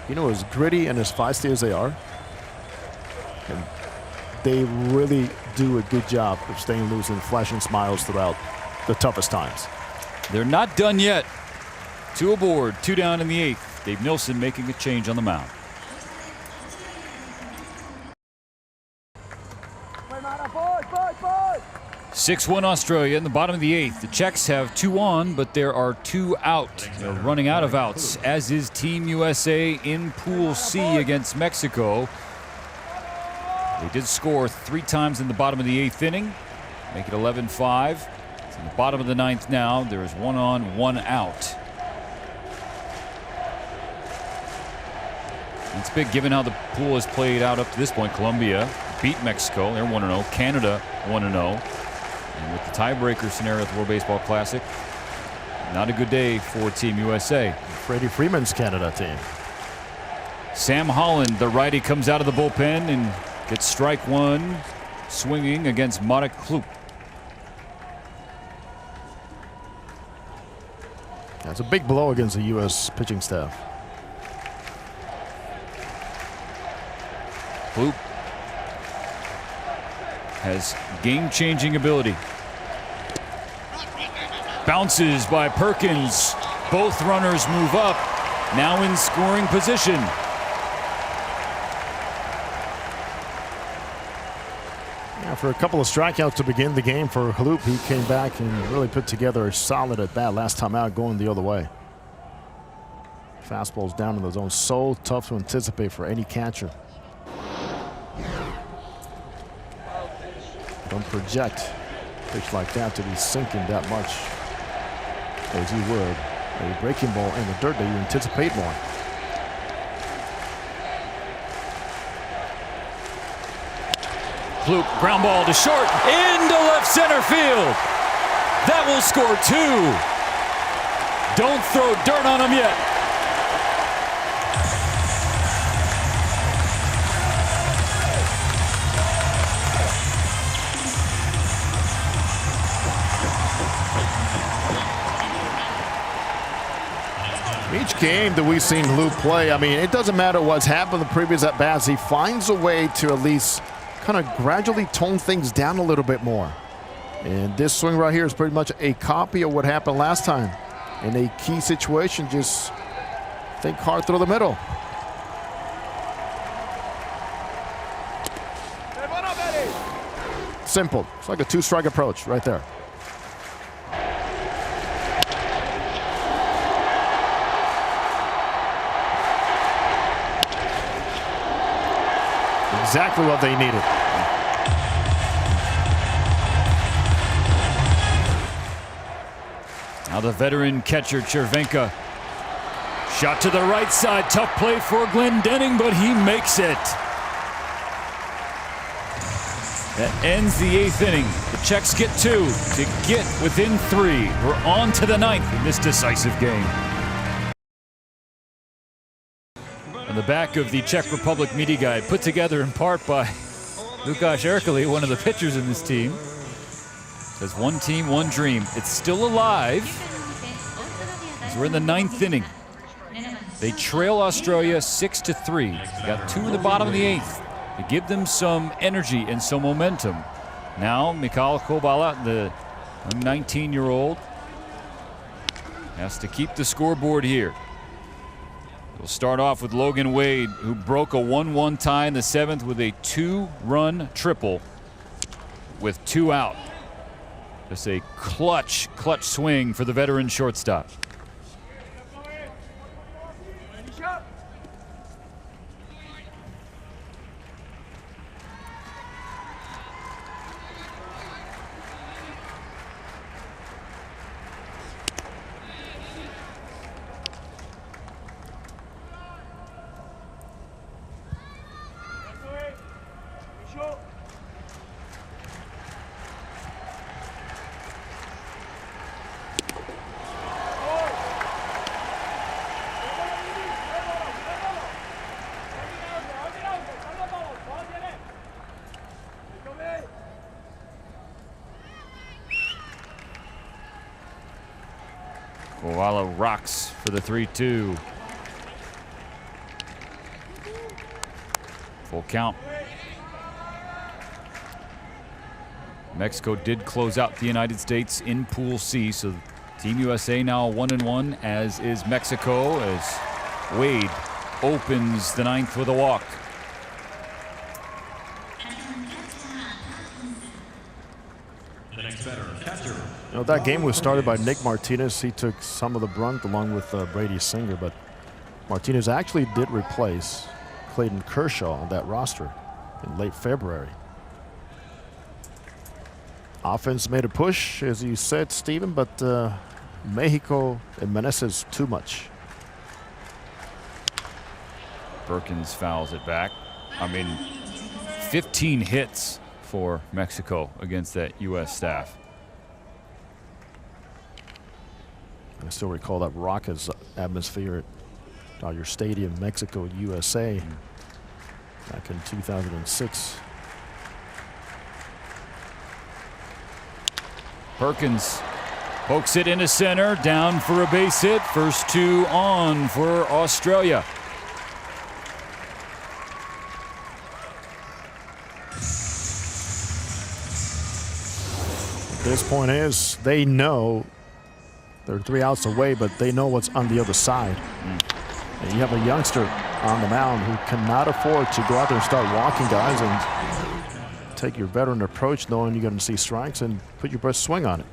You know, as gritty and as feisty as they are, and they really do a good job of staying loose and flashing smiles throughout the toughest times.
They're not done yet. 2 aboard, 2 down in the 8th. Dave Nilsson making a change on the mound. "6-1 Australia in the bottom of the 8th. The Czechs have 2 on, but there are 2 out. They're running out of outs, as is Team USA in Pool C against Mexico. They did score 3 times in the bottom of the 8th inning, make it 11-5. It's in the bottom of the 9th now. There is 1 on, 1 out. It's big given how the pool has played out up to this point. Colombia beat Mexico. They're 1-0. Canada 1-0. And with the tiebreaker scenario at the World Baseball Classic, not a good day for Team USA.
Freddie Freeman's Canada team.
Sam Holland, the righty, comes out of the bullpen and gets strike 1 swinging against Marek Kluk.
That's a big blow against the U.S. pitching staff.
Kloop has game-changing ability. Bounces by Perkins. Both runners move up, now in scoring position.
Yeah, for a couple of strikeouts to begin the game for Kloop, he came back and really put together a solid at bat last time out, going the other way. Fastballs down in the zone, so tough to anticipate for any catcher. Don't project a pitch like that to be sinking that much as you would a breaking ball in the dirt that you anticipate more.
Kloop, ground ball to short, into left center field. That will score 2. Don't throw dirt on him yet.
Each game that we've seen Kloop play, I mean, it doesn't matter what's happened in the previous at-bats. He finds a way to at least kind of gradually tone things down a little bit more. And this swing right here is pretty much a copy of what happened last time. In a key situation, just think hard through the middle. Simple. It's like a two-strike approach right there. Exactly what they needed.
Now the veteran catcher, Chervenka. Shot to the right side. Tough play for Glendening, but he makes it. That ends the 8th inning. The Czechs get 2 to get within 3. We're on to the 9th in this decisive game. On the back of the Czech Republic media guide, put together in part by Lukáš Erkeli, one of the pitchers in this team. Says 1 team, 1 dream. It's still alive as we're in the 9th inning. They trail Australia 6-3. Got 2 in the bottom of the 8th to give them some energy and some momentum. Now Mikhail Kobala, the 19-year-old, has to keep the scoreboard here. We'll start off with Logan Wade, who broke a 1-1 tie in the 7th with a 2-run triple with 2 out. Just a clutch swing for the veteran shortstop. Koala rocks for the 3-2. Full count. Mexico did close out the United States in Pool C, so Team USA now 1-1, as is Mexico, as Wade opens the 9th with a walk.
You know, that game was started by Nick Martinez. He took some of the brunt along with Brady Singer, but Martinez actually did replace Clayton Kershaw on that roster in late February. Offense made a push, as you said, Steven, but Mexico and Meneses too much.
Perkins fouls it back. I mean, 15 hits for Mexico against that U.S. staff.
I still recall that raucous atmosphere at Dodger Stadium, Mexico, USA, back in 2006.
Perkins Pokes it into center, down for a base hit. First 2 on for Australia.
This point is, they know they're 3 outs away, but they know what's on the other side. And you have a youngster on the mound who cannot afford to go out there and start walking guys and take your veteran approach, knowing you're going to see strikes, and put your best swing on it.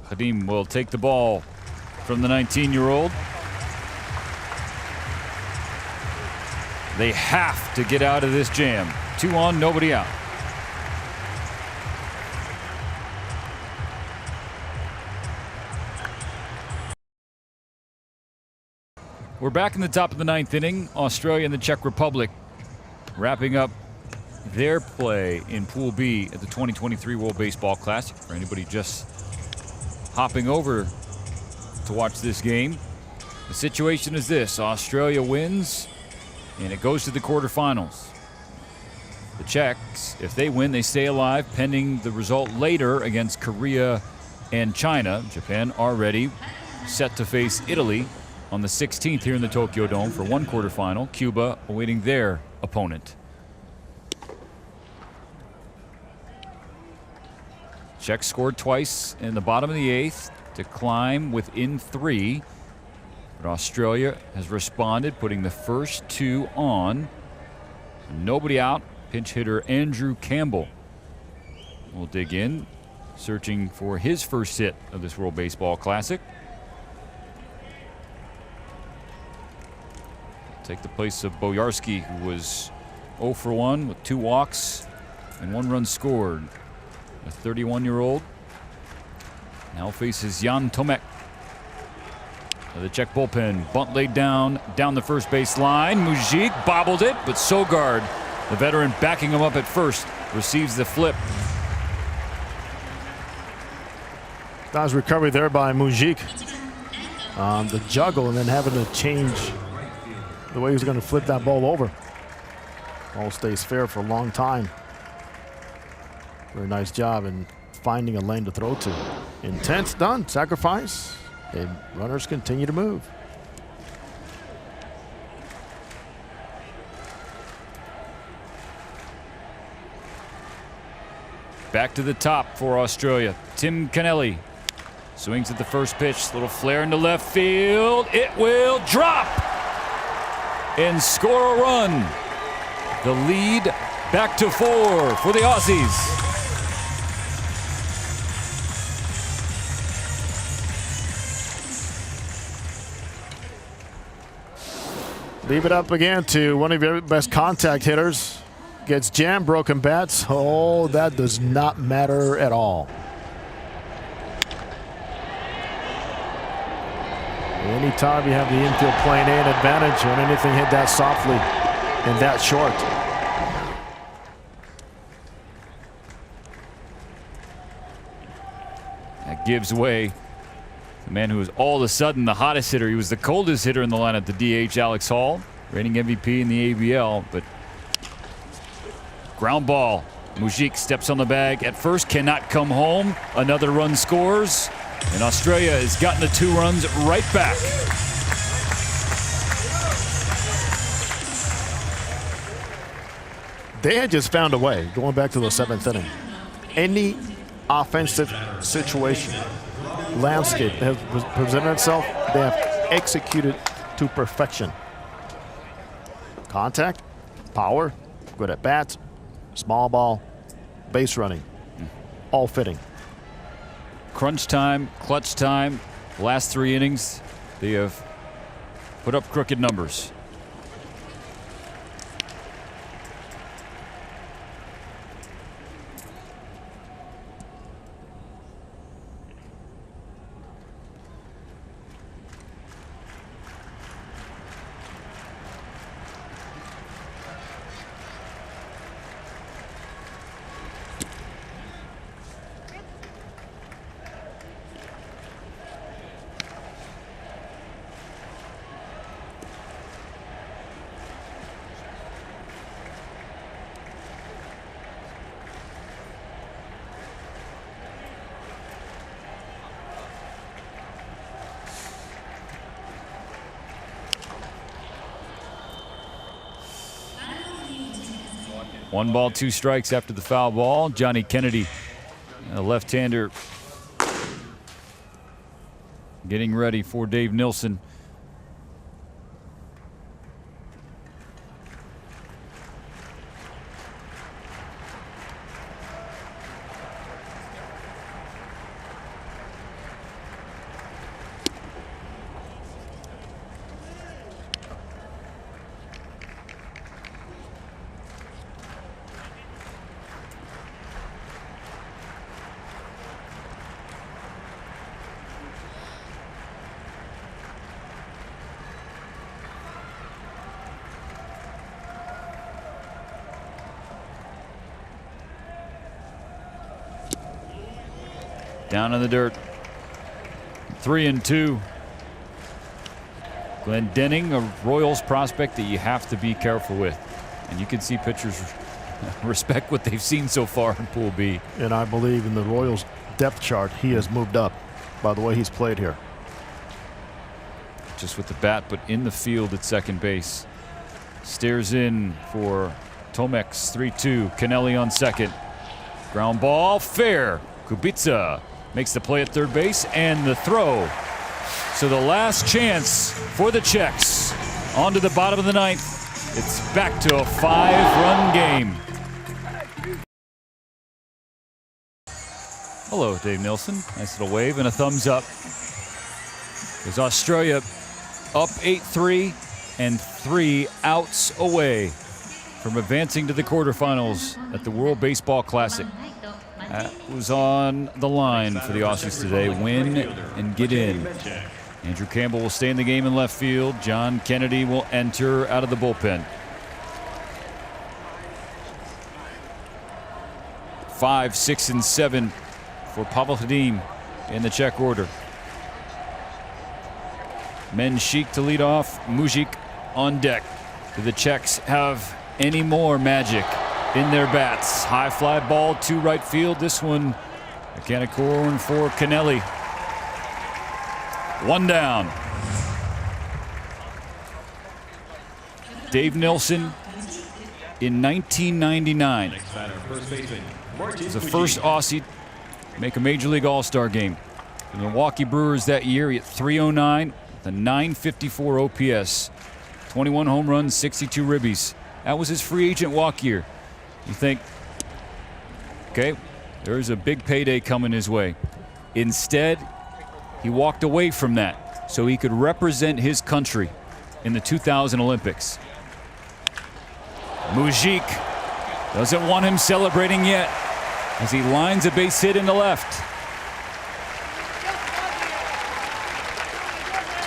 Khadim will take the ball from the 19-year-old. They have to get out of this jam. 2 on, nobody out. We're back in the top of the 9th inning. Australia and the Czech Republic wrapping up their play in Pool B at the 2023 World Baseball Classic. For anybody just hopping over to watch this game, the situation is this: Australia wins and it goes to the quarterfinals. The Czechs, if they win, they stay alive pending the result later against Korea and China. Japan already set to face Italy on the 16th here in the Tokyo Dome for one quarterfinal. Cuba awaiting their opponent. Czech scored twice in the bottom of the 8th to climb within 3. But Australia has responded, putting the first 2 on. Nobody out. Pinch hitter Andrew Campbell will dig in, searching for his first hit of this World Baseball Classic. Take the place of Boyarsky, who was 0 for 1 with 2 walks and 1 run scored. The 31-year-old now faces Jan Tomek. The Czech bullpen, bunt laid down the first base line. Mujic bobbled it, but Sogard, the veteran backing him up at first, receives the flip.
Nice recovery there by Mujic on the juggle, and then having to change the way he's going to flip that ball over. Ball stays fair for a long time. Very nice job in finding a lane to throw to. Intense, done, sacrifice, and runners continue to move.
Back to the top for Australia. Tim Kennelly swings at the first pitch. Little flare into left field. It will drop and score a run. The lead back to 4 for the Aussies.
Leave it up again to one of your best contact hitters. Gets jammed, broken bats. Oh, that does not matter at all. Anytime you have the infield playing an advantage when anything hit that softly and that short.
That gives way. The man who was all of a sudden the hottest hitter. He was the coldest hitter in the lineup, the DH Alex Hall, reigning MVP in the ABL, but ground ball. Mujic steps on the bag at first, cannot come home. Another run scores, and Australia has gotten the 2 runs right back.
They had just found a way, going back to the 7th inning. Any offensive situation, landscape that has presented itself, they have executed to perfection. Contact, power, good at bats, small ball, base running, all fitting.
Crunch time, clutch time, last 3 innings, they have put up crooked numbers. 1 ball, 2 strikes after the foul ball. Johnny Kennedy, a left-hander, getting ready for Dave Nilsson. Down in the dirt. 3-2. Glenn Denning, a Royals prospect that you have to be careful with. And you can see pitchers respect what they've seen so far in Pool B.
And I believe in the Royals depth chart, he has moved up by the way he's played here.
Just with the bat, but in the field at second base. Stares in for Tomex. 3-2. Kennelly on second. Ground ball, fair. Kubica makes the play at third base and the throw. So the last chance for the Czechs. On to the bottom of the ninth. It's back to a 5-run game. Hello, Dave Nilsson. Nice little wave and a thumbs up. There's Australia up 8-3 and 3 outs away from advancing to the quarterfinals at the World Baseball Classic. That was on the line for the Aussies today. Win and get in. Andrew Campbell will stay in the game in left field. John Kennedy will enter out of the bullpen. 5, 6, and 7 for Pavel Hadim in the Czech order. Menchik to lead off. Mujic on deck. Do the Czechs have any more magic in their bats? High fly ball to right field. This one, mechanic horn for Kennelly. 1 down. Dave Nilsson in 1999 was the first Aussie to make a Major League All-Star game. The Milwaukee Brewers that year, he hit .309, the .954 OPS, 21 home runs, 62 ribbies. That was his free agent walk year. You think, okay, there's a big payday coming his way. Instead, he walked away from that so he could represent his country in the 2000 Olympics. Mujic doesn't want him celebrating yet as he lines a base hit in the left.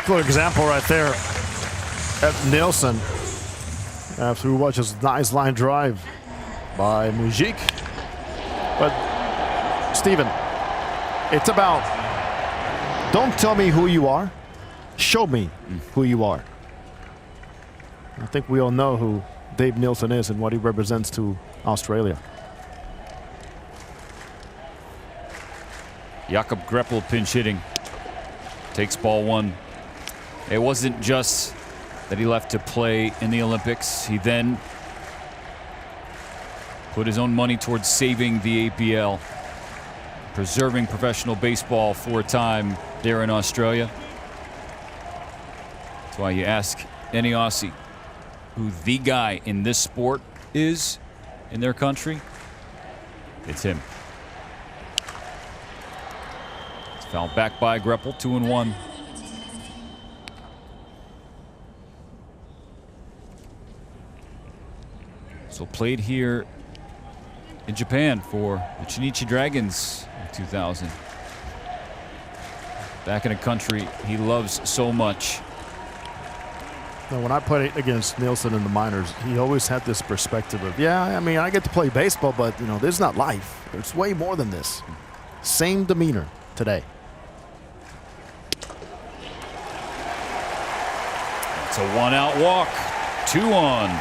Good example right there at Nilsson after we watch his nice line drive by Mujic. But Steven, it's about, don't tell me who you are, show me who you are. I think we all know who Dave Nilsson is and what he represents to Australia.
Jakob Greppel pinch hitting. Takes ball 1. It wasn't just that he left to play in the Olympics. He then put his own money towards saving the APL, preserving professional baseball for a time there in Australia. That's why you ask any Aussie who the guy in this sport is in their country, it's him. It's fouled back by Greppel, 2-1. So played here in Japan for the Chunichi Dragons in 2000. Back in a country he loves so much.
Now, when I played against Nilsson in the minors, he always had this perspective of, yeah, I mean, I get to play baseball, but, you know, this is not life. There's way more than this. Same demeanor today.
It's a 1-out walk, 2 on.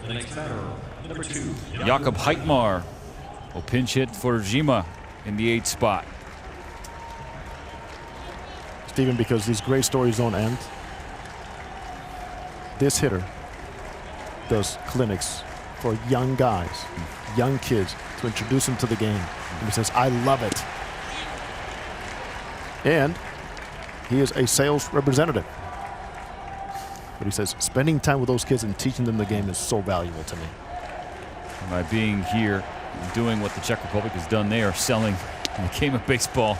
The next batter, number 2,
Jakob Heitmar will pinch hit for Jima in the 8th spot.
Stephen, because these great stories don't end. This hitter does clinics for young guys, young kids, to introduce them to the game. And he says, I love it. And he is a sales representative. But he says, spending time with those kids and teaching them the game is so valuable to me.
By being here and doing what the Czech Republic has done, they are selling the game of baseball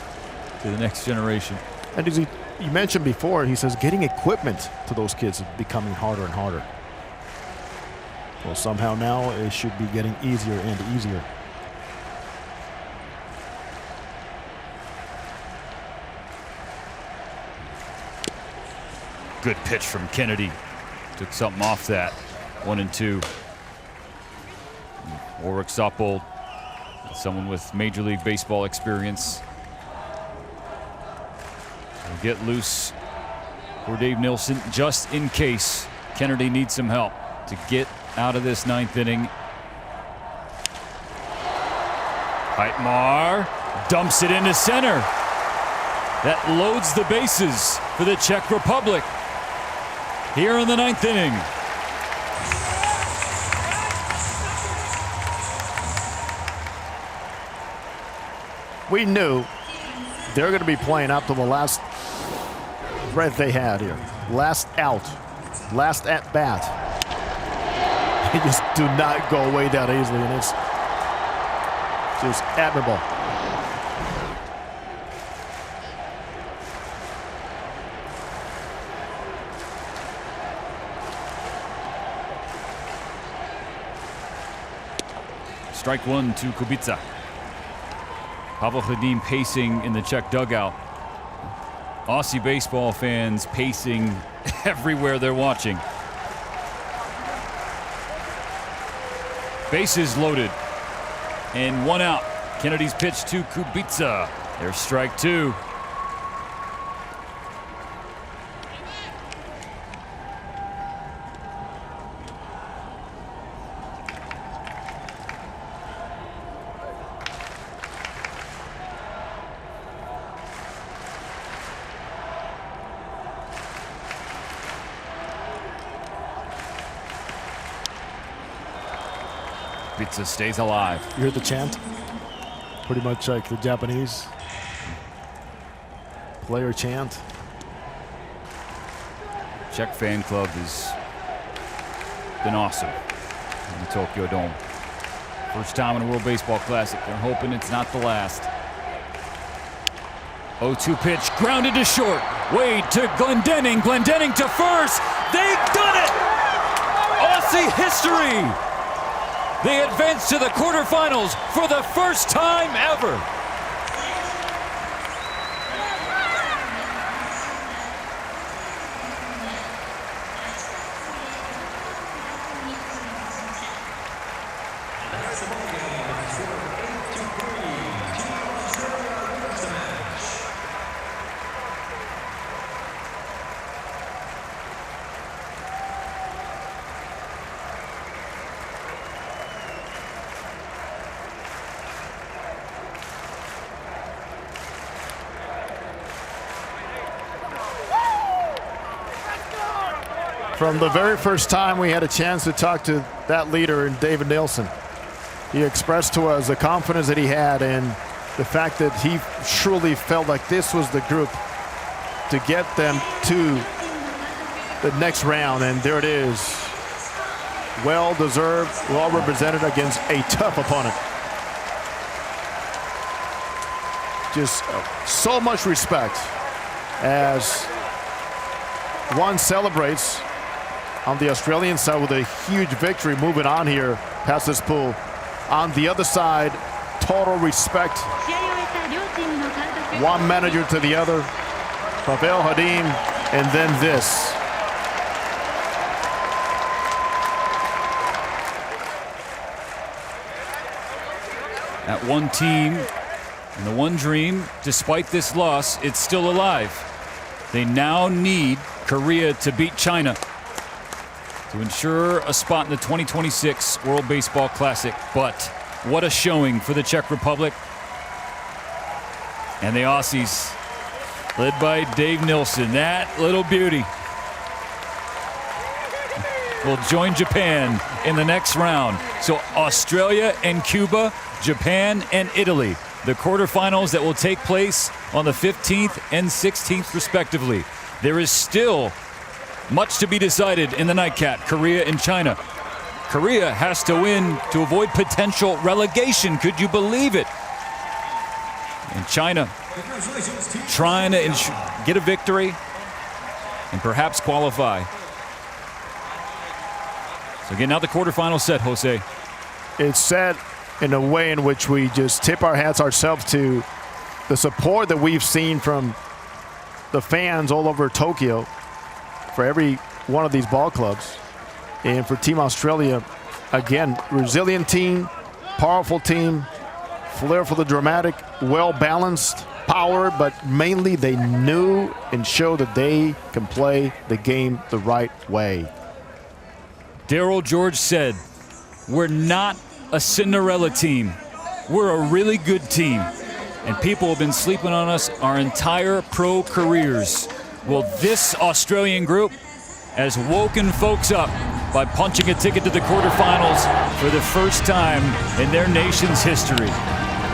to the next generation.
And as you mentioned before, he says getting equipment to those kids is becoming harder and harder. Well, somehow now it should be getting easier and easier.
Good pitch from Kennedy. Took something off that. 1-2. Warwick Soppold, someone with Major League Baseball experience. Will get loose for Dave Nilsson just in case Kennedy needs some help to get out of this 9th inning. Heitmar dumps it into center. That loads the bases for the Czech Republic here in the 9th inning.
We knew they're going to be playing up to the last breath they had here. Last out, last at bat. They just do not go away that easily, and it's just admirable.
Strike one to Kubica. Pavel Hadim pacing in the Czech dugout. Aussie baseball fans pacing everywhere they're watching. Bases loaded and 1 out. Kennedy's pitch to Kubica. There's strike 2. Kubica stays alive.
You hear the chant? Pretty much like the Japanese player chant.
Czech fan club has been awesome in the Tokyo Dome. First time in a World Baseball Classic. They're hoping it's not the last. 0-2 pitch, grounded to short. Wade to Glendening. Glendening to first. They've done it! Aussie history! They advance to the quarterfinals for the first time ever.
From the very first time we had a chance to talk to that leader, David Nilsson, he expressed to us the confidence that he had and the fact that he truly felt like this was the group to get them to the next round. And there it is. Well-deserved, well-represented against a tough opponent. Just so much respect as one celebrates on the Australian side with a huge victory, moving on here past this pool. On the other side, total respect. One manager to the other, Pavel Hadim, and then this.
That one team and the one dream, despite this loss, it's still alive. They now need Korea to beat China to ensure a spot in the 2026 World Baseball Classic. But what a showing for the Czech Republic. And the Aussies, led by Dave Nilsson. That little beauty will join Japan in the next round. So Australia and Cuba, Japan and Italy, the quarterfinals that will take place on the 15th and 16th respectively. There is still much to be decided in the nightcap, Korea and China. Korea has to win to avoid potential relegation. Could you believe it? And China trying to get a victory and perhaps qualify. So again, now the quarterfinal set, Jose.
It's set in a way in which we just tip our hats ourselves to the support that we've seen from the fans all over Tokyo for every one of these ball clubs. And for Team Australia, again, resilient team, powerful team, flair for the dramatic, well-balanced, power, but mainly they knew and showed that they can play the game the right way.
Daryl George said, we're not a Cinderella team. We're a really good team. And people have been sleeping on us our entire pro careers. Well, this Australian group has woken folks up by punching a ticket to the quarterfinals for the first time in their nation's history.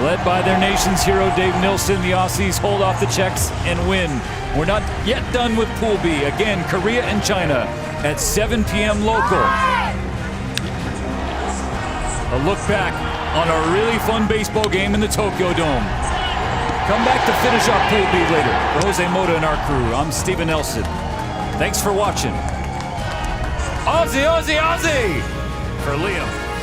Led by their nation's hero, Dave Nilsson, the Aussies hold off the Czechs and win. We're not yet done with Pool B. Again, Korea and China at 7 p.m. local. A look back on a really fun baseball game in the Tokyo Dome. Come back to finish off Pool B later. For Jose Mota and our crew, I'm Steven Nelson. Thanks for watching. Aussie, Aussie, Aussie! For Liam.